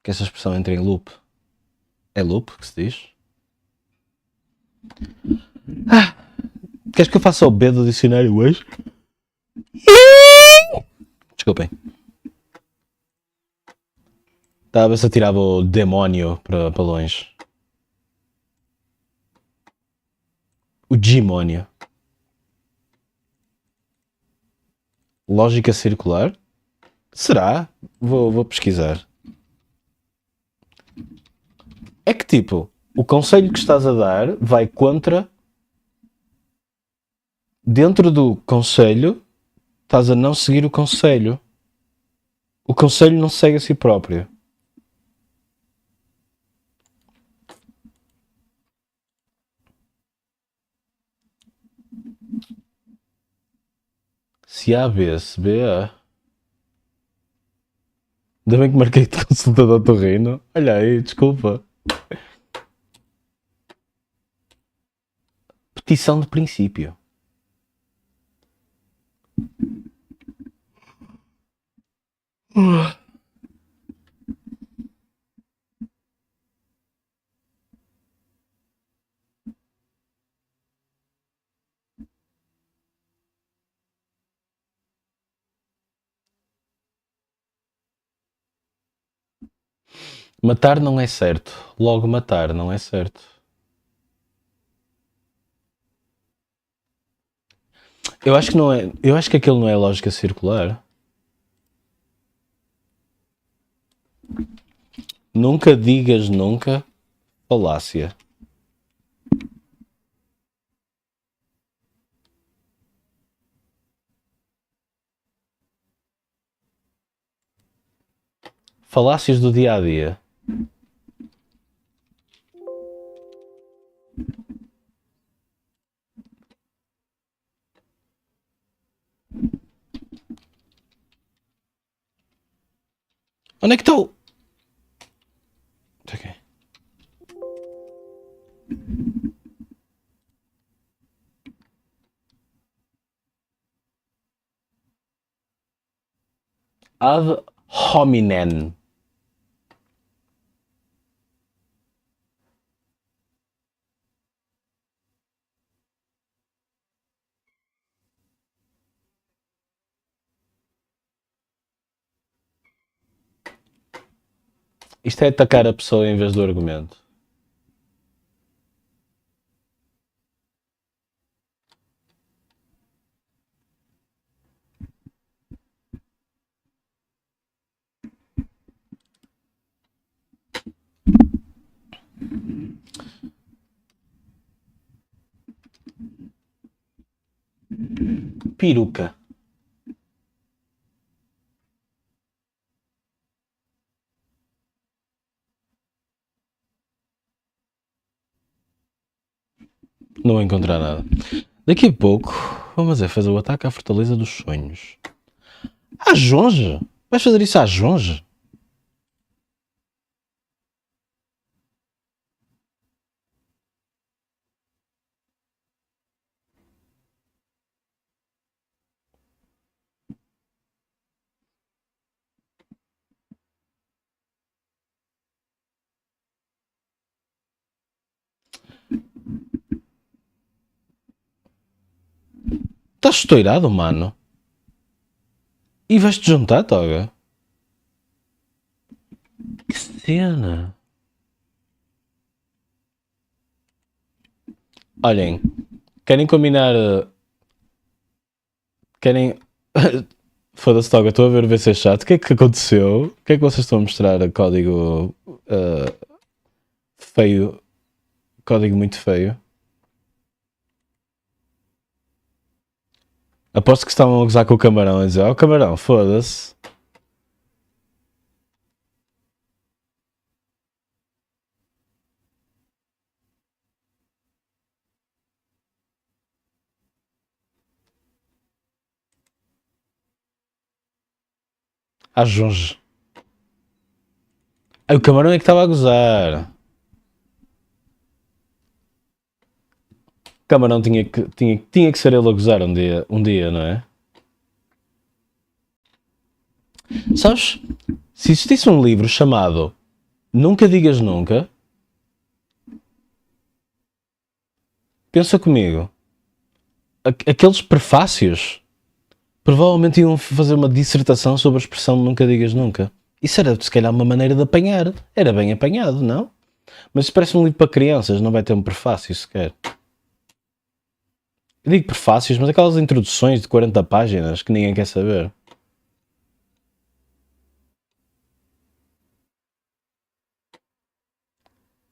Que essa expressão entra em loop. É loop que se diz? Queres que eu faça o B do dicionário hoje? Desculpem. Estava a ver se eu tirava o demónio para longe. O dimónio. Lógica circular? Será? Vou pesquisar. É que tipo, o conselho que estás a dar vai contra... Dentro do conselho, estás a não seguir o conselho. O conselho não segue a si próprio. Se A, B, se B, A. Ainda bem que marquei de consulta do otorrino. Olha aí, desculpa. Petição de princípio. Matar não é certo. Logo matar não é certo. Eu acho que não é. Eu acho que aquilo não é lógica circular. Nunca digas nunca. Falácia. Falácias do dia a dia. Onde é que estou? Ok. Ad hominem. Isto é atacar a pessoa em vez do argumento. Peruca. Não vou encontrar nada. Daqui a pouco vamos fazer o ataque à Fortaleza dos Sonhos. À Jonge? Vais fazer isso à Jonge? Estás estourado, mano. E vais-te juntar, Toga? Que cena. Olhem, querem combinar... Querem... Foda-se, Toga, estou a ver o VC Chat. O que é que aconteceu? O que é que vocês estão a mostrar? Código... feio. Código muito feio. Aposto que estavam a gozar com o camarão a dizer: ó, camarão, foda-se. Ah, Jorge. Ah, o camarão é que estava a gozar. O camarão tinha que ser ele a gozar um dia, não é? Sabes? Se existisse um livro chamado Nunca Digas Nunca, pensa comigo, aqueles prefácios provavelmente iam fazer uma dissertação sobre a expressão Nunca Digas Nunca. Isso era, se calhar, uma maneira de apanhar. Era bem apanhado, não? Mas isso parece um livro para crianças, não vai ter um prefácio sequer. Eu digo prefácios, mas aquelas introduções de 40 páginas que ninguém quer saber.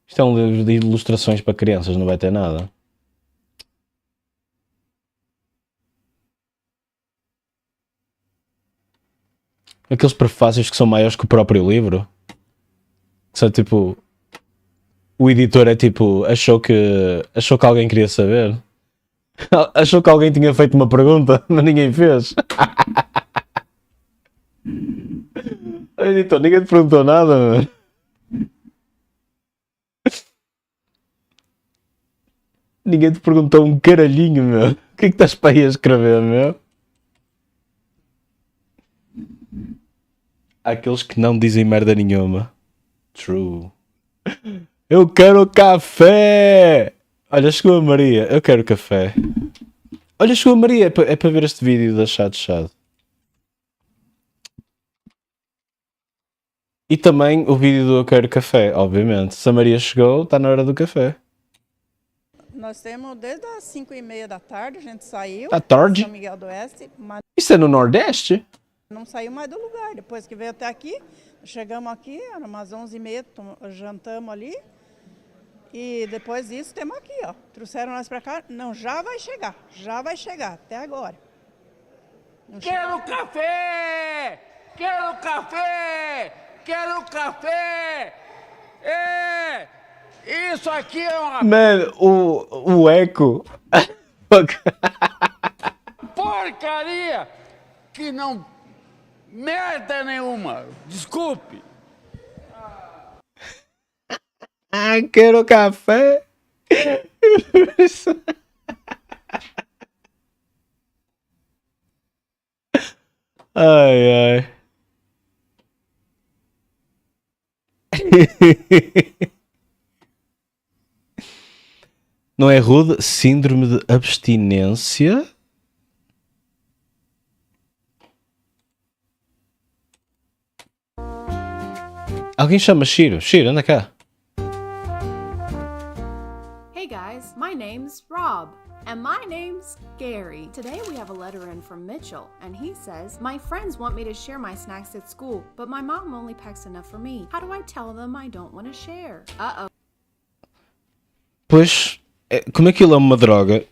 Isto é um livro de ilustrações para crianças, não vai ter nada. Aqueles prefácios que são maiores que o próprio livro. Só tipo... O editor é tipo... Achou que alguém queria saber. Achou que alguém tinha feito uma pergunta, mas ninguém fez. Editor, ninguém te perguntou nada, mano. Ninguém te perguntou um caralhinho, meu. O que é que estás para aí a escrever, meu? Há aqueles que não dizem merda nenhuma. True. Eu quero café! Olha, chegou a Maria. Eu quero café. Olha, chegou a Maria. É para ver este vídeo da Chad Chad. E também o vídeo do Eu Quero Café, obviamente. Se a Maria chegou, está na hora do café. Nós temos desde as 5h30 da tarde, a gente saiu. À tarde? São Miguel do Oeste, mas Isso é no Nordeste? não saiu mais do lugar. Depois que veio até aqui, chegamos aqui, era umas 11h30, jantamos ali. E depois disso, temos aqui, ó. Trouxeram nós pra cá. Não, já vai chegar, até agora. Quero café! Quero café! Quero café! É! Isso aqui é uma Mano, o eco. porcaria que não... merda nenhuma! Desculpe! Ah, quero café. Ai, ai. Não é rude? Síndrome de abstinência? Alguém chama Shiro? Shiro, anda cá. Hey guys, my name's Rob. And my name's Gary. Today we have a letter in from Mitchell, and he says, my friends want me to share my snacks at school, but my mom only packs enough for me. How do I tell them I don't want to share? Uh-oh. Pois, como aquilo é uma droga,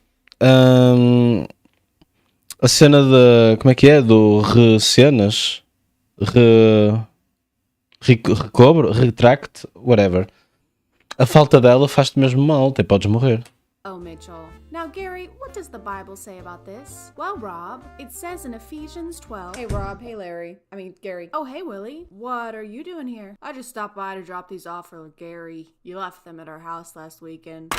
a cena de, como é que é? Do recenas, recobro, retract, whatever. A falta dela faz-te mesmo mal, até podes morrer. Oh, Mitchell. Now, Gary, what does the Bible say about this? Well, Rob, it says in Ephesians 12... Hey, Rob. Hey, Larry. I mean, Gary. Oh, hey, Willie. What are you doing here? I just stopped by to drop these off for Gary. You left them at our house last weekend.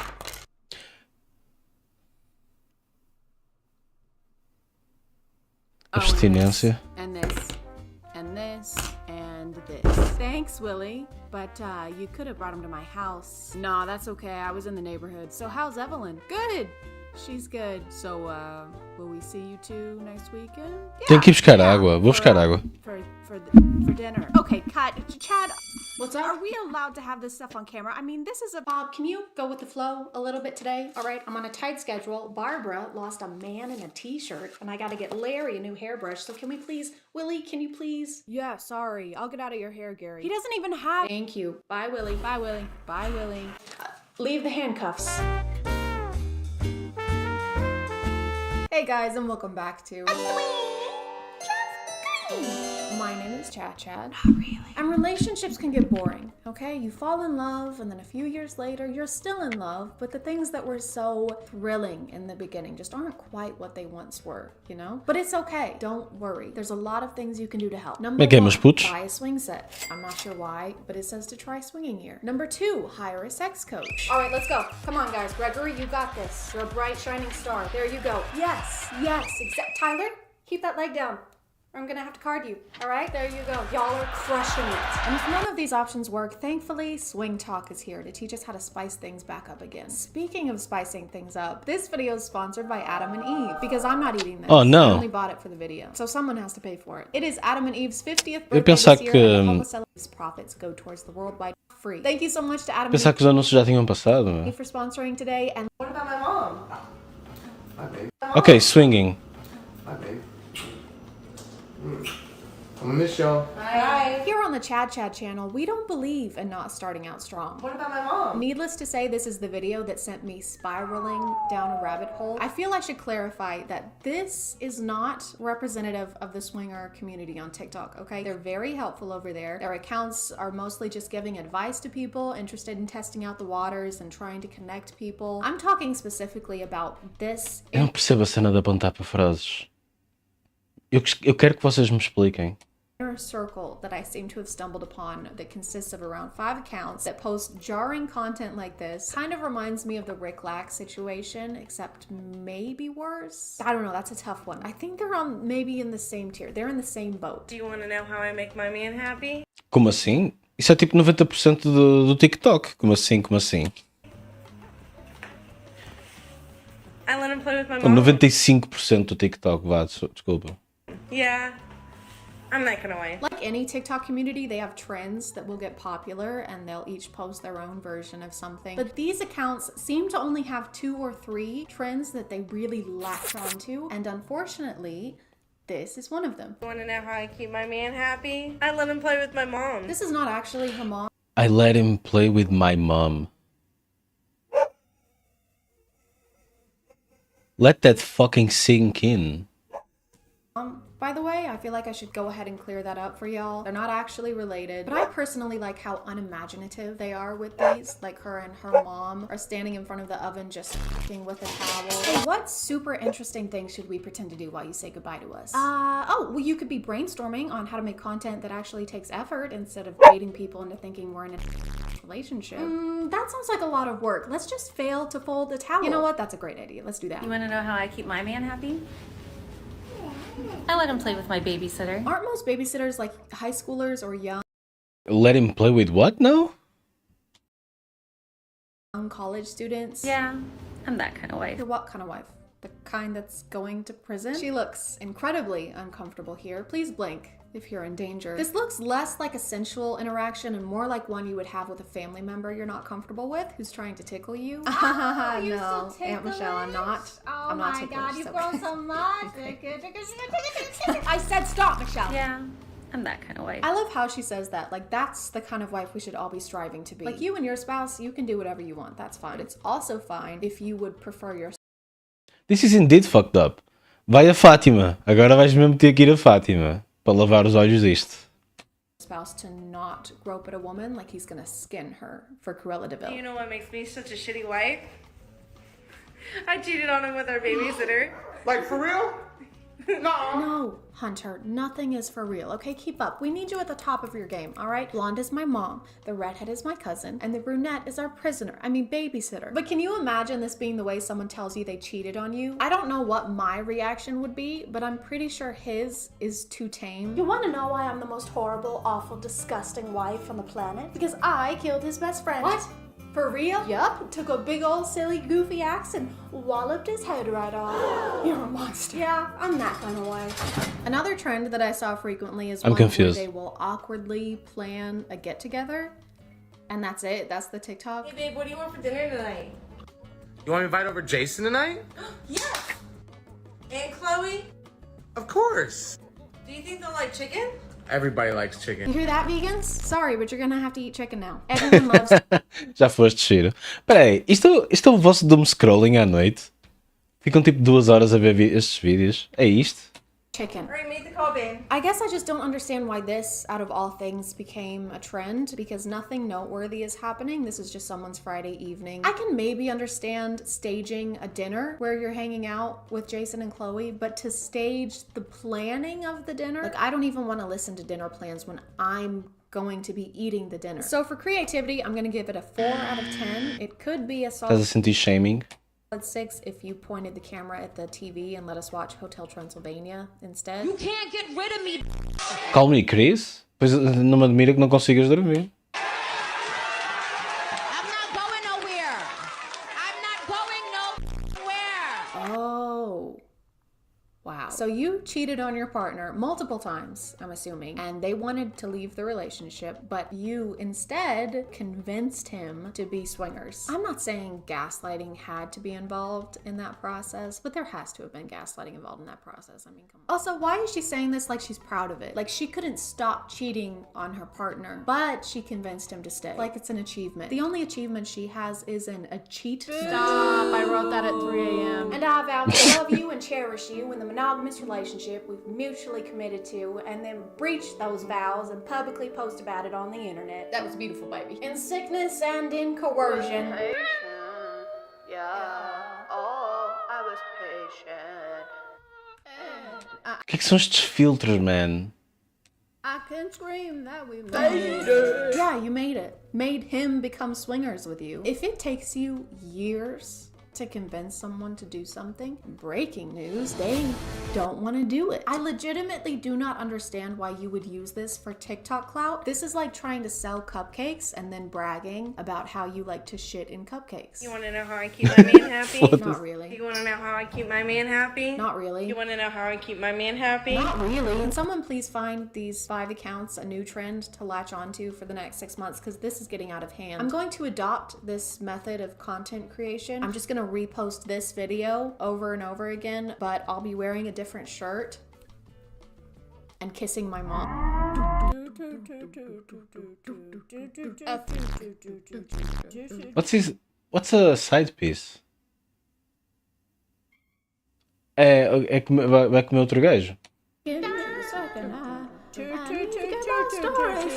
Abstinência. And this. And this. And this. Thanks, Willie. But you could have brought him to my house. Nah, that's okay. I was in the neighborhood. So how's Evelyn? Good. She's good. So, will we see you two next weekend? Tenho que ir buscar água. Vou buscar água. For dinner. Okay, cut. Chad, what's up? Are we allowed to have this stuff on camera? I mean, this is a... Bob, can you go with the flow a little bit today? All right, I'm on a tight schedule. Barbara lost a man in a t-shirt, and I gotta get Larry a new hairbrush. So can we please... Willie, can you please... Yeah, sorry. I'll get out of your hair, Gary. He doesn't even have... Thank you. Bye, Willie. Bye, Willie. Bye, Willie. Leave the handcuffs. Hey guys, and welcome back to... My name is Chad. Not really. And relationships can get boring, okay? You fall in love, and then a few years later, you're still in love, but the things that were so thrilling in the beginning just aren't quite what they once were, you know? But it's okay. Don't worry. There's a lot of things you can do to help. Number one, buy a swing set. I'm not sure why, but it says to try swinging here. Number two, hire a sex coach. All right, let's go. Come on, guys. Gregory, you got this. You're a bright, shining star. There you go. Yes, Tyler, keep that leg down. I'm gonna have to card you. All right, there you go. Y'all are crushing it. And if none of these options work, thankfully, Swing Talk is here to teach us how to spice things back up again. Speaking of spicing things up, this video is sponsored by Adam and Eve because I'm not eating this. Oh, no. I only bought it for the video, so someone has to pay for it. It is Adam and Eve's 50th birthday this year, and the Homoceleb's profits go towards the worldwide free. Thank you so much to Adam and Pensar que os anúncios já tinham passado, meu. Eve for sponsoring today. And what about my mom? Hi, babe. Ok, swinging. Hi, babe. I'm gonna miss y'all. Hi. Here on the Chad channel, we don't believe in not starting out strong. What about my mom? Needless to say, this is the video that sent me spiraling down a rabbit hole. I feel I should clarify that this is not representative of the swinger community on TikTok, okay? They're very helpful over there. Their accounts are mostly just giving advice to people interested in testing out the waters and trying to connect people. I'm talking specifically about this. Eu não percebo a cena de apontar para frases. Eu quero que vocês me expliquem. Circle that I seem to have stumbled upon that consists of around 5 accounts that post jarring content like this. Kind of reminds me of the Rick Lack situation, except maybe worse. I don't know, that's a tough one. I think they're on maybe in the same tier. They're in the same boat. Do you want to know how I make my man happy? Como assim? Isso é tipo 90% do TikTok. Como assim? Como assim? I let him play with my mom. 95% do TikTok, vá, desculpa. Yeah. I'm not gonna lie. Like any TikTok community, they have trends that will get popular and they'll each post their own version of something. But these accounts seem to only have 2 or 3 trends that they really latch onto. And unfortunately, this is one of them. You wanna know how I keep my man happy? I let him play with my mom. This is not actually her mom. I let him play with my mom. Let that fucking sink in. By the way, I feel like I should go ahead and clear that up for y'all. They're not actually related, but I personally like how unimaginative they are with these. Like her and her mom are standing in front of the oven just f***ing with a towel. Hey, what super interesting thing should we pretend to do while you say goodbye to us? Well, you could be brainstorming on how to make content that actually takes effort instead of baiting people into thinking we're in a relationship. That sounds like a lot of work. Let's just fail to fold the towel. You know what? That's a great idea. Let's do that. You wanna know how I keep my man happy? I let him play with my babysitter. Aren't most babysitters like high schoolers or young Let him play with what now? college students? Yeah, I'm that kind of wife. You're what kind of wife? The kind that's going to prison? She looks incredibly uncomfortable here. Please blink if you're in danger. This looks less like a sensual interaction and more like one you would have with a family member you're not comfortable with who's trying to tickle you. Oh, no, Aunt Michelle, I'm not. Oh I'm not my ticklish. god, you've so- grown so much. I said stop, Michelle. Yeah, I'm that kind of wife. I love how she says that. Like, that's the kind of wife we should all be striving to be. Like, you and your spouse, you can do whatever you want. That's fine. But it's also fine if you would prefer your This is indeed fucked up. Vai a Fátima. Agora vais mesmo ter que ir a Fátima para lavar os olhos disto. spouse to not grope at a woman like he's gonna skin her for Cruella de Vil. You know what makes me such a shitty wife? I cheated on him with our babysitter. Like, for real? No, Hunter, nothing is for real, okay? Keep up. We need you at the top of your game, all right? Blonde is my mom, the redhead is my cousin, and the brunette is our babysitter. But can you imagine this being the way someone tells you they cheated on you? I don't know what my reaction would be, but I'm pretty sure his is too tame. You want to know why I'm the most horrible, awful, disgusting wife on the planet? Because I killed his best friend. What? For real? Yup. Took a big old silly goofy axe and walloped his head right off. You're a monster. Yeah, I'm that kind of way. Another trend that I saw frequently is I'm one confused. where they will awkwardly plan a get together, and that's it. That's the TikTok. Hey babe, what do you want for dinner tonight? You want to invite over Jason tonight? Yes! And Chloe? Of course. Do you think they'll like chicken? Everybody likes You chicken. hear that, vegans? Sorry, but you're gonna have to eat chicken now. Everyone loves Já foste, Shiro. Espera aí, isto é o vosso doom scrolling à noite? Ficam tipo 2 horas a ver estes vídeos? É isto? chicken. Alright, make the call, babe. I guess I just don't understand why this, out of all things, became a trend, because nothing noteworthy is happening. This is just someone's Friday evening. I can maybe understand staging a dinner where you're hanging out with Jason and Chloe, but to stage the planning of the dinner, like, I don't even want to listen to dinner plans when I'm going to be eating the dinner. So for creativity, I'm gonna give it a 4 out of 10. It could be a Estás solid a sentir shaming? 6 if you pointed the camera at the TV and let us watch Hotel Transylvania instead. You can't get rid of me. Calma aí, Chris. Pois não me admira que não consigas dormir. I'm not going nowhere. I'm not going nowhere. Oh. Wow. So you cheated on your partner multiple times, I'm assuming, and they wanted to leave the relationship, but you instead convinced him to be swingers. I'm not saying gaslighting had to be involved in that process, but there has to have been gaslighting involved in that process. I mean, come on. Also, why is she saying this like she's proud of it? Like, she couldn't stop cheating on her partner, but she convinced him to stay. Like, it's an achievement. The only achievement she has is a cheat. Stop. I wrote that at 3 a.m. And I vow to love you and cherish you in the monogamous relationship we've mutually committed to, and then breach those vows and publicly post about it on the internet. That was beautiful, baby. In sickness and in coercion. Yeah. Oh, I was patient. O que é que são estes filtros, man? I can scream that we made it. Yeah, you made it. Made him become swingers with you. If it takes you years to convince someone to do something, breaking news, they don't want to do it. I legitimately do not understand why you would use this for TikTok clout. This is like trying to sell cupcakes and then bragging about how you like to shit in cupcakes. You want to know how I keep my man happy? Not really. You want to know how I keep my man happy? Not really. You want to know how I keep my man happy? Not really. Can someone please find these 5 accounts a new trend to latch onto for the next 6 months, because this is getting out of hand. I'm going to adopt this method of content creation. I'm just going to repost this video over and over again, but I'll be wearing a different shirt and kissing my mom. What's a side piece? É que vai comer outro gajo?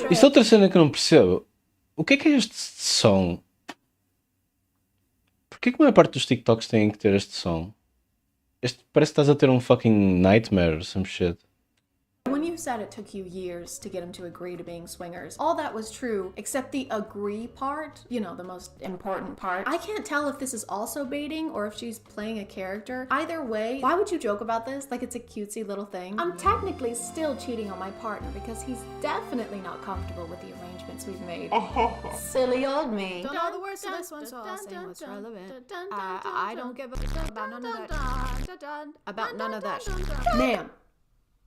Isto é outra cena que eu não percebo. O que é este som? Porquê que a maior parte dos TikToks têm que ter este som? Este parece que estás a ter um fucking nightmare or some shit. When you said it took you years to get him to agree to being swingers, all that was true, except the agree part, you know, the most important part. I can't tell if this is also baiting or if she's playing a character. Either way, why would you joke about this like it's a cutesy little thing? I'm technically still cheating on my partner because he's definitely not comfortable with the arrangements we've made. Silly old me. Don't know the words to this one, so I'll say what's relevant. I don't give a fuck about none of that. About none of that shit. Ma'am.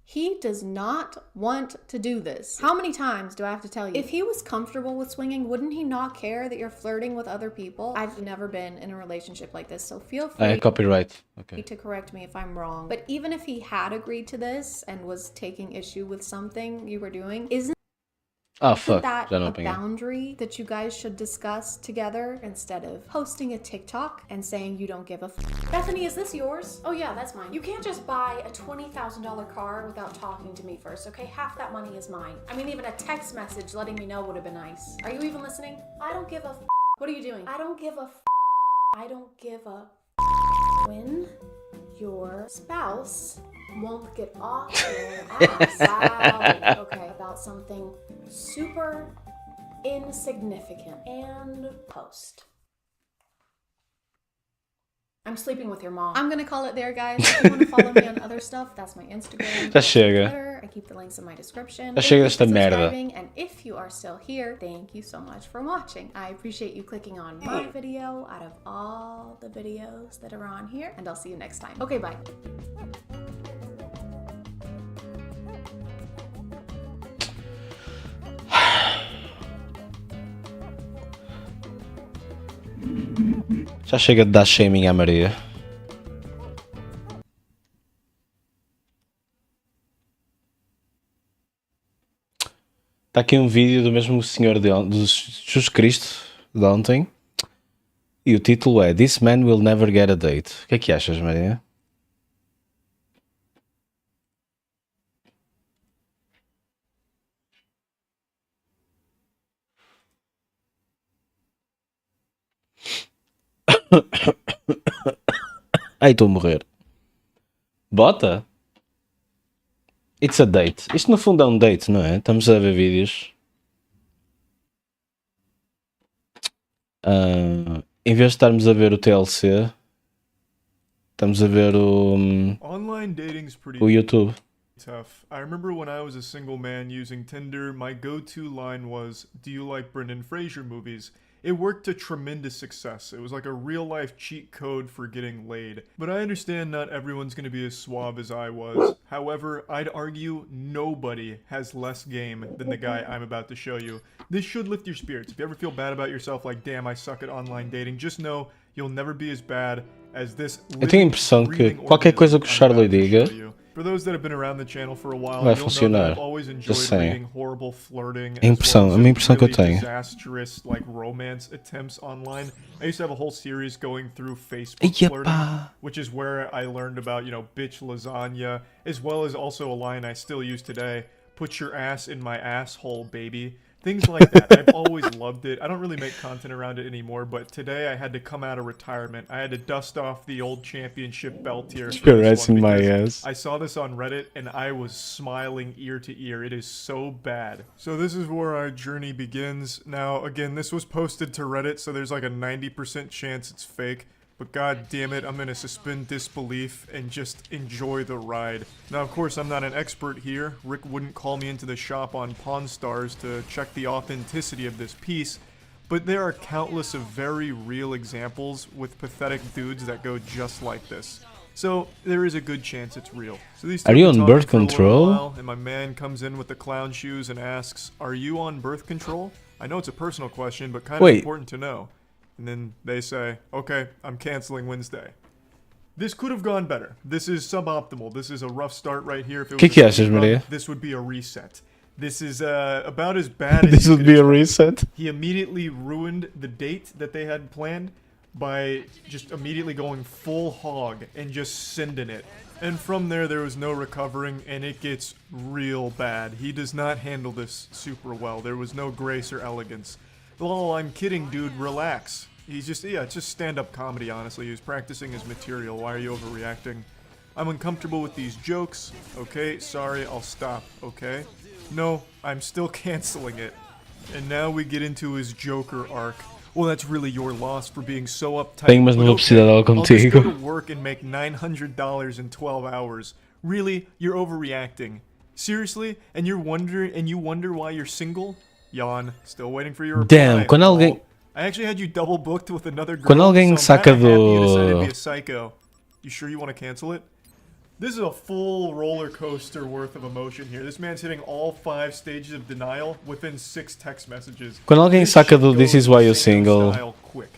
He does not want to do this. How many times do I have to tell you? If he was comfortable with swinging, wouldn't he not care that you're flirting with other people? I've never been in a relationship like this, so feel free Copyright. Okay. to correct me if I'm wrong. But even if he had agreed to this and was taking issue with something you were doing, isn't Fuck. that Já não a apanhei. boundary that you guys should discuss together instead of posting a TikTok and saying you don't give a f? Bethany, is this yours? Oh yeah, that's mine. You can't just buy a $20,000 car without talking to me first, okay? Half that money is mine. I mean, even a text message letting me know would have been nice. Are you even listening? I don't give a f. What are you doing? I don't give a f. I don't give a f. When your spouse won't get off their ass. Wow. Okay, about something super insignificant. And post. I'm sleeping with your mom. I'm gonna call it there, guys. If you want to follow me on other stuff, that's my Instagram, Já chega. Twitter, I keep the links in my description. Já chega desta Thank you for merda. subscribing, and if you are still here, thank you so much for watching. I appreciate you clicking on my video out of all the videos that are on here, and I'll see you next time. Okay, bye. Já chega de dar shaming à Maria. Está aqui um vídeo do mesmo senhor do Jesus Cristo de ontem. E o título é This Man Will Never Get a Date. O que é que achas, Maria? Ai, estou a morrer. Bota? It's a date. Isto no fundo é um date, não é? Estamos a ver vídeos. Em vez de estarmos a ver o TLC, estamos a ver Online dating's pretty o YouTube. tough. I remember when I was a single man using Tinder, my go-to line was, "Do you like Brendan Fraser movies?" It worked to tremendous success. It was like a real-life cheat code for getting laid. But I understand not everyone's going to be as suave as I was. However, I'd argue nobody has less game than the guy I'm about to show you. This should lift your spirits. If you ever feel bad about yourself, like, damn, I suck at online dating, just know you'll never be as bad as this. Eu tenho a impressão que qualquer coisa que o Charlie diga For those that have been around the channel for a while, vai you'll know that funcionar. I've always Just enjoyed saying. reading horrible flirting, A impressão, a minha impressão que eu tenho. disastrous like romance attempts online. I used to have a whole series going through Facebook Eia flirting, pá. which is where I learned about, you know, bitch lasagna, as well as also a line I still use today, put your ass in my asshole, baby. Things like that. I've always loved it. I don't really make content around it anymore, but today I had to come out of retirement. I had to dust off the old championship belt here. for Your this ass one in my because ass. I saw this on Reddit and I was smiling ear to ear. It is so bad. So this is where our journey begins. Now, again, this was posted to Reddit, so there's like a 90% chance it's fake. But god damn it, I'm gonna suspend disbelief and just enjoy the ride. Now, of course, I'm not an expert here. Rick wouldn't call me into the shop on Pawn Stars to check the authenticity of this piece. But there are countless of very real examples with pathetic dudes that go just like this. So, there is a good chance it's real. So these two Are you have been on talking birth for a little control? while, and my man comes in with the clown shoes and asks, "Are you on birth control?" I know it's a personal question, but kind of Wait. important to know. And then they say, "Okay, I'm canceling Wednesday." This could have gone better. This is suboptimal. This is a rough start right here. If it Que was que a achas, speed run, Maria? this would be a reset. This is about as bad as This you would could be a expect. reset. He immediately ruined the date that they had planned by just immediately going full hog and just sending it. And from there was no recovering, and it gets real bad. He does not handle this super well. There was no grace or elegance. Lol, I'm kidding, dude, relax. He's just, yeah, it's just stand-up comedy, honestly. He was practicing his material. Why are you overreacting? I'm uncomfortable with these jokes. Okay, sorry, I'll stop, okay? No, I'm still canceling it. And now we get into his Joker arc. Well, that's really your loss for being so uptight. Tenho mais but uma velocidade I'll just go contigo. to work and make $900 in 12 hours. Really? You're overreacting. Seriously? And you wonder why you're single? Yawn. Still waiting for your reply. Damn, quando alguém... I actually had you double booked with another girl. Quando alguém so I'm saca kinda happy you decided to do... be a psycho. You sure you want to cancel it? This is a full roller coaster worth of emotion here. This man's hitting all 5 stages of denial within 6 text messages. Quando alguém This saca shit do This goes Is Why You're Sango Single... style quick.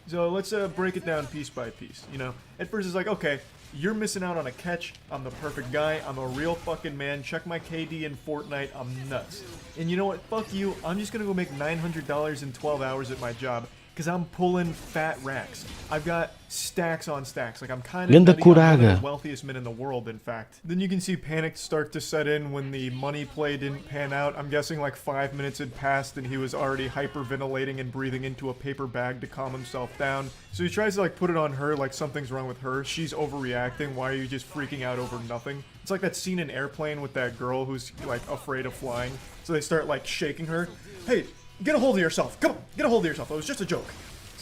So let's break it down piece by piece, you know? At first it's like, okay, you're missing out on a catch. I'm the perfect guy. I'm a real fucking man. Check my KD in Fortnite. I'm nuts. And you know what? Fuck you. I'm just gonna go make $900 in 12 hours at my job. Because I'm pulling fat racks. I've got stacks on stacks. Like, I'm kind of Linda one of Curaga. the wealthiest men in the world, in fact. Then you can see panic start to set in when the money play didn't pan out. I'm guessing like 5 minutes had passed and he was already hyperventilating and breathing into a paper bag to calm himself down. So he tries to like put it on her like something's wrong with her. She's overreacting. Why are you just freaking out over nothing? It's like that scene in Airplane with that girl who's like afraid of flying. So they start like shaking her. Hey, get a hold of yourself. Come on, get a hold of yourself. It was just a joke.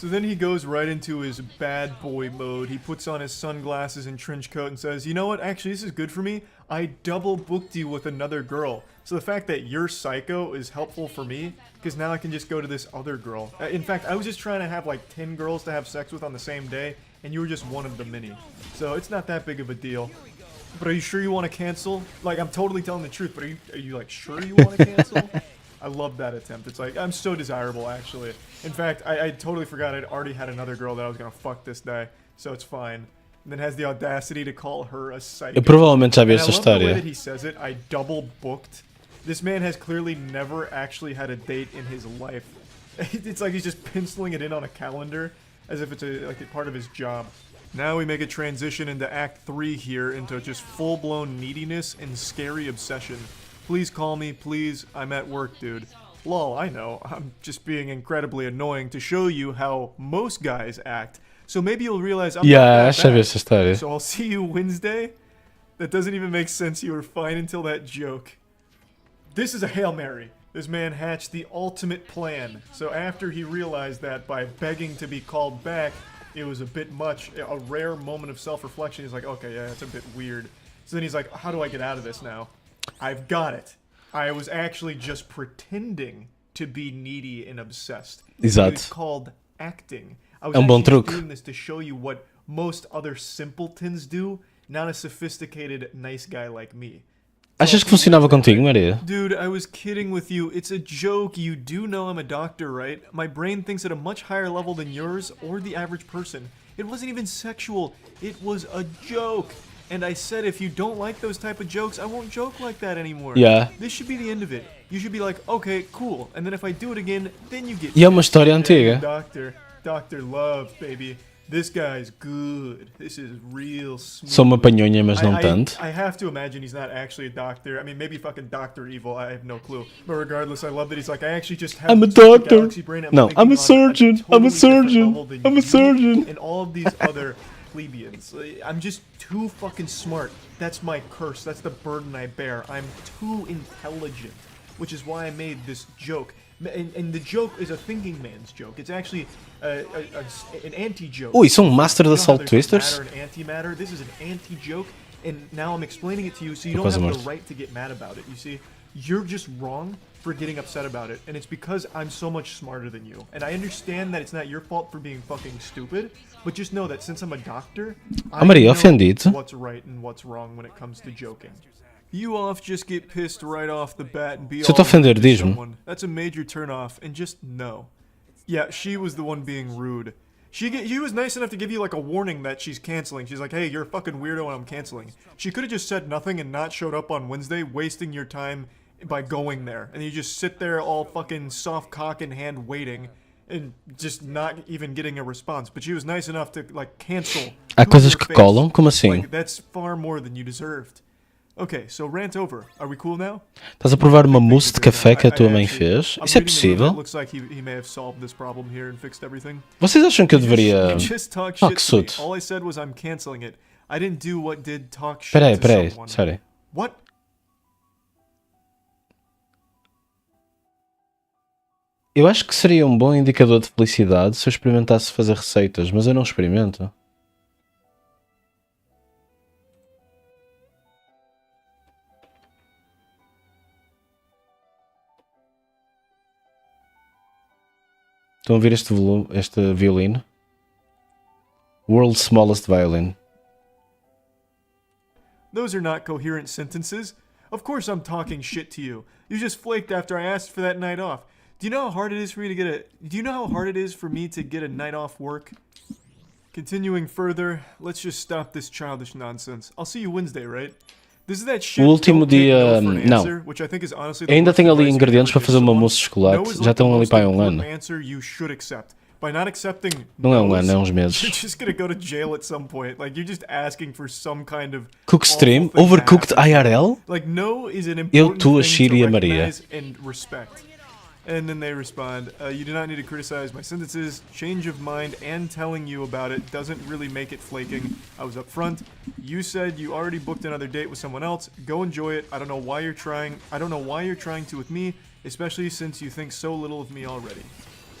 So then he goes right into his bad boy mode. He puts on his sunglasses and trench coat and says, you know what, actually this is good for me. I double booked you with another girl. So the fact that you're psycho is helpful for me, because now I can just go to this other girl. In fact, I was just trying to have like 10 girls to have sex with on the same day, and you were just one of the many. So it's not that big of a deal. But are you sure you want to cancel? Like, I'm totally telling the truth, but are you like sure you want to cancel? I love that attempt. It's like, I'm so desirable, actually. In fact, I totally forgot I'd already had another girl that I was gonna fuck this day, so it's fine. And then has the audacity to call her a psycho. Eu provavelmente já vi esta And I love the way história. that he says it, I double booked. This man has clearly never actually had a date in his life. It's like he's just penciling it in on a calendar, as if it's like a part of his job. Now we make a transition into Act 3 here, into just full-blown neediness and scary obsession. Please call me, please. I'm at work, dude. Lol, I know. I'm just being incredibly annoying to show you how most guys act. So maybe you'll realize I'm Yeah, not já that vi bad. essa história. So I'll see you Wednesday? That doesn't even make sense. You were fine until that joke. This is a Hail Mary. This man hatched the ultimate plan. So after he realized that by begging to be called back, it was a bit much, a rare moment of self-reflection, he's like, okay, yeah, that's a bit weird. So then he's like, how do I get out of this now? I've got it. I was actually just pretending to be needy and obsessed. Exato. It's called acting. I was É bom actually truque. doing this to show you what most other simpletons do, not a sophisticated, nice guy like me. Achas que funcionava contigo, Maria? Dude, I was kidding with you. It's a joke. You do know I'm a doctor, right? My brain thinks at a much higher level than yours or the average person. It wasn't even sexual. It was a joke. And I said if you don't like those type of jokes, I won't joke like that anymore. Yeah. This should be the end of it. You should be like, okay, cool. And then if I do it again, then you get E é uma pissed. história Yeah, antiga. Doctor Love, baby. This guy's good. This is real smooth. Sou uma panhonha, mas não tanto. I have to imagine he's not actually a doctor. I mean, maybe fucking Dr. Evil. I have no clue. But regardless, I love that he's like, I actually just have I'm a such doctor. galaxy brain. No, thinking I'm a on surgeon. totally I'm a different surgeon. level than I'm a you surgeon. And all of these other plebeians. I'm just too fucking smart. That's my curse. That's the burden I bear. I'm too intelligent, which is why I made this joke. And the joke is a thinking man's joke. It's actually an anti-joke. Ui, são master You know da how Salt there's Twisters? matter and antimatter? This is an anti-joke, and now I'm explaining it to you so you don't Quase have morto. the right to get mad about it. You see, you're just wrong for getting upset about it, and it's because I'm so much smarter than you. And I understand that it's not your fault for being fucking stupid, but just know that since I'm a doctor, I Maria, know ofendido. what's right and what's wrong when it comes to joking. You off just get pissed right off the bat and be Se eu te all ofender, rude to diz-me. someone. That's a major turn off, and just know. Yeah, she was the one being rude. She was nice enough to give you like a warning that she's canceling. She's like, hey, you're a fucking weirdo and I'm canceling. She could have just said nothing and not showed up on Wednesday, wasting your time by going there. And you just sit there all fucking soft cock in hand waiting and just not even getting a response. But she was nice enough to like cancel. Há to coisas your que face. colam? Como assim? Like, that's far more than you deserved. Okay, so rant over. Are we cool now? Estás a provar uma mousse de café que a tua mãe fez? I'm Isso é reading the room. It possível? looks like he may have solved this problem here and fixed everything. Vocês acham que eu deveria... You just talk Ah, shit que to me. susto. All I said was I'm canceling it. I didn't do what did talk shit Peraí, to peraí, someone. sério. What? Eu acho que seria um bom indicador de felicidade se eu experimentasse fazer receitas, mas eu não experimento. Estão a ouvir este volume, este violino? World's smallest violin. Those are not coherent sentences. Of course I'm talking shit to you. You just flaked after I asked for that night off. Do you know how hard it is for me to get a... Do you know how hard it is for me to get a night off work? Continuing further, let's just stop this childish nonsense. I'll see you Wednesday, right? This is that shit. O último don't take dia... no for an Não. answer, which I think is honestly the Ainda worst tenho ali advice ingredientes you para could fazer give uma someone. mousse de chocolate. No is Já like the estão ali most para aí important ano. answer you should accept. By not accepting Não é no's, ano, é uns meses. you're just gonna go to jail at some point. Like you're just asking for some kind of Cook stream? awful thing to Overcooked happen. IRL? Like no is an Eu, important tu, a thing Shiri e to a Maria. recognize and respect. And then they respond, you do not need to criticize my sentences. Change of mind and telling you about it doesn't really make it flaking. I was up front. You said you already booked another date with someone else. Go enjoy it. I don't know why you're trying to with me, especially since you think so little of me already.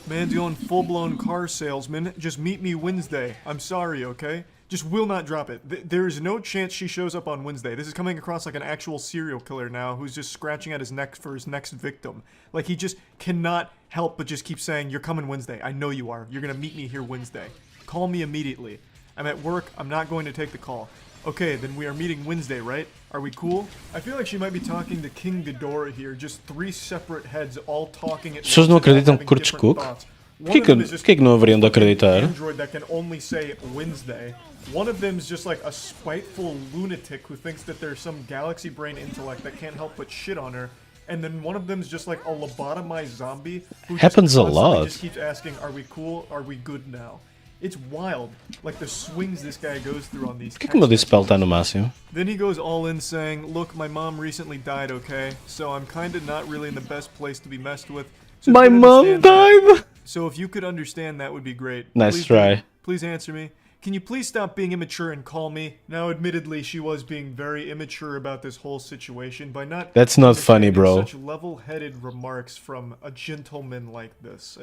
Man's going full-blown car salesman. Just meet me Wednesday. I'm sorry, okay? Just will not drop it. There is no chance she shows up on Wednesday. This is coming across like an actual serial killer now who's just scratching at his neck for his next victim. Like, he just cannot help but just keep saying, you're coming Wednesday. I know you are. You're gonna meet me here Wednesday. Call me immediately. I'm at work. I'm not going to take the call. Okay, then we are meeting Wednesday, right? Are we cool? I feel like she might be talking to King Ghidorah here. Just three separate heads all talking at As pessoas não once and all acreditam que having curtes different Cook? thoughts. Porquê que não haveriam de acreditar? Android that can only say Wednesday. One of them's just like a spiteful lunatic who thinks that there's some galaxy brain intellect that can't help but shit on her. And then one of them's just like a lobotomized zombie who Happens just a constantly lot. just keeps asking, are we cool? Are we good now? It's wild, like the swings this guy goes through on these. Porquê que o meu dispel está no máximo? Then he goes all in saying, look, my mom recently died, okay? So I'm kinda not really in the best place to be messed with. So if My you could mom understand that- died! So if you could understand, that would be great. Nice Please try. do. Please answer me. Can you please stop being immature and call me? Now, admittedly, she was being very immature about this whole situation by not... That's not funny, bro. Such level-headed remarks from a gentleman like this.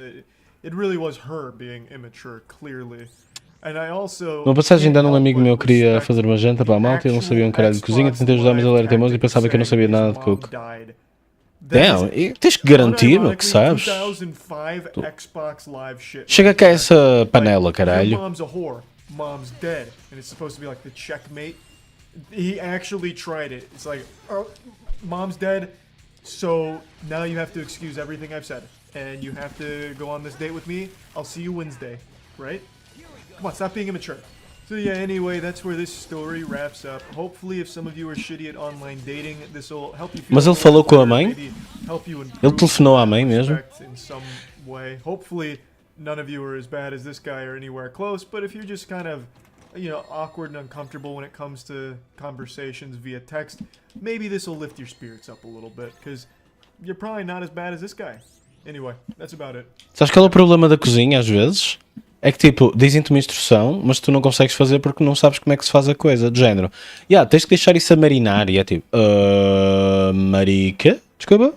It really was her being immature, clearly. And I also... Numa passagem de ano, um amigo meu queria fazer uma janta para a malta e ele não sabia um caralho de cozinha. Tentei ajudar, mas ele era teimoso e pensava que eu não sabia nada de cook. Damn, e tens que garantir, meu, que sabes. 2005 Xbox Live shit. Chega cá essa panela, Your caralho. mom's a whore. Mom's dead. And it's supposed to be like the checkmate. He actually tried it. It's like, oh, mom's dead, so now you have to excuse everything I've said. And you have to go on this date with me. I'll see you Wednesday, right? Come on, stop being immature. So yeah, anyway, that's where this story wraps up. Hopefully, if some of you are shitty at online dating, this will help you feel Mas ele more falou com a better, mãe? maybe help you improve Ele telefonou à mãe mesmo? in some way. Hopefully, none of you are as bad as this guy or anywhere close, but if you're just kind of, you know, awkward and uncomfortable when it comes to conversations via text, maybe this will lift your spirits up a little bit, because you're probably not as bad as this guy. Anyway, that's about it. Sabes qual é o problema da cozinha às vezes? É que tipo, dizem-te uma instrução, mas tu não consegues fazer porque não sabes como é que se faz a coisa, do género. Tens que deixar isso a marinar e é tipo, marica? Desculpa?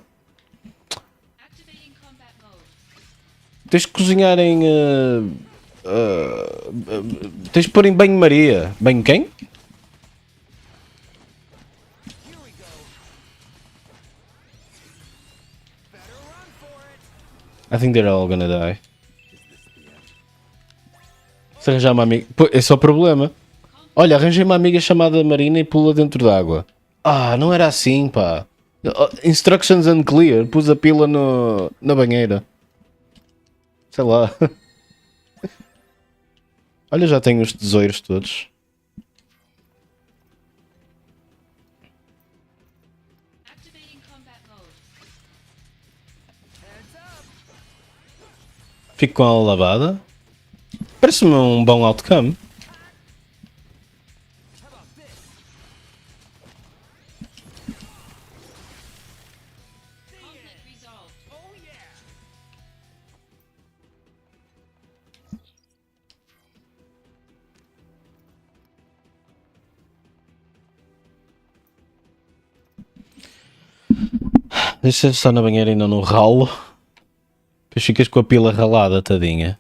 Tens que cozinhar em... tens que pôr em banho-maria. Banho quem? I think they're all gonna die. Se arranjar uma amiga... Pô, esse é o problema. Olha, arranjei uma amiga chamada Marina e pula dentro d'água. Ah, não era assim, pá. Instructions unclear. Pus a pila na banheira. Sei lá. Olha, já tenho os tesouros todos. Fico com ela lavada. Parece-me um bom outcome. Deixa só na banheira ainda no ralo. Depois ficas com a pila ralada, tadinha.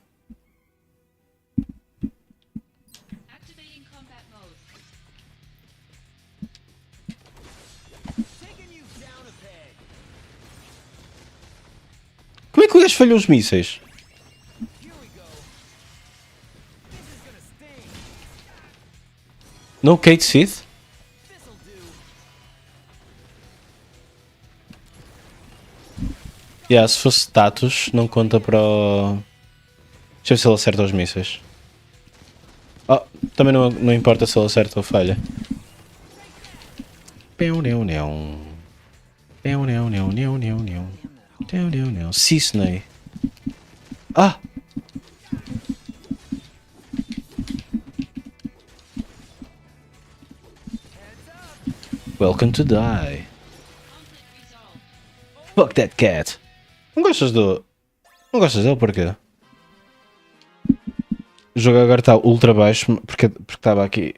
Como é que o gajo falhou os mísseis? No Kate Sith? Se fosse status, não conta para o... Deixa eu ver se ele acerta os mísseis. Oh, também não importa se ele acerta ou falha. Cisney. Ah! Welcome to die. Fuck that cat. Não gostas dele porquê? O jogo agora está ultra baixo porque estava aqui.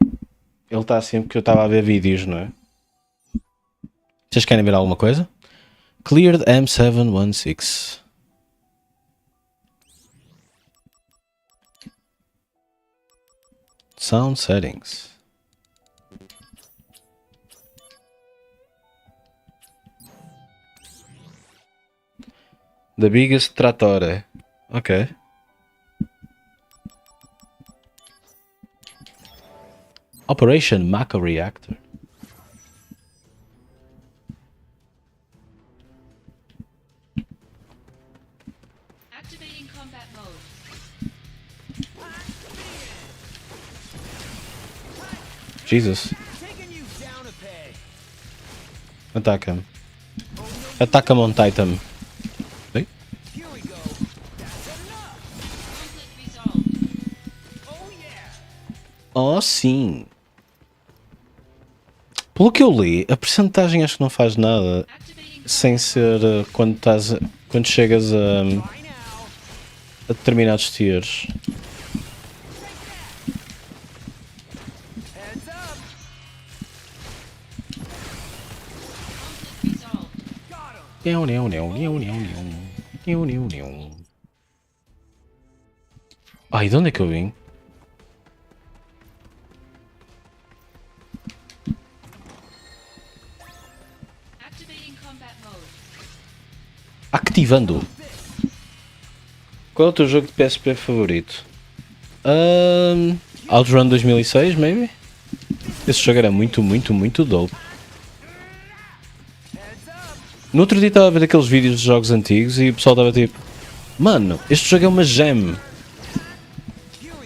Ele está assim porque eu estava a ver vídeos, não é? Vocês querem ver alguma coisa? Cleared M716. Sound settings. The biggest trattore. Okay. Operation Mako Reactor. Activating combat mode. Jesus. Ataca-me. Ataca-me on Titan. Ei? Oh, sim. Pelo que eu li, a percentagem acho que não faz nada sem ser quando chegas a determinados tiers. Ai, de onde é que eu vim? Ativando. Qual é o teu jogo de PSP favorito? Outrun 2006, maybe? Esse jogo era muito dope. No outro dia estava a ver aqueles vídeos de jogos antigos e o pessoal estava tipo: mano, este jogo é uma gem.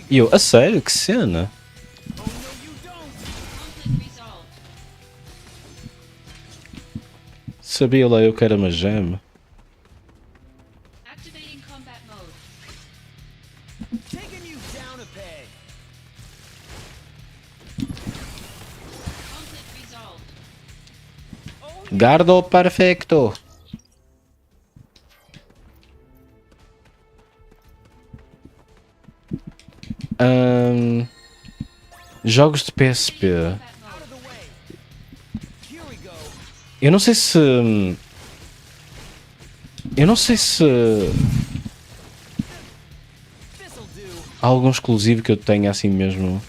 E eu, a sério? Que cena? Sabia lá eu que era uma gem. Gardo perfecto. Jogos de PSP. Eu não sei se há algum exclusivo que eu tenha assim mesmo.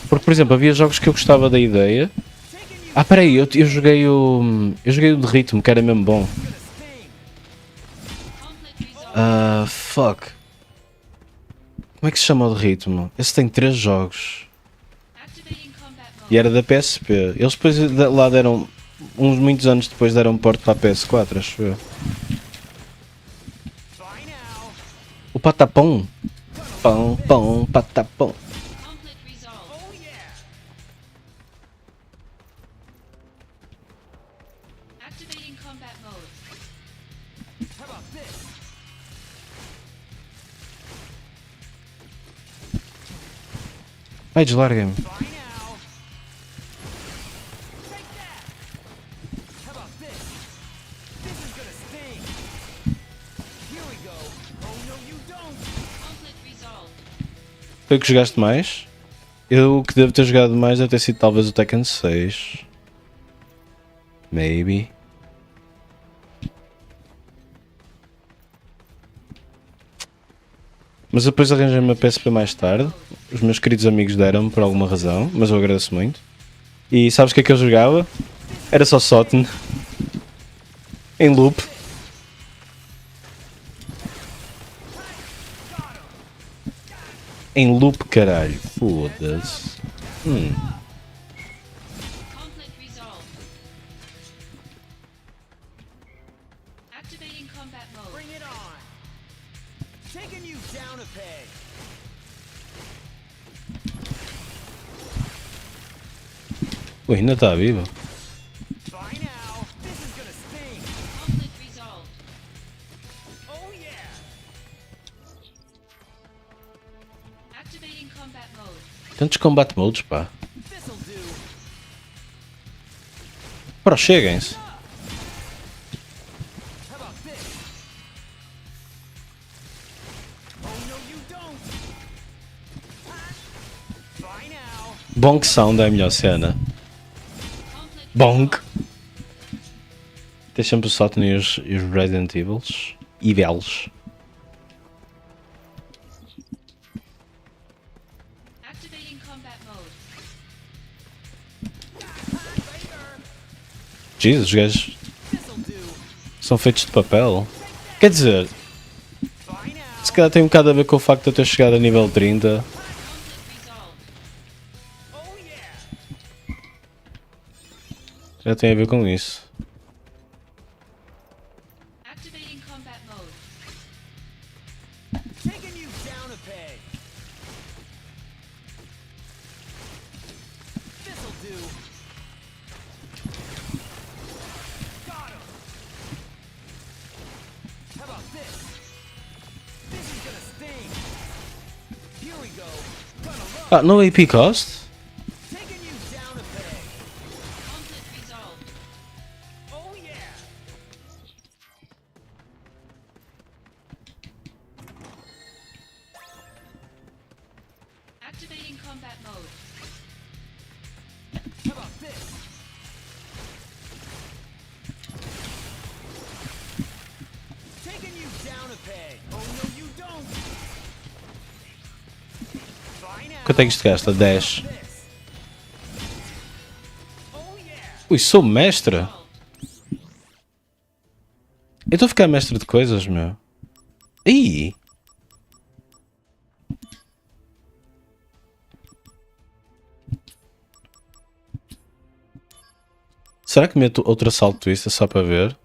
Porque, por exemplo, havia jogos que eu gostava da ideia. Ah, peraí, eu joguei o de ritmo, que era mesmo bom. Fuck. Como é que se chama o de ritmo? Esse tem 3 jogos. E era da PSP. Eles depois lá deram, muitos anos depois deram um porte para a PS4, acho eu. O patapão. Pão, pão, patapão. Vai, deslarga-me. Foi o que jogaste mais? Eu o que devo ter jogado mais deve ter sido talvez o Tekken 6. Maybe. Mas depois arranjei uma PSP mais tarde. Os meus queridos amigos deram-me por alguma razão, mas eu agradeço muito. E sabes o que é que eu jogava? Era só Soten. Em loop. Em loop, caralho. Foda-se. Ui, ainda está vivo. Tantos combat modes, pá. Para, cheguem-se. Bonk Sound é a melhor cena. Bonk. Tem sempre o Soten e os Resident Evils. Jesus, os gajos são feitos de papel. Quer dizer, se calhar tem um bocado a ver com o facto de eu ter chegado a nível 30. Já tem a ver com isso. Ah, no AP cost? Activating combat mode. How about this? Taking you down a peg. Oh no, you don't. Quanto é que isto gasta? 10. Ui, sou mestre? Eu estou a ficar mestre de coisas, meu. Ih! Será que meto outro assalto twist só para ver?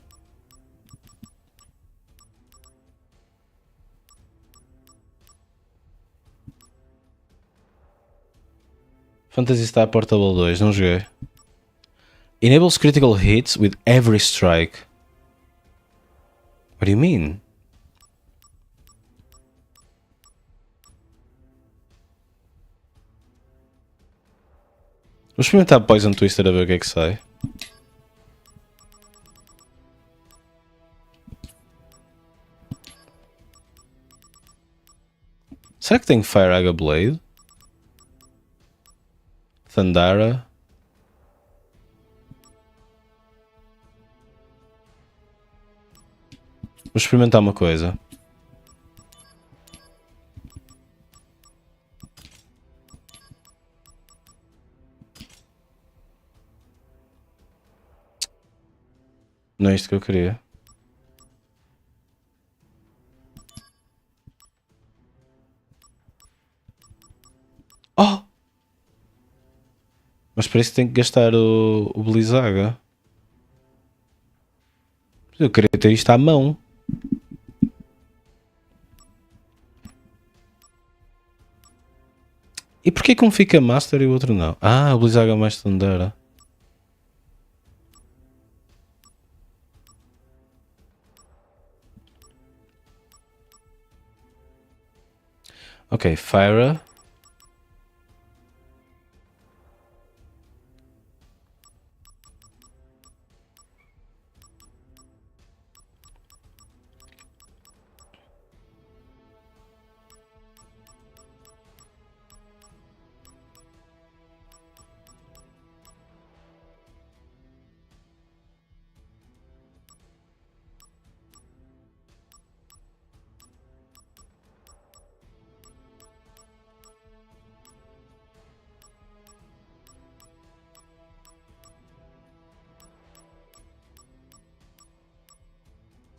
Fantasy Star Portable 2, não joguei. Enables critical hits with every strike. What do you mean? Vou experimentar Poison Twister a ver o que é que sai. Será que tem Fire Aga Blade? Thundara? Vou experimentar uma coisa. Não é isto que eu queria. Oh! Mas para isso tem que gastar o Blizzaga. Eu queria ter isto à mão. E porquê que um fica Master e o outro não? Ah, o Blizzaga mais Thundera. Ok, Fyra.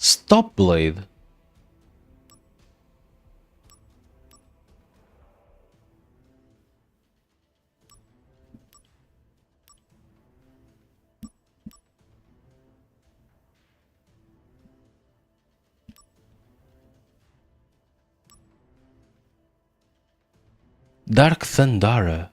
Stop Blade. Dark Thundara.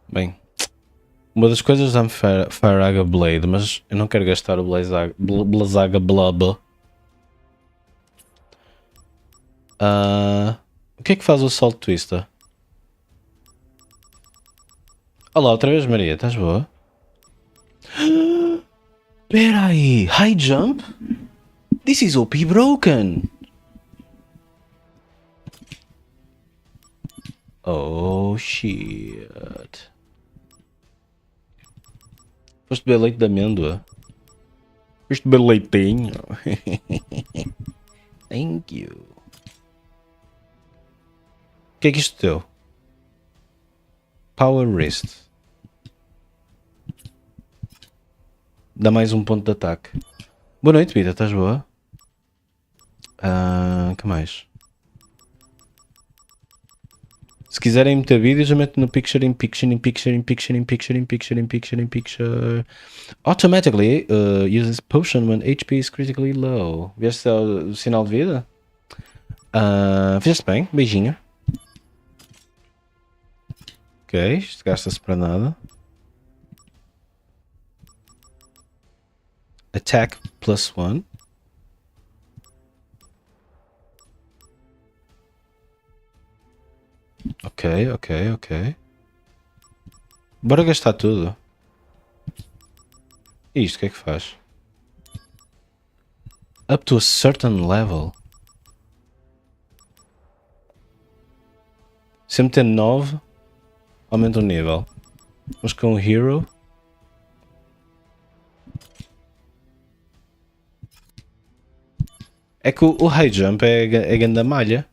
Bem, uma das coisas dá-me Fire Blade, mas eu não quero gastar o Blizzaga Blob. O que é que faz o Salt Twister? Olá, outra vez Maria, estás boa? Espera aí, High Jump? This is OP broken! Oh shit. Foste beber leite de amêndoa. Foste beber leitinho. Thank you. O que é que isto deu? Power Wrist. Dá mais um ponto de ataque. Boa noite, vida. Estás boa? Que mais? Se quiserem meter vídeos, eu meto no picture in picture in picture in picture in picture in picture in picture in picture. Automatically uses potion when HP is critically low. Veste o sinal de vida? Fizeste bem, beijinho. Ok, isto gasta-se para nada. Attack +1. Ok. Bora gastar tudo. E isto o que é que faz? Up to a certain level. Se eu meter 9, aumenta o nível. Vamos com o Hero. É que o High Jump é grande malha.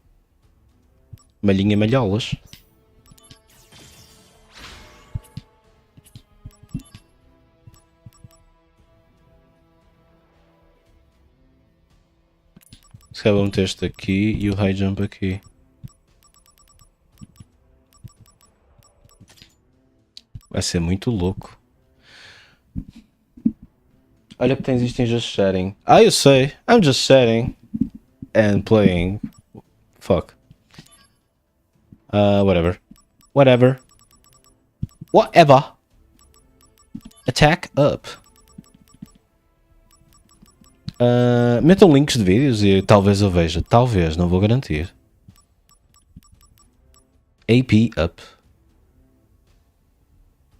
Malhinha malholas. Se calhar vou meter este aqui e o High Jump aqui. Vai ser muito louco. Olha que tens isto em Just Chatting. Eu sei. I'm just chatting. And playing. Fuck. Whatever. Attack up. Metam links de vídeos e talvez eu veja. Talvez, não vou garantir. AP up.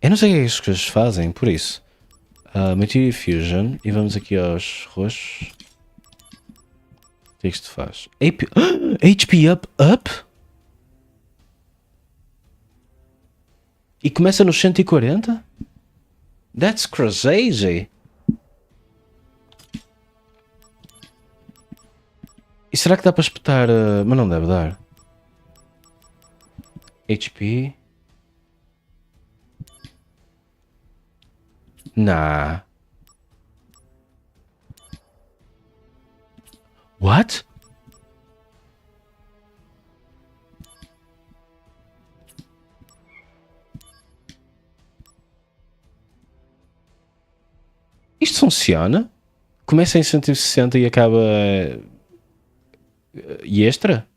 Eu não sei o que é que as coisas fazem, por isso. Material Fusion. E vamos aqui aos roxos. O que é que isto faz? HP up? E começa nos 140? That's crazy. E será que dá para espetar? Mas não deve dar. HP. Nah. What? Isto funciona? Começa em 160 e acaba extra?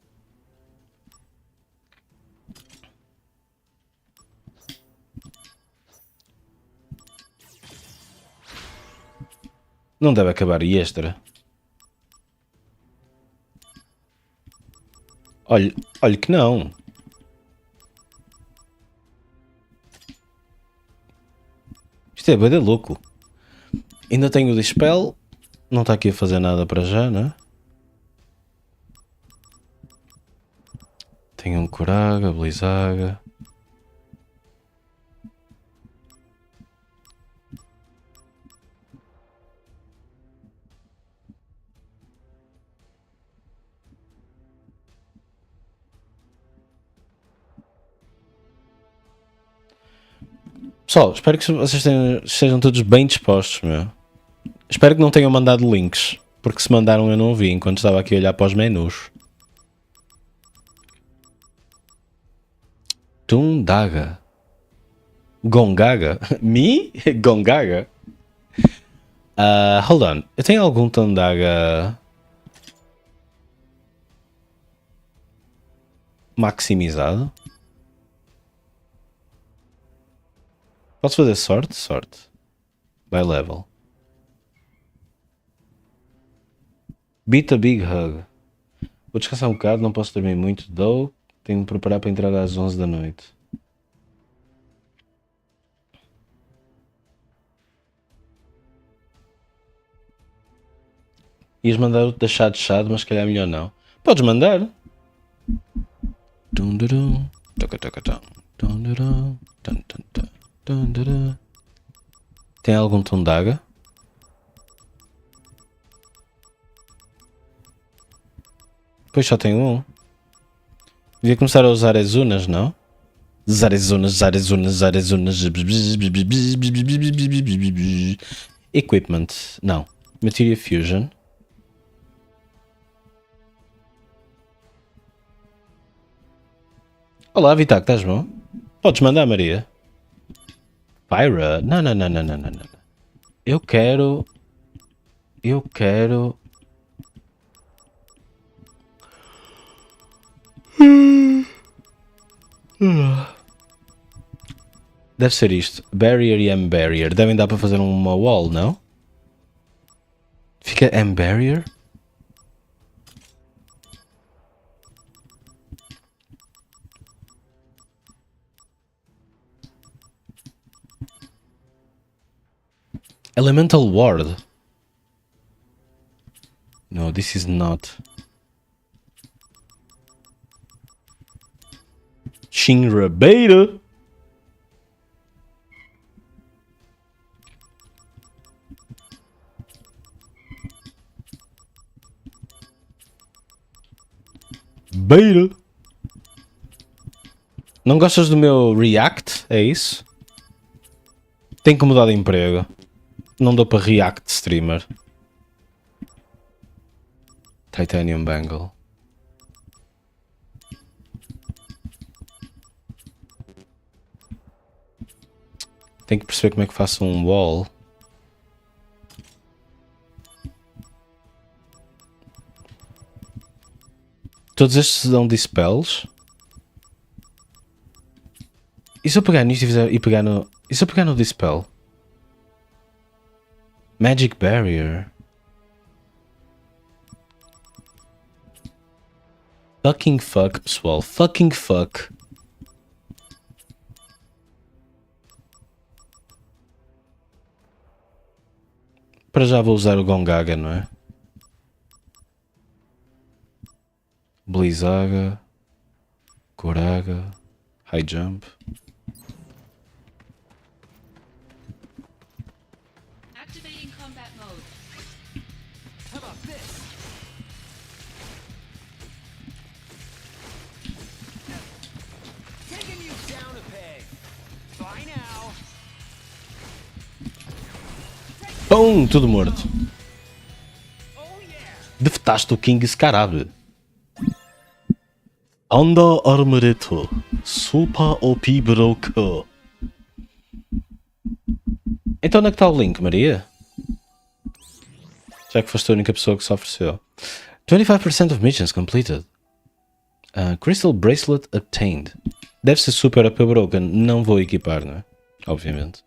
Não deve acabar extra. Olha que não. Isto é bué de louco. Ainda tenho o Dispel. Não está aqui a fazer nada para já, né? Tenho um Curaga, Blizzaga. Pessoal, espero que vocês estejam todos bem dispostos, meu. Espero que não tenham mandado links, porque se mandaram eu não vi enquanto estava aqui a olhar para os menus. Tundaga. Gongaga? Me? Gongaga? Hold on. Eu tenho algum Tundaga maximizado? Posso fazer sorte? Sorte. By level. Beat a big hug. Vou descansar um bocado, não posso dormir muito. Tenho de me preparar para entrar às 11 da noite. Ias mandar outro da chá de chado, mas se calhar melhor não. Podes mandar. Tem algum tom de água? Pois só tem um. Devia começar a usar as unas, não? Zarezunas. Equipment. Não. Materia Fusion. Olá, Vitac, estás bom? Podes mandar, Maria. Pyra? Não. Eu quero... Deve ser isto. Barrier e M-Barrier. Devem dar para fazer uma wall, não? Fica M-Barrier? Elemental Ward. No, this is not. Shinra Beta. Beta. Não gostas do meu React? É isso? Tenho que mudar de emprego. Não dou para React streamer. Titanium Bangle. Tenho que perceber como é que faço um wall. Todos estes dão dispels. E se eu pegar nisto e pegar no... E se eu pegar no dispel? Magic Barrier. Fucking fuck, pessoal. Fucking fuck. Para já vou usar o Gongaga, não é? Blizzaga. Koraga. High Jump. Activating combat mode. How about this? Taking you down a peg. Bye now. Pum! Tudo morto. Defetaste o King Scarab. Anda Armoreto. Super OP Broker. Então onde é que está o link, Maria? Já que foste a única pessoa que se ofereceu. 25% of missions completed. Crystal Bracelet obtained. Deve ser super OP Broken. Não vou equipar, não é? Obviamente.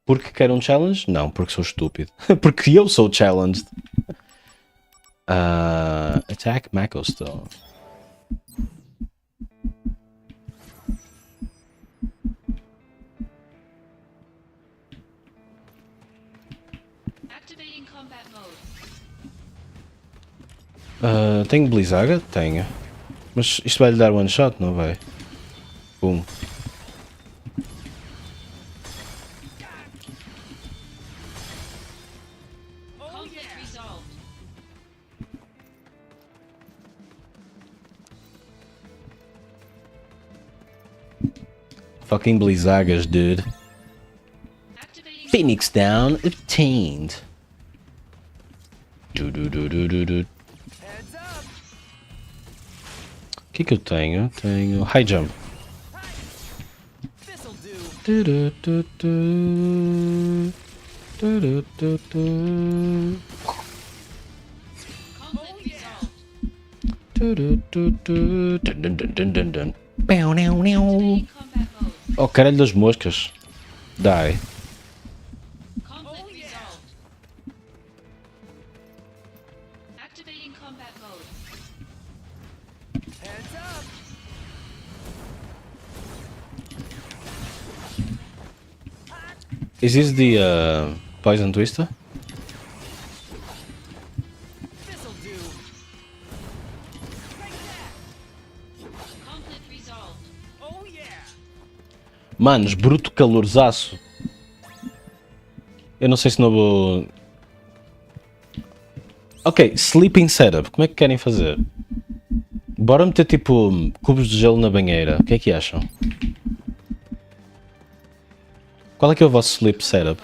Porque quero um challenge? Não, porque sou estúpido. Porque eu sou challenged. Attack Mako Stone. Activating combat mode. Tenho Blizzaga? Tenho. Mas isto vai lhe dar one shot, não vai? Boom. Conflict resolved. Fucking Blizzagas, dude. Phoenix down obtained. O que eu tenho? Tenho High Jump. Oh, caralho das moscas. Die. Conflict resolved. Activating combat mode. Hands up. Is this the Poison Twister? This'll do. Conflict resolved. Oh yeah. Manos, bruto calorzaço. Eu não sei se não vou... Ok, sleeping setup. Como é que querem fazer? Bora meter tipo cubos de gelo na banheira. O que é que acham? Qual é que é o vosso sleep setup?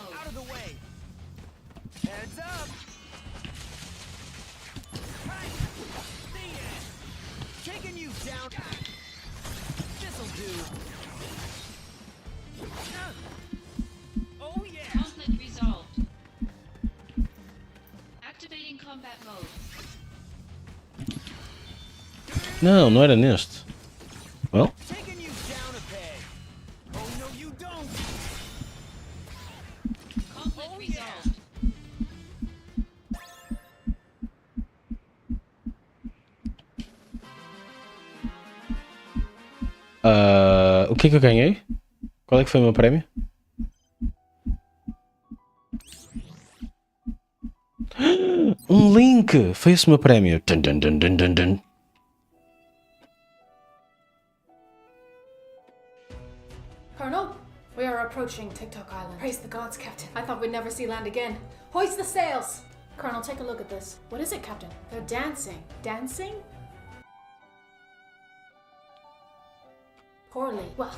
Conflict resolved. Activating combat mode. Não, não era neste. Well, Conflict resolved. o que é que eu ganhei? Qual é que foi o meu prémio? Um link! Foi esse o meu prémio. Dun, dun, dun, dun, dun, dun. Colonel, we are approaching TikTok Island. Praise the gods, Captain. I thought we'd never see land again. Hoist the sails! Colonel, take a look at this. What is it, Captain? They're dancing. Dancing? Poorly. Well,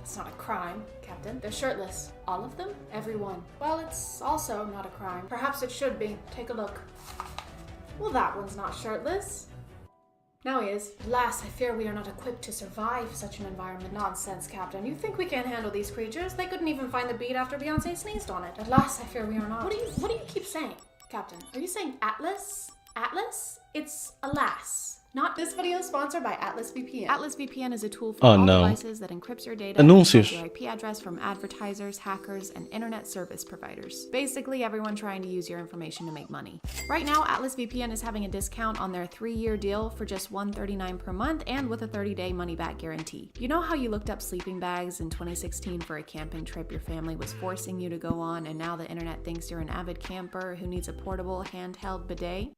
it's not a crime, Captain. They're shirtless. All of them? Everyone. Well, it's also not a crime. Perhaps it should be. Take a look. Well, that one's not shirtless. Now he is. Alas, I fear we are not equipped to survive such an environment. Nonsense, Captain. You think we can't handle these creatures? They couldn't even find the beat after Beyonce sneezed on it. Alas, I fear we are not. What do you keep saying, Captain? Are you saying Atlas? Atlas? It's alas. Not this video is sponsored by Atlas VPN. Atlas VPN is a tool for all devices that encrypts your data and Anúncios. your IP address from advertisers, hackers, and internet service providers. Basically, everyone trying to use your information to make money. Right now, Atlas VPN is having a discount on their 3-year deal for just $139 per month and with a 30-day money-back guarantee. You know how you looked up sleeping bags in 2016 for a camping trip your family was forcing you to go on, and now the internet thinks you're an avid camper who needs a portable handheld bidet?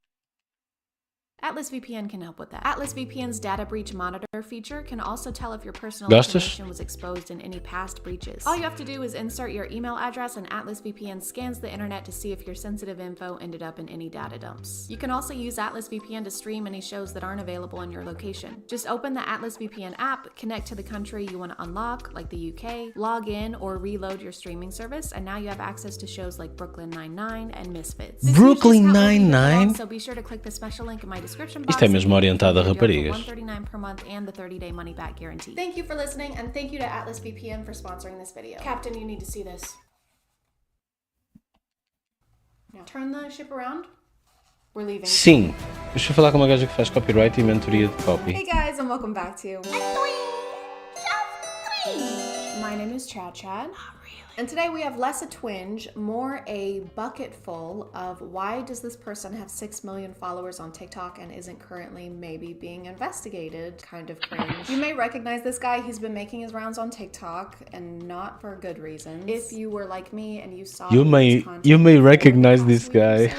Atlas VPN can help with that. Atlas VPN's data breach monitor feature can also tell if your personal information was exposed in any past breaches. All you have to do is insert your email address, and Atlas VPN scans the internet to see if your sensitive info ended up in any data dumps. You can also use Atlas VPN to stream any shows that aren't available in your location. Just open the Atlas VPN app, connect to the country you want to unlock, like the UK, log in or reload your streaming service, and now you have access to shows like Brooklyn Nine-Nine and Misfits. This Brooklyn huge discount will be Nine-Nine? long, so be sure to click the special link in my description box. Isto é mesmo orientado a raparigas. $139 per month and the 30-day money-back guarantee. Thank you for listening, and thank you to Atlas VPN for sponsoring this video. Captain, you need to see this. Now turn the ship around. We're leaving. Sim. Deixa eu falar com uma gaja que faz copyright e mentoria de copy. Hey guys, and welcome back to My name is Chad Chad. And today we have less a twinge, more a bucket full of why does this person have 6 million followers on TikTok and isn't currently maybe being investigated? Kind of cringe. You may recognize this guy. He's been making his rounds on TikTok and not for good reasons. If you were like me and you saw You may recognize this guy.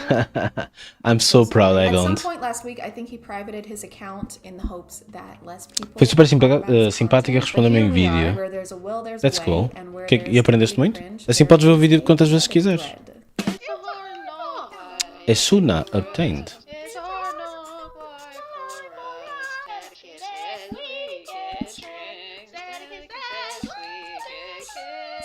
I'm so proud I At don't. some point last week, I think he privated his account in the hopes that less people. Foi super simpática, respondeu-me em vídeo. Where there's a will, there's That's a way, cool. and where E aprendeste muito? Assim podes ver o vídeo quantas vezes quiseres. É Suna obtained.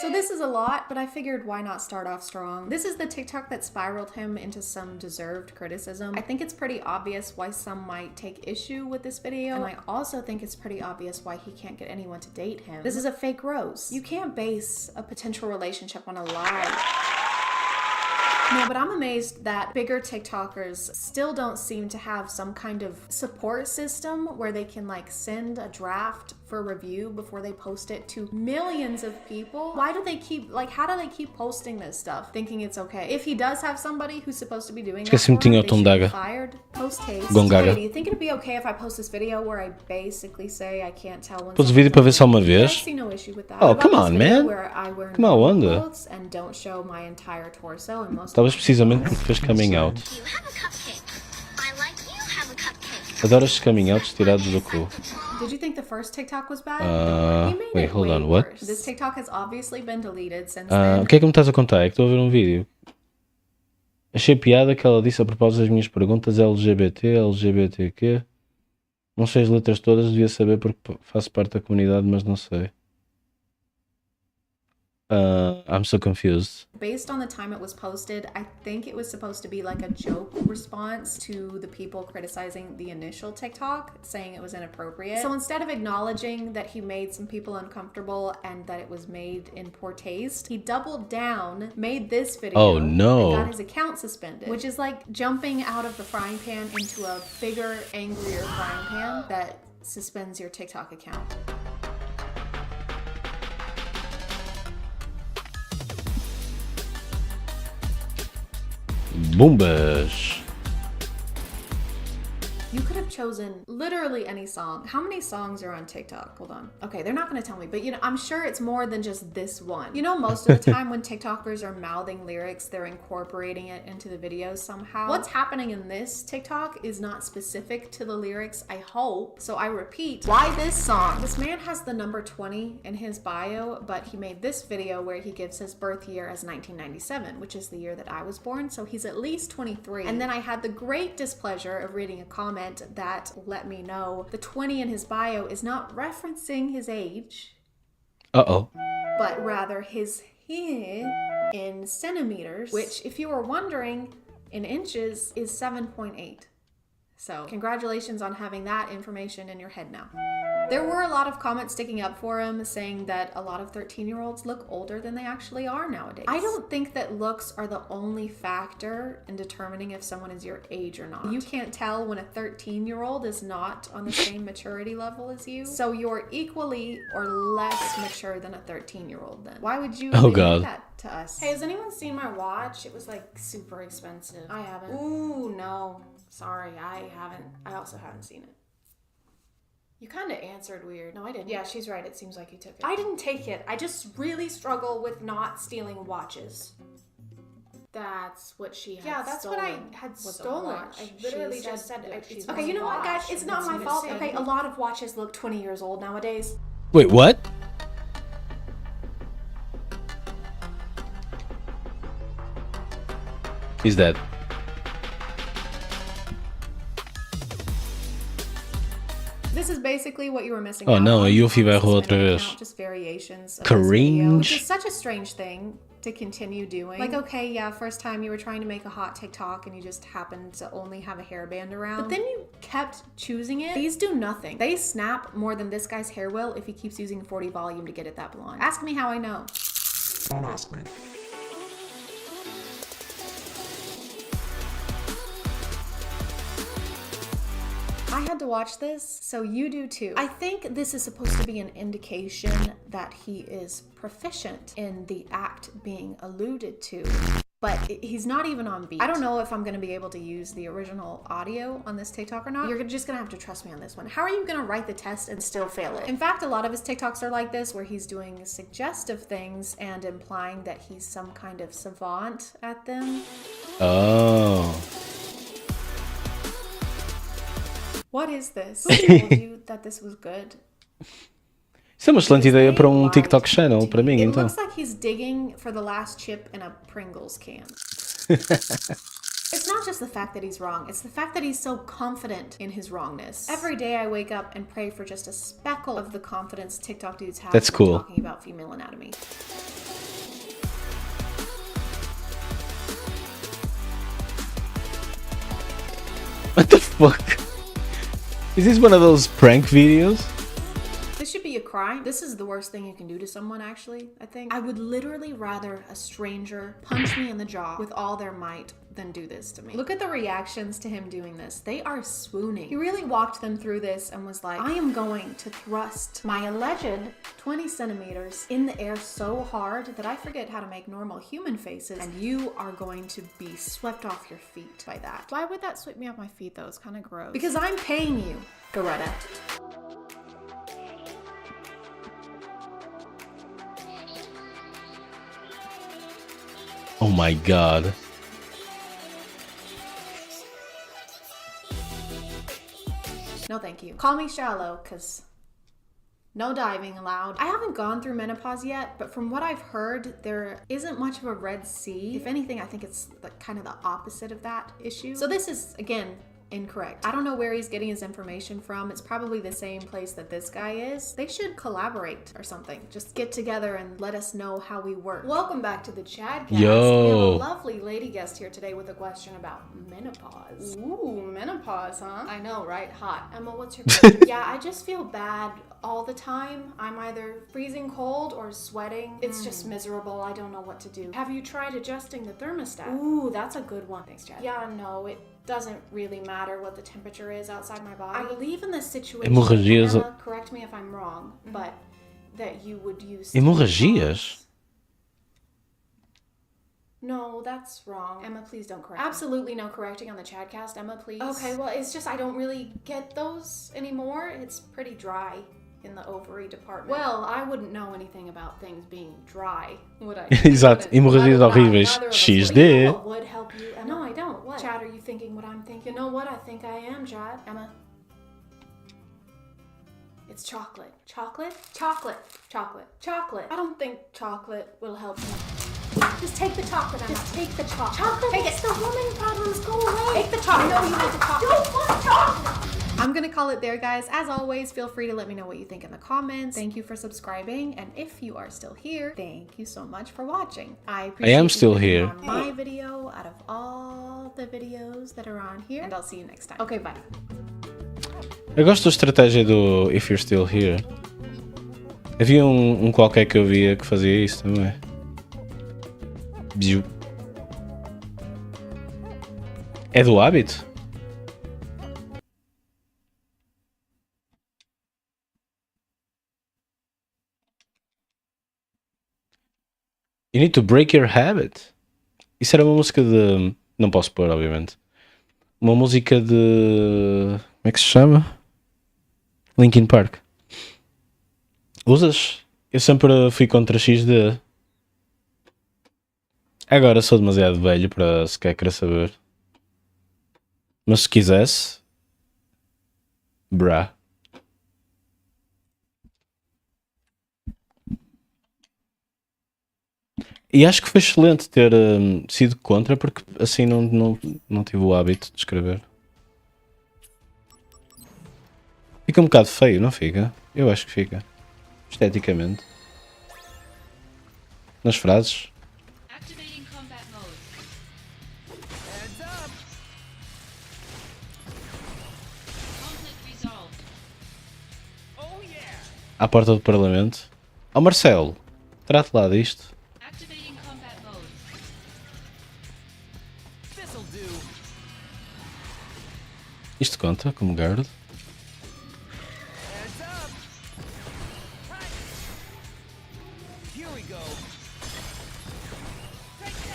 So this is a lot, but I figured why not start off strong. This is the TikTok that spiraled him into some deserved criticism. I think it's pretty obvious why some might take issue with this video, and I also think it's pretty obvious why he can't get anyone to date him. This is a fake rose. You can't base a potential relationship on a lie. No, but I'm amazed that bigger TikTokers still don't seem to have some kind of support system where they can like send a draft for review before they post it to millions of people. Why do they keep, like, how do they keep posting this stuff thinking it's okay? If he does have somebody who's supposed to be doing that for Esqueci-me him, tinha o they tom should be d'água. fired. Post haste. Gongaga. Hey, do you think it'd be okay if I post this video where I basically say I can't tell when Pôs o vídeo para ver só uma vez? I see no issue with that. Oh, What come about on, this video man. where I wear Come on, normal wonder. clothes and don't show my entire torso and most Talvez precisamente porque fez coming out. Adoro estes coming outs tirados do cu. Did you think the first TikTok was bad? He made Wait, it hold way on, what? worse. This TikTok has obviously been deleted since O then. que é que me estás a contar? É que estou a ver um vídeo. Achei piada que ela disse a propósito das minhas perguntas LGBT, LGBTQ. Não sei as letras todas, devia saber porque faço parte da comunidade, mas não sei. I'm so confused. Based on the time it was posted, I think it was supposed to be like a joke response to the people criticizing the initial TikTok, saying it was inappropriate. So instead of acknowledging that he made some people uncomfortable and that it was made in poor taste, he doubled down, made this video, Oh, no. and got his account suspended, which is like jumping out of the frying pan into a bigger, angrier frying pan that suspends your TikTok account. Boombas. You could have chosen literally any song. How many songs are on TikTok? Hold on. Okay, they're not gonna tell me, but you know, I'm sure it's more than just this one. You know, most of the time when TikTokers are mouthing lyrics, they're incorporating it into the videos somehow. What's happening in this TikTok is not specific to the lyrics, I hope. So I repeat, why this song? This man has the number 20 in his bio, but he made this video where he gives his birth year as 1997, which is the year that I was born, so he's at least 23. And then I had the great displeasure of reading a comment that let me know the 20 in his bio is not referencing his age, Uh-oh. but rather his hair in centimeters, which, if you were wondering, in inches is 7.8. So congratulations on having that information in your head now. There were a lot of comments sticking up for him, saying that a lot of 13-year-olds look older than they actually are nowadays. I don't think that looks are the only factor in determining if someone is your age or not. You can't tell when a 13-year-old is not on the same maturity level as you, so you're equally or less mature than a 13-year-old then. Why would you Oh, admit God. that to us? Hey, has anyone seen my watch? It was like super expensive. I haven't. Ooh, no. Sorry, I haven't. I also haven't seen it. You kind of answered weird. No, I didn't. Yeah, she's right. It seems like you took it. I didn't take it. I just really struggle with not stealing watches. That's what she had. Yeah, that's what I had stolen. I literally just said it. Okay, you know what, guys? It's not my fault. Okay, a lot of watches look 20 years old nowadays. Wait, what? He's dead. This is basically what you were missing. Oh out não, on. a Yuffie vai Suspended outra vez. account, just variations of this video, Cringe. which is such a strange thing to continue doing. Like, okay, yeah, first time you were trying to make a hot TikTok and you just happened to only have a hairband around. But then you kept choosing it. These do nothing. They snap more than this guy's hair will if he keeps using 40 volume to get it that blonde. Ask me how I know. Don't ask me. I had to watch this, so you do too. I think this is supposed to be an indication that he is proficient in the act being alluded to, but he's not even on beat. I don't know if I'm gonna be able to use the original audio on this TikTok or not. You're just gonna have to trust me on this one. How are you gonna write the test and still fail it? In fact, a lot of his TikToks are like this, where he's doing suggestive things and implying that he's some kind of savant at them. Oh. What is this? Who told you that this was good? Isso é uma excelente ideia para um TikTok channel, para mim, It então. looks like he's digging for the last chip in a Pringles can. It's not just the fact that he's wrong, it's the fact that he's so confident in his wrongness. Every day I wake up and pray for just a speckle of the confidence TikTok dudes have That's when cool. talking about female anatomy. What the fuck? Is this one of those prank videos? This should be a crime. This is the worst thing you can do to someone, actually, I think. I would literally rather a stranger punch me in the jaw with all their might than do this to me. Look at the reactions to him doing this. They are swooning. He really walked them through this and was like, I am going to thrust my alleged 20 centimeters in the air so hard that I forget how to make normal human faces, and you are going to be swept off your feet by that. Why would that sweep me off my feet though? It's kind of gross. Because I'm paying you, Garetta. Oh my god. No, thank you. Call me shallow, because No diving allowed. I haven't gone through menopause yet, but from what I've heard, there isn't much of a Red Sea. If anything, I think it's like kind of the opposite of that issue. So this is, again, incorrect. I don't know where he's getting his information from. It's probably the same place that this guy is. They should collaborate or something. Just get together and let us know how we work. Welcome back to the Chadcast. We have a lovely lady guest here today with a question about menopause. Ooh, menopause, huh? I know, right? Hot. Emma, what's your question? Yeah, I just feel bad all the time. I'm either freezing cold or sweating. It's just miserable. I don't know what to do. Have you tried adjusting the thermostat? Ooh, that's a good one. Thanks, Chad. Yeah, no, it doesn't really matter what the temperature is outside my body. I believe in this situation, Emma, correct me if I'm wrong, but that you would use Hemorragias? No, that's wrong. Emma, please don't correct. Absolutely no correcting on the Chadcast, Emma, please. Okay, well, it's just I don't really get those anymore. It's pretty dry in the ovary department. Well, I wouldn't know anything about things being dry, would I? Exato, hemorragias horríveis. XD. What would help you, Emma? No, I don't. What? Chad, are you thinking what I'm thinking? You know what I think I am, Chad? Emma? It's chocolate. Chocolate? Chocolate. Chocolate. Chocolate. I don't think chocolate will help you. Just take the chocolate, Emma. Just take the chocolate. Chocolate makes the woman problems go away. Take the chocolate. No, you need the chocolate. Don't want chocolate. I'm gonna call it there, guys. As always, feel free to let me know what you think in the comments. Thank you for subscribing, and if you are still here, thank you so much for watching. I appreciate am still you clicking here. on my video out of all the videos that are on here, and I'll see you next time. Okay, bye. Eu gosto da estratégia do If You're Still Here. Havia um qualquer que eu via que fazia isso também. Biu. É do hábito? You need to break your habit. Isso era uma música de... Não posso pôr, obviamente. Uma música de... Como é que se chama? Linkin Park. Usas? Eu sempre fui contra XD. Agora sou demasiado velho para sequer querer saber. Mas se quisesse... Brá. E acho que foi excelente ter sido contra, porque assim não tive o hábito de escrever. Fica um bocado feio, não fica? Eu acho que fica. Esteticamente. Nas frases. Activating combat mode. Heads up. Conflict resolved. Oh yeah. À porta do Parlamento. Ó Marcelo, trate lá disto. Activating combat mode. This'll do. Isto conta como guard. Heads up. Here we go. Conflict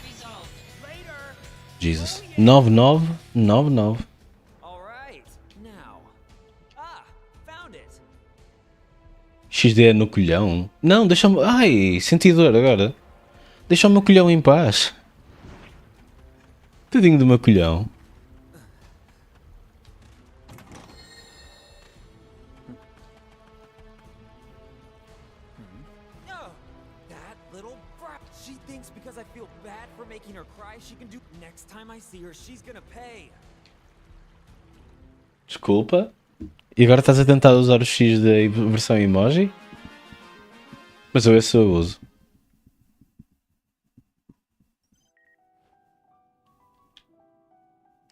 resolved. Later. Jesus. 9999. All right. Now. Found it. XD no colhão. Não, deixa-me... Ai, senti dor agora. Deixa o meu colhão em paz. Tadinho do meu colhão. Oh, that little brat. She thinks because I feel bad for making her cry, she can do. Next time I see her, she's gonna pay. Desculpa. E agora estás a tentar usar o X da versão emoji? Mas eu esse eu uso.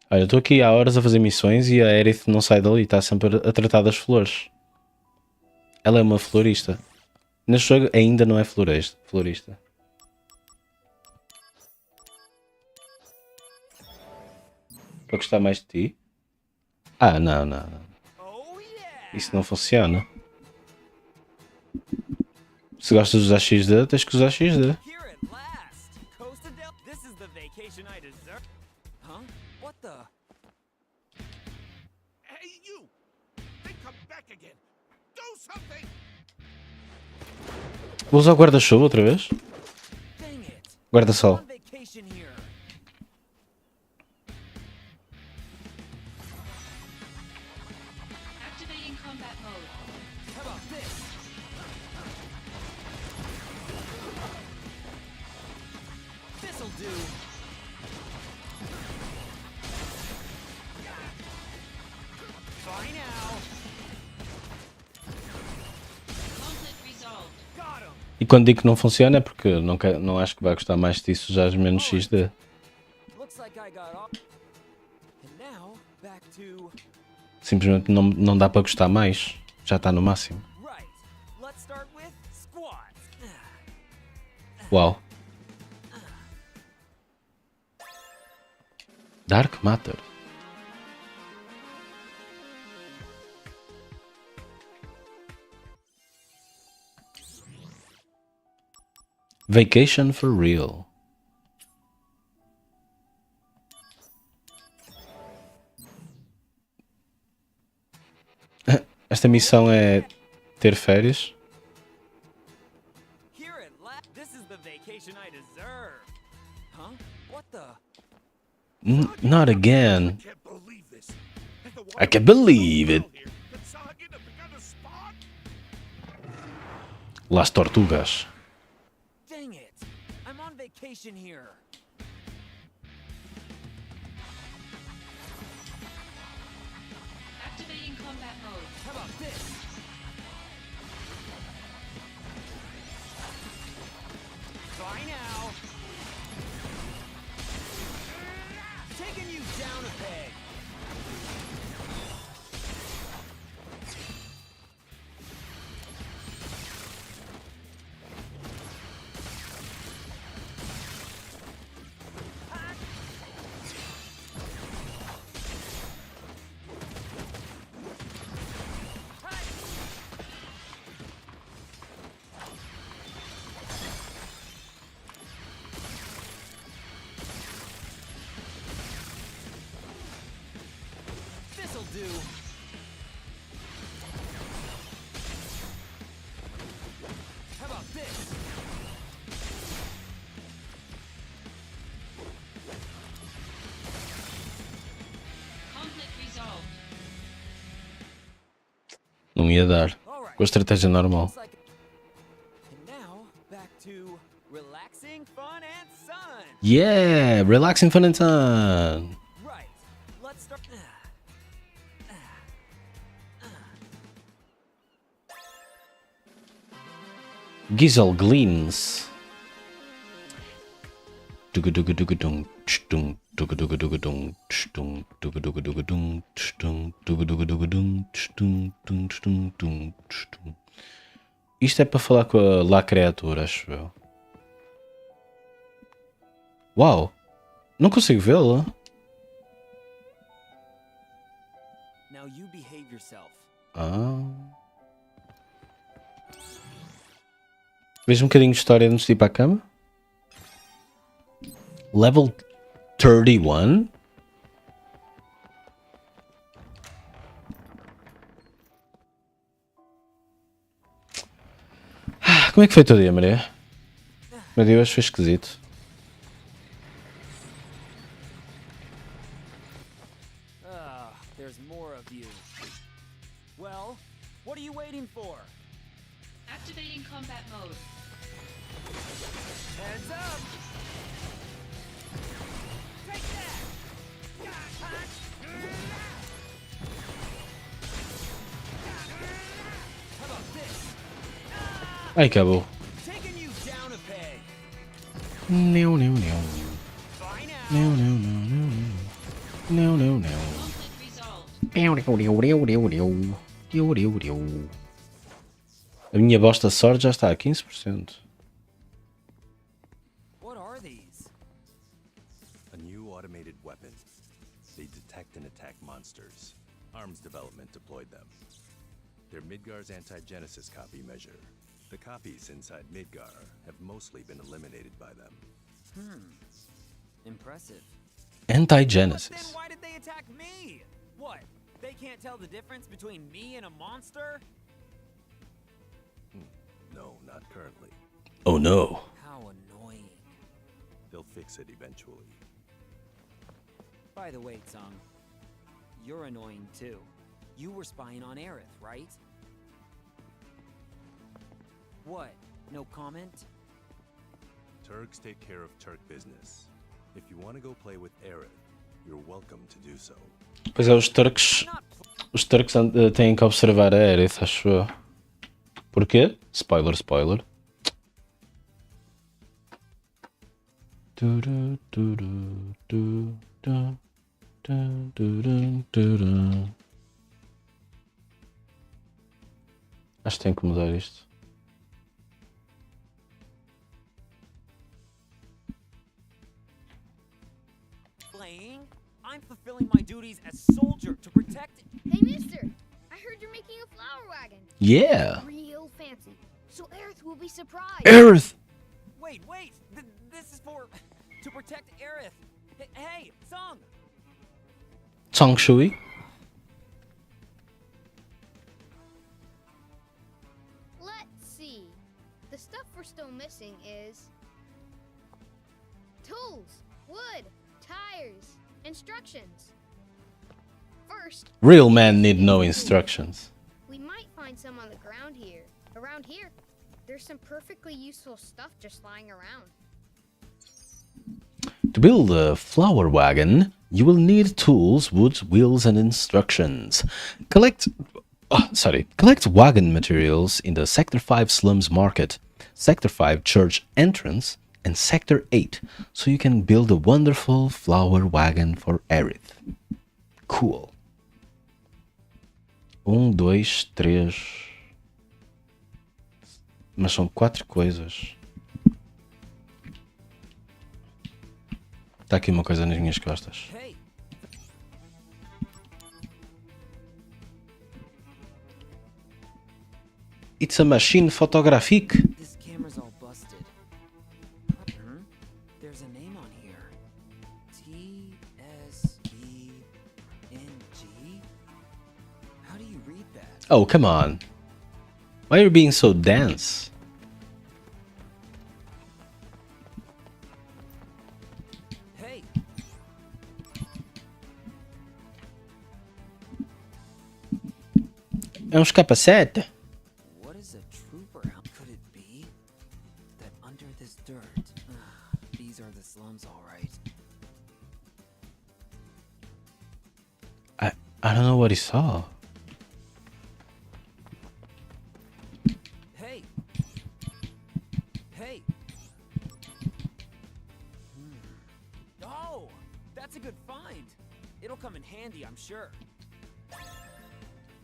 Olha, eu estou aqui há horas a fazer missões e a Aerith não sai dali, está sempre a tratar das flores. Ela é uma florista. Neste jogo ainda não é florista. Para gostar mais de ti? Ah, não. Isso não funciona. Se gostas de usar XD, tens que usar XD. Here at last. Costa del. This is the vacation I deserve. Huh? What the? Hey, you! They come back again. Do something! Vou usar o guarda-chuva outra vez? Dang it. Guarda-sol. On vacation here. Activating combat mode. Come on. This'll do. Fine now. Conflict resolved. Got him. E quando digo que não funciona é porque não acho que vai custar mais disso já as menos XD. Looks like I got off. And now back to Simplesmente não dá para custar mais. Já está no máximo. right. Let's start with squats. Uau. Dark Matter. Vacation for real. Esta missão é ter férias. Here at last. This is the vacation I deserve. Huh? What the? Not again. I can't believe it. Las Tortugas. Dang it. I'm on vacation here. Activating combat mode. How about this? Fine now. Taking you down a peg. This'll do. How about this? Conflict resolved. Não ia dar. Com a estratégia normal. Looks like- And now back to relaxing, fun, and sun. Yeah! Relaxing fun and fun. Right. Let's start. Gizel Gleans. Dugudugudugadung, tshtung, dugudugudugadung, tshtung, dugudugudugadung, tshtung, dugudugudugadung, tshtung, tung, tshtung, tung, tshtung. Isto é para falar com a lá criatura, acho eu. Uau! Não consigo vê-la. Now you behave yourself. Ah. Vejo um bocadinho de história antes de ir para a cama. Level 31? Como é que foi o teu dia, Maria? Meu dia hoje foi esquisito. There's more of you. Well, what are you waiting for? Activating combat mode. Heads up! Take that! How about this? Ai, acabou. Taking you down a peg. Não, não, não. Fine now. Não, não, não, não. Não, não, não. A minha bosta sorte já está a 15%. What are these? A new automated weapon. They detect and attack monsters. Arms Development deployed them. They're Midgar's anti-Genesis copy measure. The copies inside Midgar have mostly been eliminated by them. Impressive. Anti-Genesis. Then why did they attack me? What? They can't tell the difference between me and a monster? No, not currently. Oh no. How annoying. They'll fix it eventually. By the way, Tsung, you're annoying too. You were spying on Aerith, right? What? No comment? Turks take care of Turk business. If you want to go play with Aerith, you're welcome to do so. Pois é, os turcos têm que observar a Aerith, acho eu. Porquê? Spoiler, spoiler. Acho que tenho que mudar isto. Playing? I'm fulfilling my duties as soldier to protect. Hey, mister. I heard you're making a flower wagon. Yeah. Real fancy. So Aerith will be surprised. Aerith! Wait. This is for to protect Aerith. Hey, Song. Song Shui? Let's see. The stuff we're still missing is tools, wood, tires, instructions. First, Real men need no instructions. we might find some on the ground here. Around here, there's some perfectly useful stuff just lying around. To build a flower wagon, you will need tools, wood, wheels, and instructions. Collect wagon materials in the Sector 5 Slums Market, Sector 5 Church Entrance, and Sector 8, so you can build a wonderful flower wagon for Aerith. Cool. 1, 2, 3. Mas são 4 coisas. Está aqui uma coisa nas minhas costas. It's a machine photographique. This camera's all busted. There's a name on here. TSENG. How do you read that? Oh, come on. Why are you being so dense? Hey. É um capacete. What is a trooper? How could it be that under this dirt? These are the slums, all right. I don't know what he saw. Hey. Oh, that's a good find. It'll come in handy, I'm sure.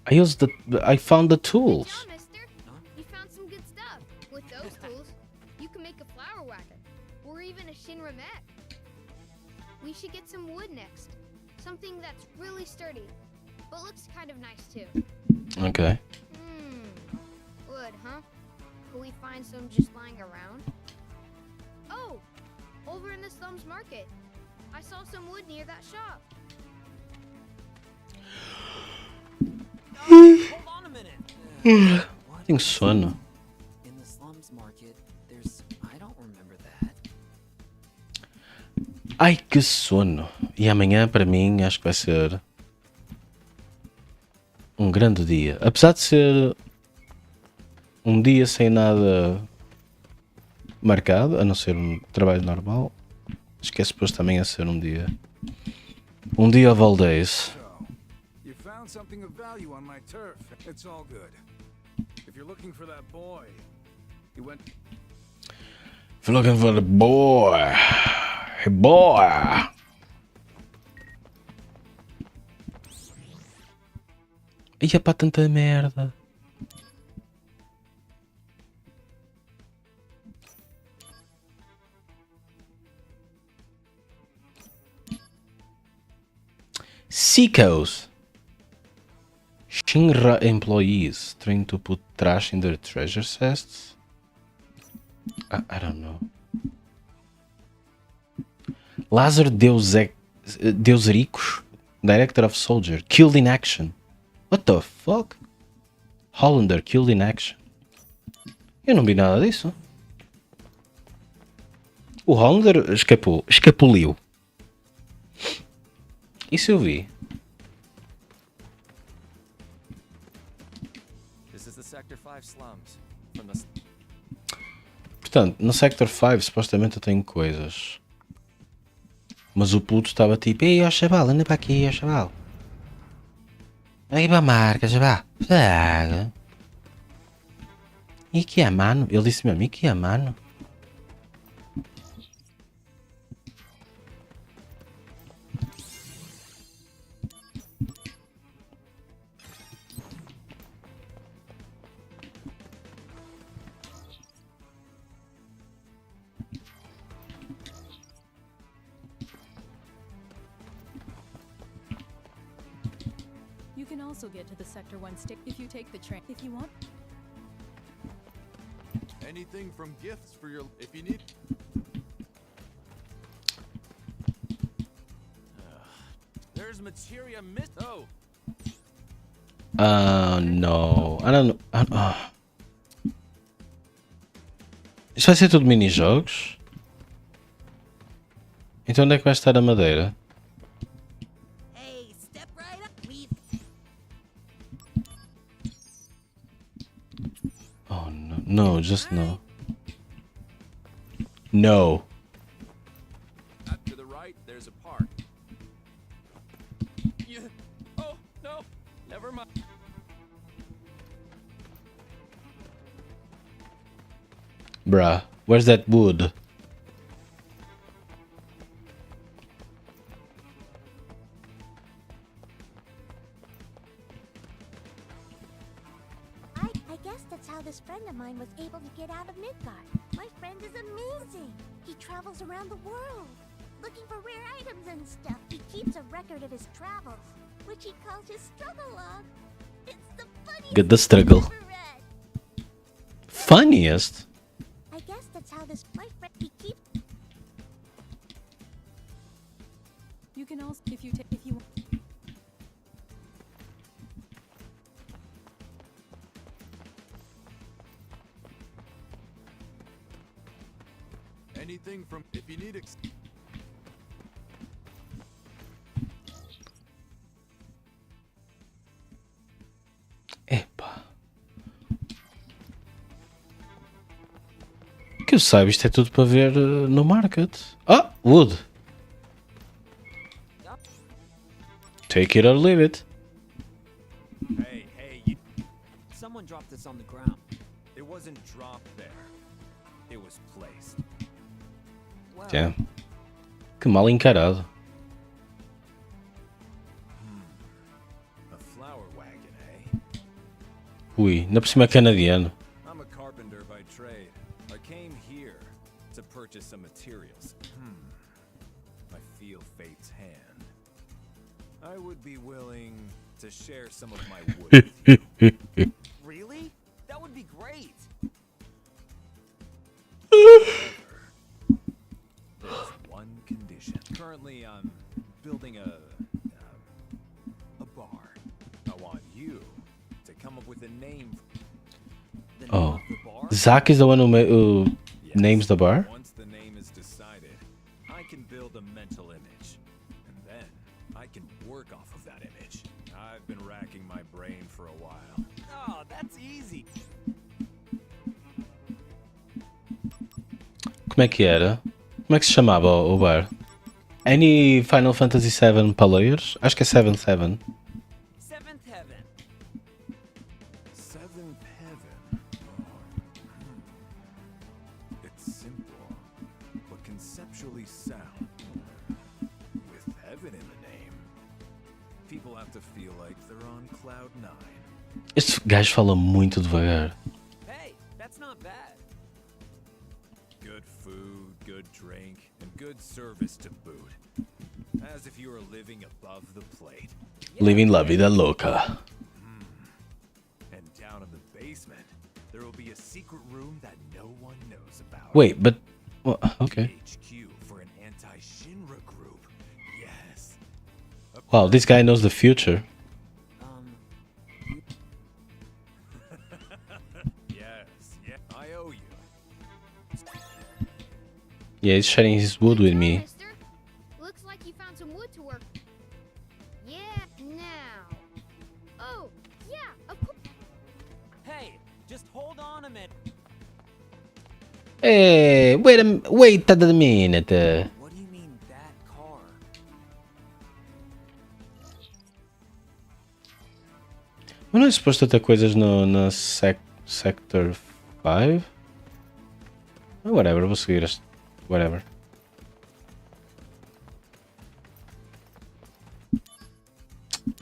I found the tools. Good job, mister. You found some good stuff. With those tools, you can make a flower wagon, or even a Shinra mech. We should get some wood next. Something that's really sturdy, but looks kind of nice too. Okay. Wood, huh? Could we find some just lying around? Oh, over in the slums market. I saw some wood near that shop. Hold on a minute. Tenho sono. In the slums market, there's I don't remember that. Ai, que sono. E amanhã, para mim, acho que vai ser um grande dia. Apesar de ser um dia sem nada marcado, a não ser um trabalho normal, acho que é suposto também a ser um dia of all days. You found something of value on my turf. It's all good. If you're looking for that boy, he went. If you're looking for the boy, hey boy. Ia para tanta merda. Seekos. Shinra employees trying to put trash in their treasure chests? I don't know. Lazar Deusricos, director of Soldier, killed in action. What the fuck? Hollander killed in action. Eu não vi nada disso. O Hollander escapuliu. Isso eu vi. This is the Sector 5 slums. From the Portanto, no Sector 5 supostamente eu tenho coisas. Mas o puto estava tipo, ei, ó chaval, anda para aqui, ó chaval. Aí para a marca, chaval. Saga. E que é, mano? Ele disse mesmo, e que é, mano? You can also get to the Sector 1 stick if you take the train. If you want. Anything from gifts for your if you need. There's materia miss. Oh. No. I don't know. Isto vai ser tudo mini-jogos? Então onde é que vai estar a madeira? Oh no, no, just no. No. Up to the right, there's a park. Yeah. Oh no, never mind. Bruh, where's that wood? I guess that's how this friend of mine was able to get out of Midgard. My friend is amazing. He travels around the world, looking for rare items and stuff. He keeps a record of his travels, which he calls his struggle log. It's the funniest Get the struggle. thing I've ever read. Funniest? I guess that's how this my friend he keeps. You can also if you want. Anything from if you need. Epa. Que eu saiba, isto é tudo para ver no market. Ah, wood. Take it or leave it. Hey, someone dropped this on the ground. It wasn't dropped there. It was placed. Yeah. Que mal encarado. A flower wagon, eh? Ui, ainda por cima é canadiano. I'm a carpenter by trade. I came here to purchase some materials. I feel fate's hand. I would be willing to share some of my wood with you. Really? That would be great. There's one condition. Currently, I'm building a bar. I want you to come up with a name. Oh, Zach is the one who names the bar? Once the name is decided, I can build a mental image, and then I can work off of that image. I've been racking my brain for a while. Oh, that's easy. Como é que era? Como é que se chamava o bar? Any Final Fantasy VII players? Acho que é 7-7. Seventh Heaven. Seventh Heaven. It's simple, but conceptually sound. With heaven in the name, people have to feel like they're on cloud 9. Este gajo fala muito devagar. Hey, that's not bad. Good food, good drink, and good service to boot. As if you were living above the plate. Living la vida loca. And down in the basement, there will be a secret room that no one knows about. Wait, but... Well, okay. HQ for an anti-Shinra group. Yes. Wow, this guy knows the future. Yes, I owe you. Yeah, he's sharing his wood with me. Looks like you found some wood to work. Yeah, now. Oh, yeah, of course. Hey, just hold on a minute. Hey, wait a minute. What do you mean that car? Mas não é suposto ter coisas na Sector 5? Whatever, vou seguir este. Whatever.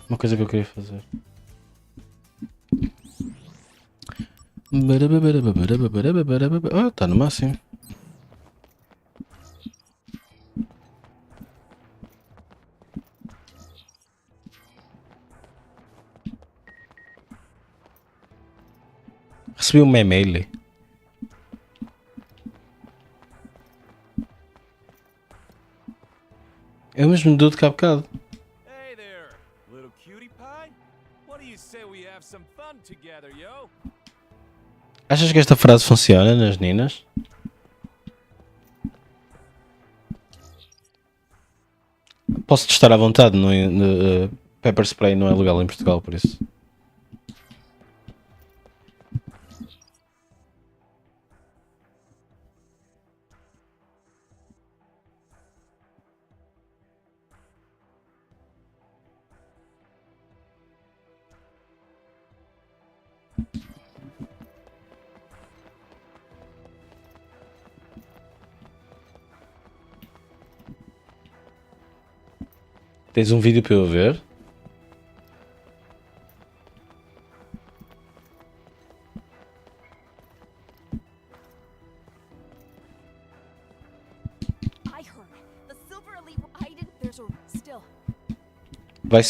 Uma coisa que eu queria fazer. Ah, tá no máximo. Recebi um e-mail. É o mesmo dude que há bocado. Hey there, little cutie pie. What do you say we have some fun together, yo? Achas que esta frase funciona nas ninas? Posso testar à vontade, pepper spray não é legal em Portugal, por isso. Tens um vídeo para eu ver? I heard. The Silver Elite. I didn't. There's a still. Vai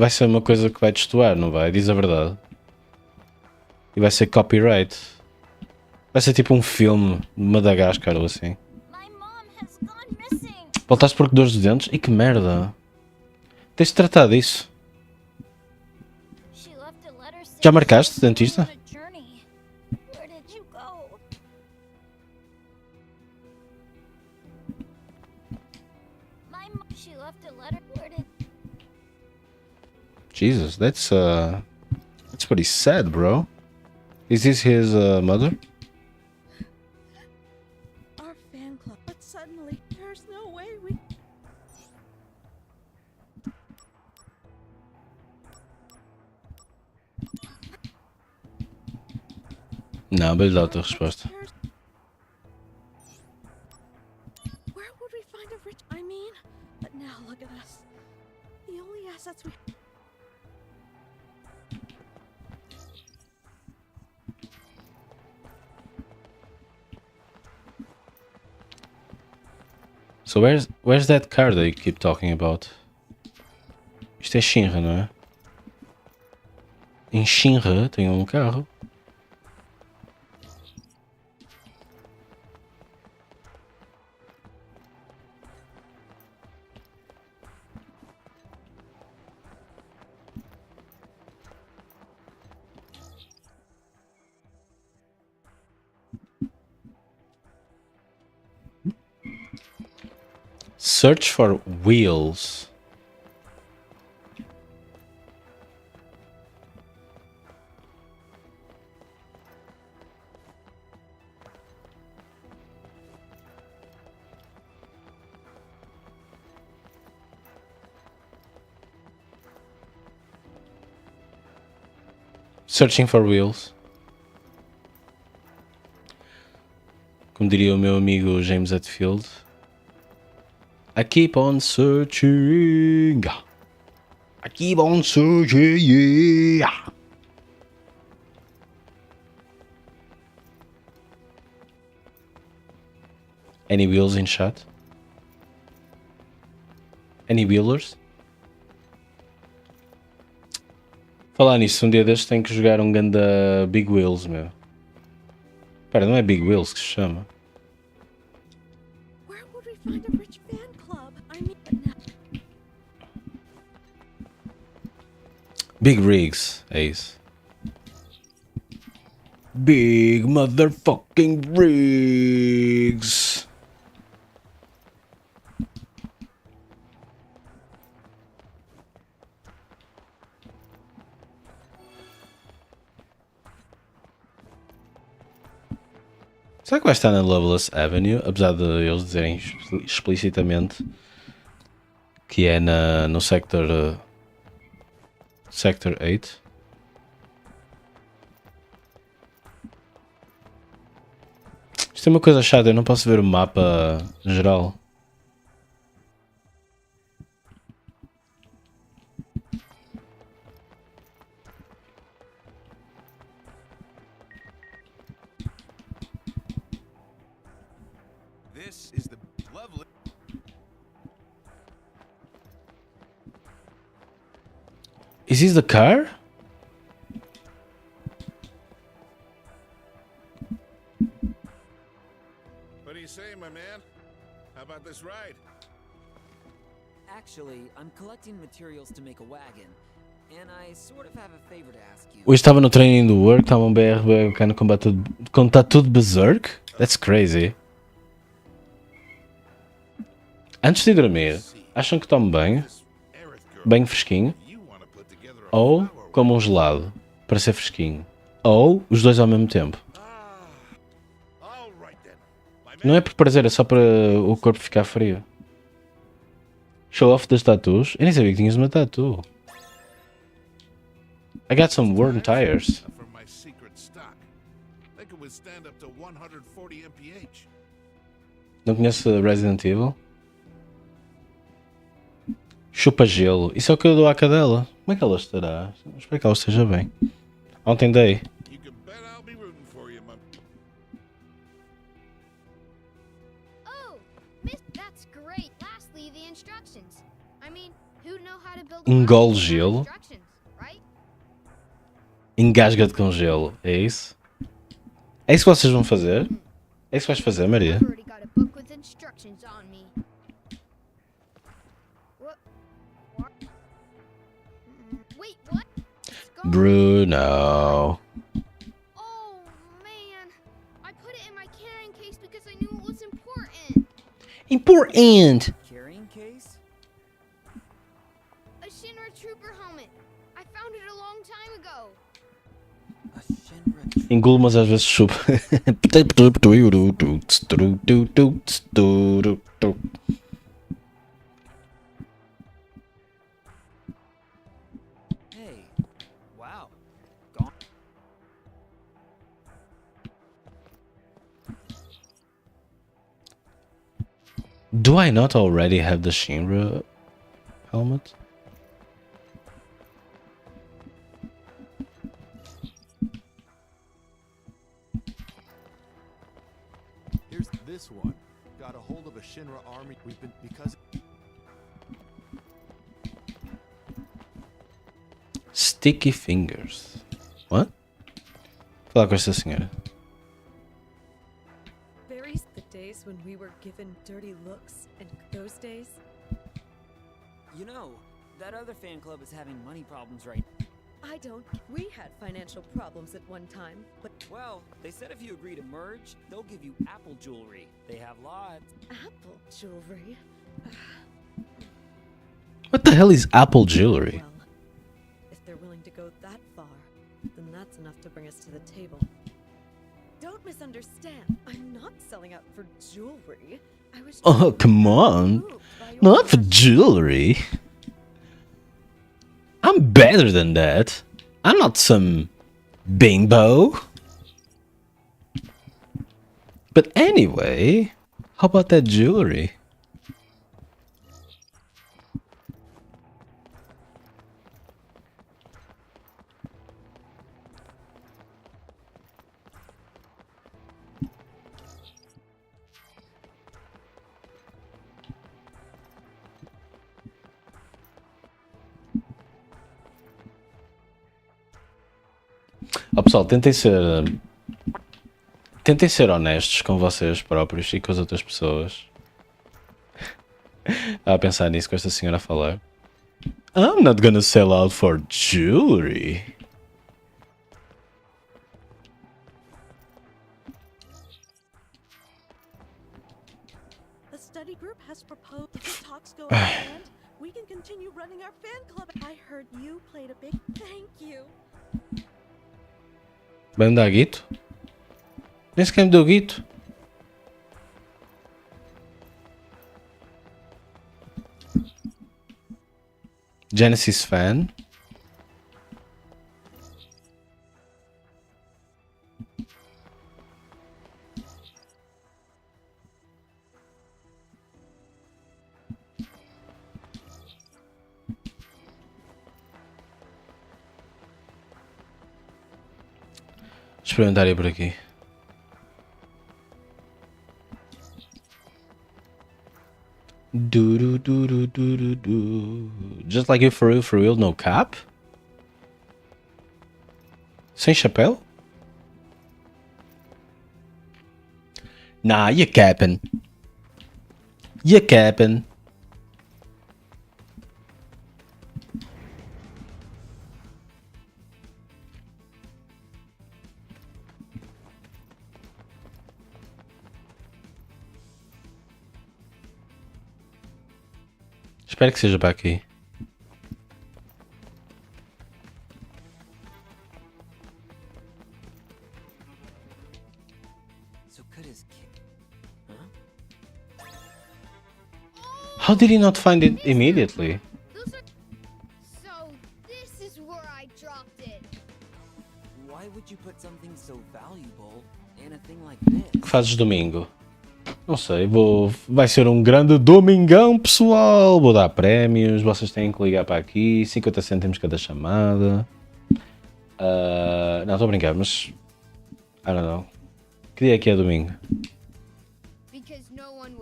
ser uma coisa que vai destoar, não vai? Diz a verdade. E vai ser copyright. Vai ser tipo um filme de Madagascar ou assim. Voltaste por dores de dentes? E que merda! Tens de tratar disso. Já marcaste, dentista? Jesus, that's pretty sad, bro. Is this his mother? Our fan club, but suddenly there's no way we. Não, mas dá a tua resposta. Where would we find a rich? I mean, but now look at us. The only assets we. So where's that car that you keep talking about? Isto é Shinra, não é? Em Shinra tem um carro. Search for wheels. Searching for wheels. Como diria o meu amigo James Hetfield. I keep on searching. I keep on searching. Yeah. Any wheels in shot? Any wheelers? Falar nisso, um dia destes tenho que jogar um ganda Big Wheels, meu. Espera, não é Big Wheels que se chama. Where would we find a rich fan club? I mean, but now. Big Rigs, é isso. Big motherfucking rigs. Será que vai estar na Loveless Avenue? Apesar de eles dizerem explicitamente que é no Sector 8. Isto é uma coisa chata, eu não posso ver o mapa geral. This is the lovely. Is this the car? What do you say, my man? How about this ride? Actually, I'm collecting materials to make a wagon, and I sort of have a favor to ask you. Hoje estava no training do work, estava um BR bacana combate tudo. Quando está tudo berserk? That's crazy. Antes de dormir, acham que tomo banho? Banho fresquinho? Ou como um gelado, para ser fresquinho? Ou os dois ao mesmo tempo? Não é por prazer, é só para o corpo ficar frio. Show off das tatuas? Eu nem sabia que tinhas uma tatu. I got some worn tires. From my secret stock. They can withstand up to 140 mph. Não conheço Resident Evil? Chupa gelo. Isso é o que eu dou à cadela. Como é que ela estará? Espero que ela esteja bem. Ontem dei. That's great. Lastly, the instructions. I mean, who'd know how to build Engole gelo. instructions, right? Engasga-te com gelo. É isso? É isso que vocês vão fazer? É isso que vais fazer, Maria? I've already got a book with instructions on me. Wait, what? Bruno. Oh man, I put it in my carrying case because I knew it was important. Important. Carrying case? A Shinra Trooper helmet. I found it a long time ago. Engulo, mas às vezes chupa. Hey, wow. Do I not already have the Shinra helmet? Here's this one. Got a hold of a Shinra army. We've been because. Sticky fingers. What? Fala com esta senhora. Berries, the days when we were given dirty looks, and those days. You know, that other fan club is having money problems right now. I don't. We had financial problems at one time, but Well, they said if you agree to merge, they'll give you Apple jewelry. They have lots. Apple jewelry. What the hell is Apple jewelry? If they're willing to go that far, then that's enough to bring us to the table. Don't misunderstand. I'm not selling out for jewelry. I was Oh, come on. Not for jewelry. I'm better than that. I'm not some bimbo. But anyway, how about that jewelry? Oh, pessoal, tentem ser honestos com vocês próprios e com as outras pessoas. Estava a pensar nisso com esta senhora a falar. I'm not gonna sell out for jewelry. The study group has proposed if the talks go as planned, we can continue running our fan club. I heard you played a big thank you. Vai me dar guito? Nem sequer me deu guito. Genesis fan. Experimentar ir por aqui. Just like you for real, no cap? Sem chapéu? Nah, you're capping. You're capping. Espero que seja para aqui. How did he not find it immediately? So this is where I dropped it. Why would you put something so valuable in a thing like O this? que fazes domingo? Não sei, vai ser um grande domingão, pessoal. Vou dar prémios, vocês têm que ligar para aqui, 50 cêntimos cada chamada. Não, estou a brincar, mas... I don't know. Que dia é que é domingo?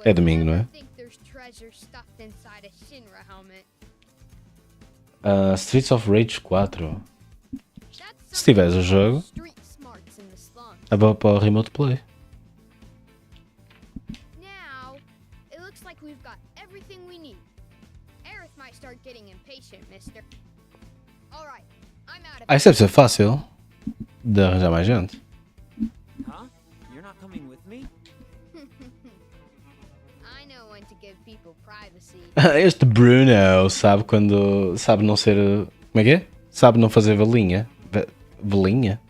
É domingo, não é? Streets of Rage 4. Se tiveres o jogo, é bom para o Remote Play. Ah, isso deve ser fácil de arranjar mais gente. Huh? You're not coming with me? I know when to give people privacy. Este Bruno sabe quando... Sabe não ser... Como é que é? Sabe não fazer velinha. Velinha?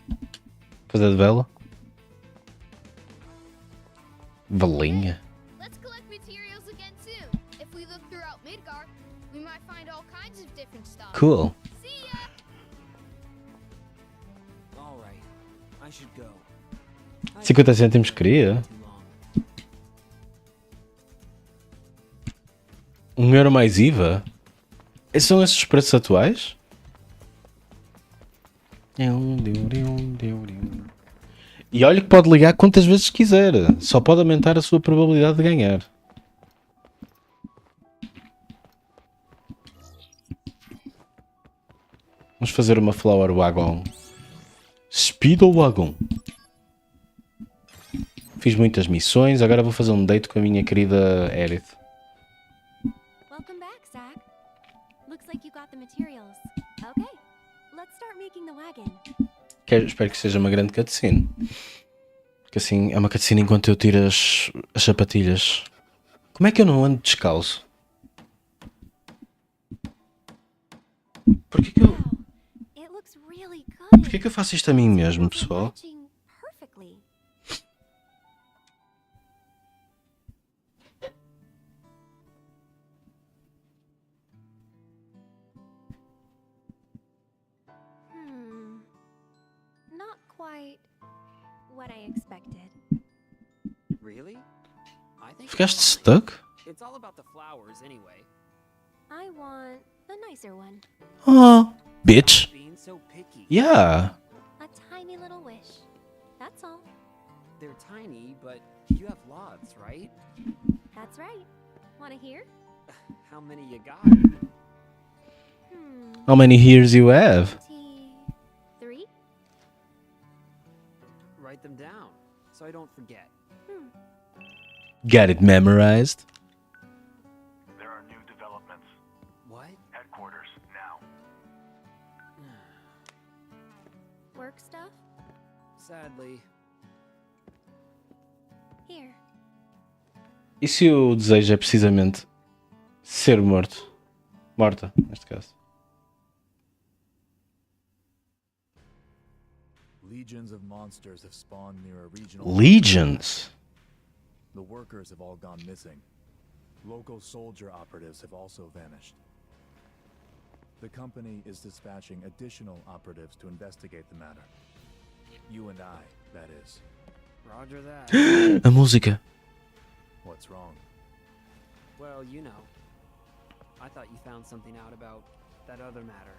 Fazer de vela? Velinha. Let's collect materials again soon. If we look throughout Midgard, we might find all kinds of different stuff. Cool. See ya. All right. I should go. 50 cêntimos queria. €1 mais IVA? Esses são esses preços atuais? E olha que pode ligar quantas vezes quiser. Só pode aumentar a sua probabilidade de ganhar. Vamos fazer uma Flower Wagon. Speedwagon. Fiz muitas missões, agora vou fazer um date com a minha querida Edith. Welcome back, Zach. Looks like you got the materials. Okay, let's start making the wagon. Espero que seja uma grande cutscene. Porque assim é uma cutscene enquanto eu tiro as sapatilhas. Como é que eu não ando descalço? Porquê que eu... Porquê que eu faço isto a mim mesmo, pessoal? Not quite what I expected. Really? I think Ficaste stuck? it's all about the flowers anyway. I want the nicer one. Oh, bitch. Being so picky. Yeah. A tiny little wish. That's all. They're tiny, but you have lots, right? That's right. Wanna hear? How many you got? How many years you have? 3? Write them down so I don't forget. Got it memorized? There are new developments. What? Headquarters, now. Work stuff? Sadly. Here. E se o desejo é precisamente ser morto? Morta, neste caso. Legions of monsters have spawned near a regional... Legions? The workers have all gone missing. Local soldier operatives have also vanished. The company is dispatching additional operatives to investigate the matter. You and I, that is. Roger that. A música. What's wrong? Well, you know. I thought you found something out about that other matter.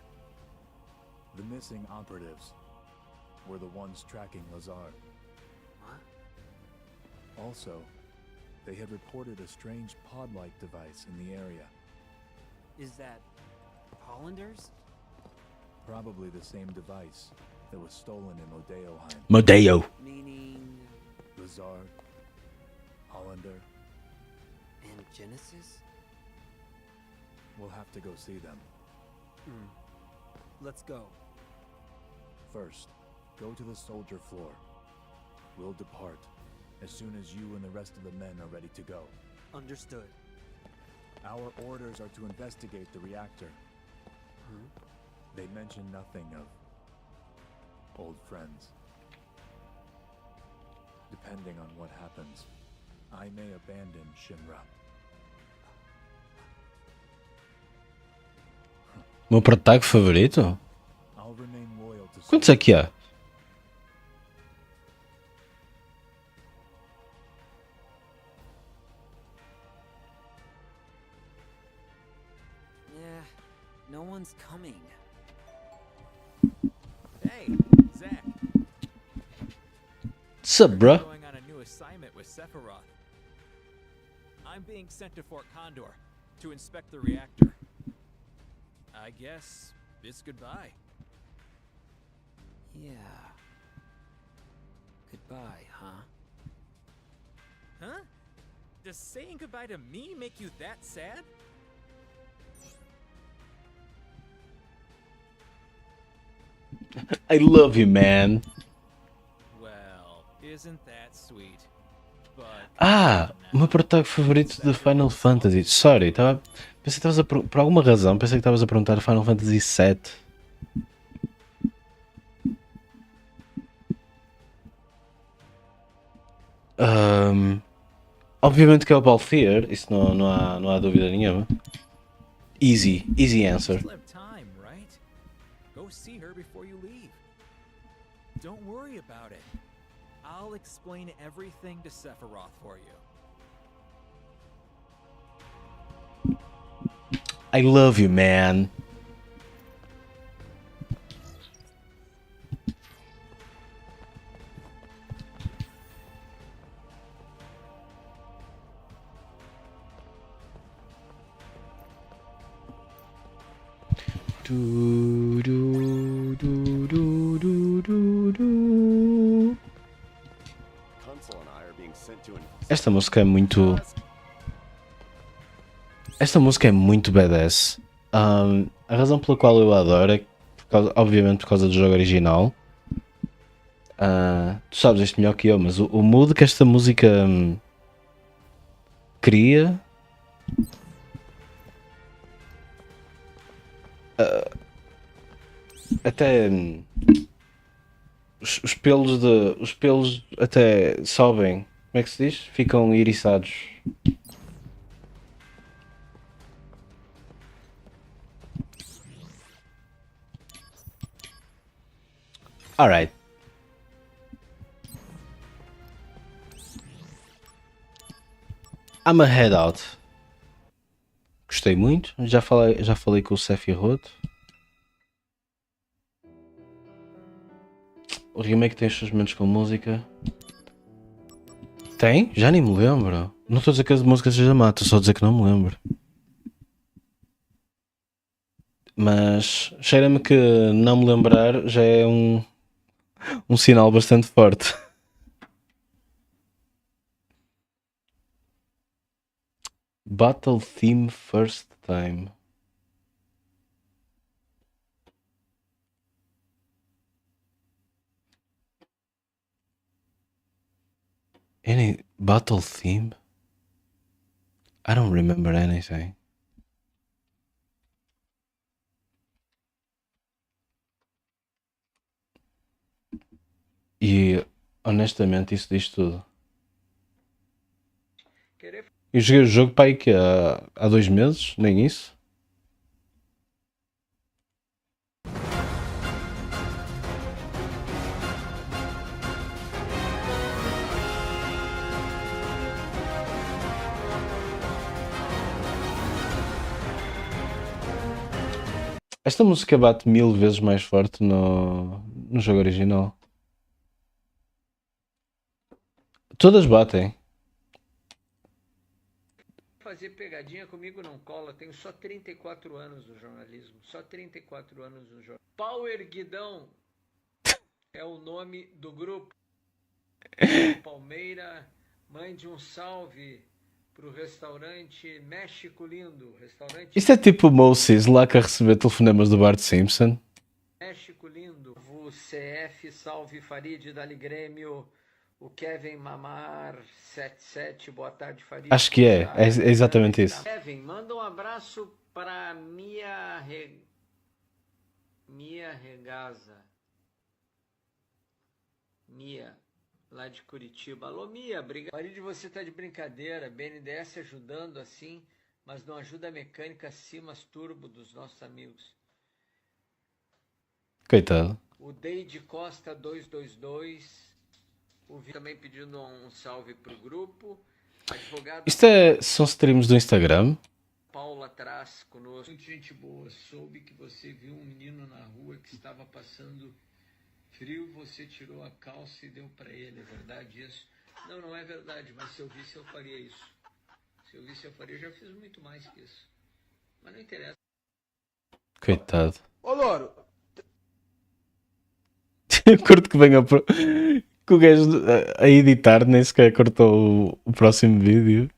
The missing operatives were the ones tracking Lazar. What? Also, they had reported a strange pod-like device in the area. Is that Hollanders? Probably the same device that was stolen in Modeoheim. Modeo. Meaning... Lazar, Hollander. And Genesis? We'll have to go see them. Let's go. First, go to the soldier floor. We'll depart as soon as you and the rest of the men are ready to go. Understood. Our orders are to investigate the reactor. They mention nothing of old friends. Depending on what happens, I may abandon Shinra. Meu protago favorito? I'll remain loyal to Quantos é que há? Yeah, no one's coming. Hey, Zach. What's up, bro? Going on a new assignment with Sephiroth. I'm being sent to Fort Condor to inspect the reactor. I guess it's goodbye. Yeah. Goodbye, huh? Huh? Does saying goodbye to me make you that sad? I love you, man. Well, isn't that sweet? But O meu protago favorito de Final Fantasy. Sorry, pensei que estavas por alguma razão, pensei que estavas a perguntar Final Fantasy VII. Obviamente que é o Balthier, isso não há dúvida nenhuma. Easy answer. still have time, right? Go see her before you leave. Don't worry about it. I'll explain everything to Sephiroth for you. I love you, man. Do, do, do, do, do, do, do. Consul and I are being sent to an Esta música é muito. Esta música é muito badass. A razão pela qual eu a adoro é obviamente por causa do jogo original. Tu sabes isto melhor que eu, mas o mood que esta música cria. Até os pelos até sobem. Como é que se diz? Ficam iriçados. Alright. I'm a head out. Gostei muito. Já falei com o Sephiroth. O remake tem os seus momentos com música. Tem? Já nem me lembro. Não estou a dizer que a música seja má, estou só a dizer que não me lembro. Mas cheira-me que não me lembrar já é um sinal bastante forte. Battle theme first time. Any battle theme? I don't remember anything. E honestamente isso diz tudo. Eu joguei o jogo para aí que há 2 meses, nem isso. Esta música bate 1000 vezes mais forte no jogo original. Todas batem. Fazer pegadinha comigo não cola. Tenho só 34 anos no jornalismo. Só 34 anos no jornalismo. Power Guidão é o nome do grupo. Palmeira, mande um salve pro restaurante México Lindo. Restaurante Isto é tipo o Moses lá que a receber telefonemas do Bart Simpson. México Lindo. O CF, salve Farid, Dali Grêmio. O Kevin Mamar 77, boa tarde, Farid. Acho que é exatamente isso. Kevin, manda um abraço para Mia Regaza. Mia, lá de Curitiba. Alô, Mia, obrigado. Farid, você tá de brincadeira. BNDES ajudando assim, mas não ajuda a mecânica Simas Turbo dos nossos amigos. Coitado. O Deide Costa 222. O Vitor também pedindo um salve pro grupo. Advogado Isto são streams do Instagram? Paula atrás conosco. Muito gente boa. Soube que você viu um menino na rua que estava passando frio. Você tirou a calça e deu para ele. É verdade isso? Não, não é verdade. Mas se eu visse, eu faria isso. Se eu visse, eu faria. Eu já fiz muito mais que isso. Mas não interessa. Coitado. Ô, Loro. Eu curto que venha que o gajo a editar nem sequer cortou o próximo vídeo.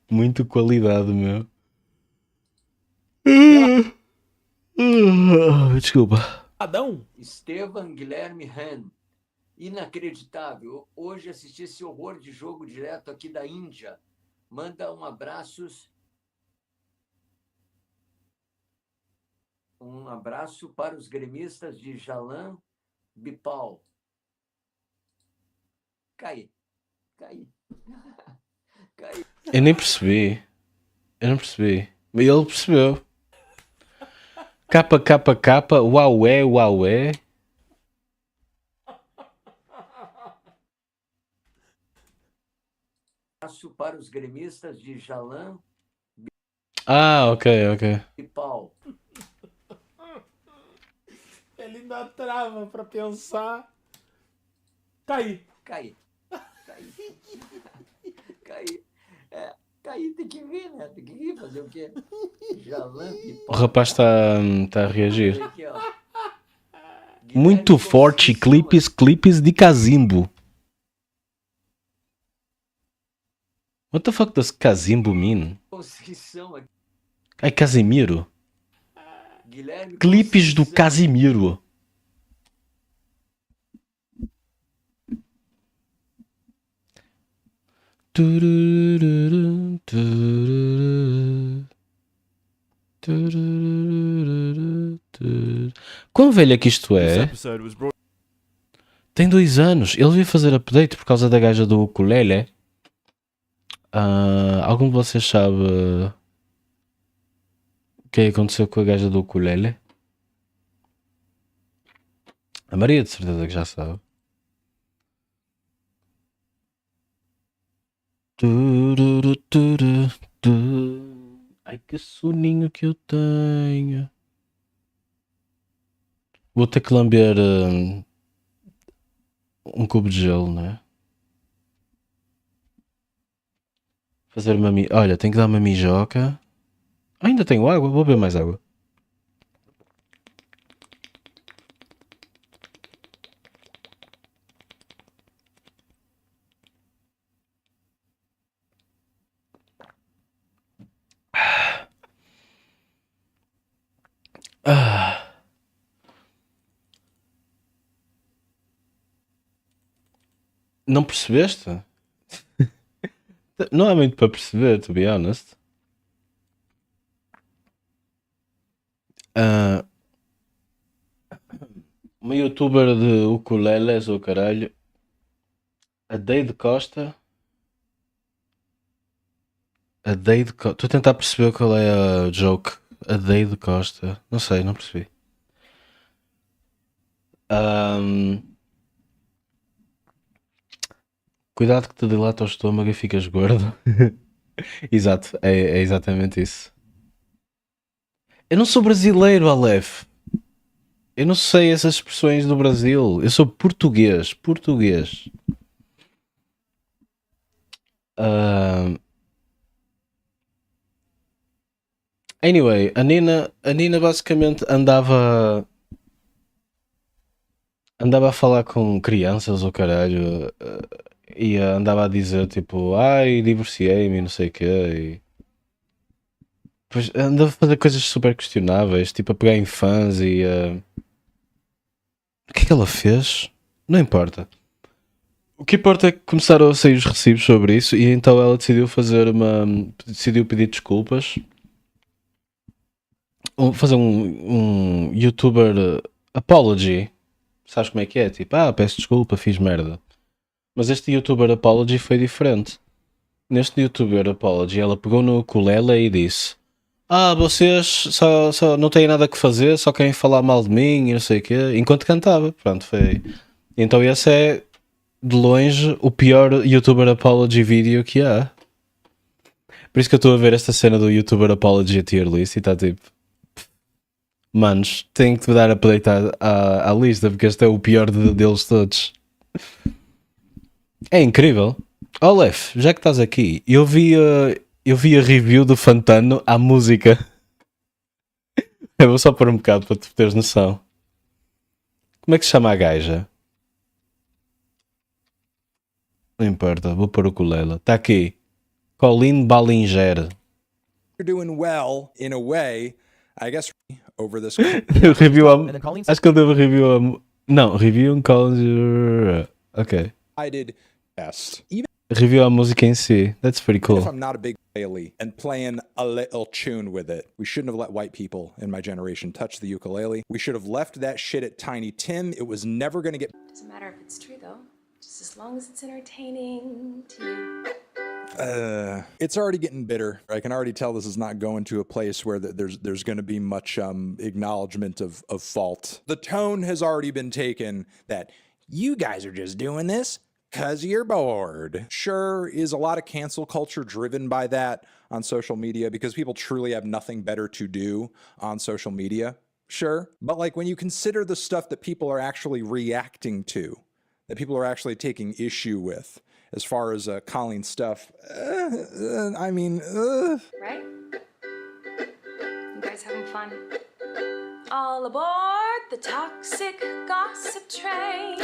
Muito qualidade, meu. Desculpa. Adão. Esteban Guilherme Han. Inacreditável. Hoje assisti esse horror de jogo direto aqui da Índia. Manda um abraço para os gremistas de Jalan Bipal. Cai. Eu nem percebi. Eu não percebi. Mas ele percebeu. KKK, uaué, uaué. Abraço para os gremistas de Jalan Ah, ok. Bipal. Ele ainda trava pra pensar. Caí. Caí, tem que vir, né? Tem que vir fazer o quê? Jalan O Bipal. rapaz está a reagir. Aqui, ó. Muito forte. Clipes de Kazimbo. What the fuck does Kazimbo mean? Conceição aqui. Ai, Casimiro. Guilherme Clipes do Casimiro. Quão velho é que isto é? Tem 2 anos. Ele veio fazer update por causa da gaja do ukulele. Algum de vocês sabe o que aconteceu com a gaja do ukulele? A Maria de certeza que já sabe. Ai, que soninho que eu tenho. Vou ter que lamber um cubo de gelo, não é? Fazer uma Olha, tenho que dar uma mijoca. Ainda tenho água? Vou beber mais água. Não percebeste? Não há muito para perceber, to be honest. Uma youtuber de ukuleles ou caralho, a Deide Costa. Estou a tentar perceber qual é a joke. A Deide Costa. Não sei, não percebi. Cuidado que te dilata o estômago e ficas gordo. Exato, é exatamente isso. Eu não sou brasileiro, Aleph. Eu não sei essas expressões do Brasil. Eu sou português. Português. Anyway, a Nina basicamente andava a falar com crianças ou caralho, e andava a dizer tipo, ai, divorciei-me e não sei o quê. Pois andava a fazer coisas super questionáveis, tipo a pegar em fãs e o que é que ela fez? Não importa. O que importa é que começaram a sair os recibos sobre isso e então ela decidiu pedir desculpas. Fazer um youtuber apology. Sabes como é que é? Tipo, peço desculpa, fiz merda. Mas este youtuber apology foi diferente. Neste youtuber apology ela pegou no ukulele e disse: vocês só não têm nada que fazer, só querem falar mal de mim e não sei o quê, enquanto cantava. Pronto, foi. Então esse é de longe o pior youtuber apology vídeo que há. Por isso que eu estou a ver esta cena do youtuber apology tier list e está tipo, manos, tenho que dar update à lista porque este é o pior deles todos. É incrível. Olef, já que estás aqui, eu vi a review do Fantano à música. Eu vou só pôr um bocado para tu teres noção. Como é que se chama a gaja? Não importa, vou pôr o ukulele. Está aqui. Colleen Ballinger. You're doing well in a way, I guess, over this. Review acho que ele deu review não, review um Collinger. Ok. I did best. Even Review a música em si. That's pretty cool. if I'm not a big ukulele and playing a little tune with it, we shouldn't have let white people in my generation touch the ukulele. We should have left that shit at Tiny Tim. It was never going to get. Doesn't matter if it's true though, just as long as it's entertaining to you. It's already getting bitter. I can already tell this is not going to a place where there's going to be much acknowledgement of fault. The tone has already been taken that you guys are just doing this because you're bored. Sure, is a lot of cancel culture driven by that on social media because people truly have nothing better to do on social media? Sure. But like when you consider the stuff that people are actually reacting to, that people are actually taking issue with, as far as Colleen stuff, I mean, Right? You guys having fun? All aboard the toxic gossip train.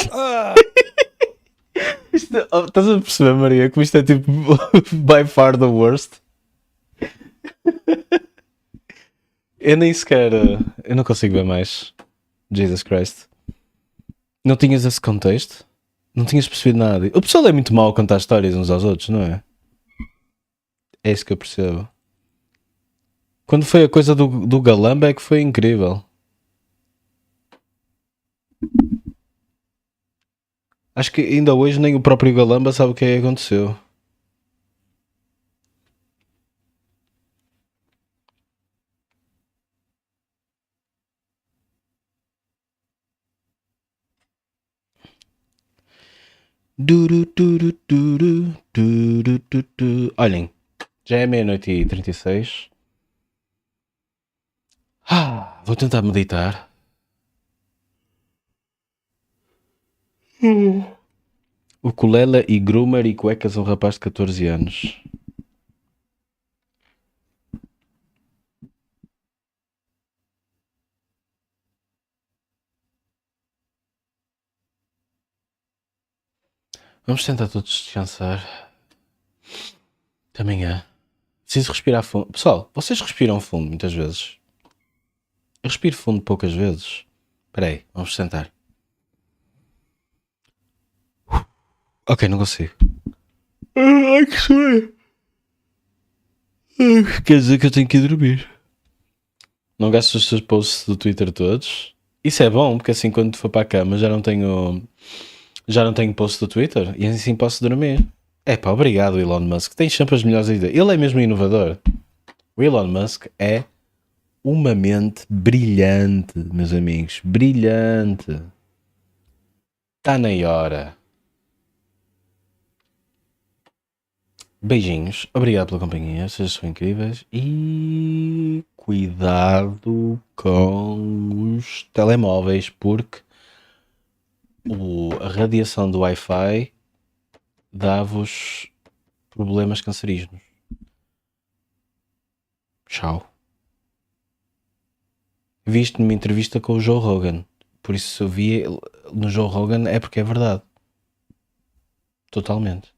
Estás a perceber, Maria, como isto é tipo by far the worst? Eu nem sequer. Eu não consigo ver mais. Jesus Christ. Não tinhas esse contexto? Não tinhas percebido nada? O pessoal é muito mau a contar histórias uns aos outros, não é? É isso que eu percebo. Quando foi a coisa do Galamba é que foi incrível. Acho que ainda hoje nem o próprio Galamba sabe o que é que aconteceu. Olhem, já é 00:36. Vou tentar meditar. Ukulele e groomer e cuecas a um rapaz de 14 anos. Vamos tentar todos descansar. Até amanhã. Preciso respirar fundo. Pessoal, vocês respiram fundo muitas vezes? Eu respiro fundo poucas vezes. Espera aí, vamos sentar. Ok, não consigo. Ai, que sonho. Quer dizer que eu tenho que ir dormir. Não gastes os seus posts do Twitter todos. Isso é bom, porque assim quando for para a cama já não tenho post do Twitter e assim posso dormir. Epá, obrigado Elon Musk. Tens sempre as melhores ideias. Ele é mesmo inovador. O Elon Musk é uma mente brilhante, meus amigos. Brilhante. Está na hora. Beijinhos, obrigado pela companhia, vocês são incríveis e cuidado com os telemóveis porque a radiação do Wi-Fi dá-vos problemas cancerígenos. Tchau. Viste numa entrevista com o Joe Rogan, por isso se eu vi no Joe Rogan é porque é verdade. Totalmente.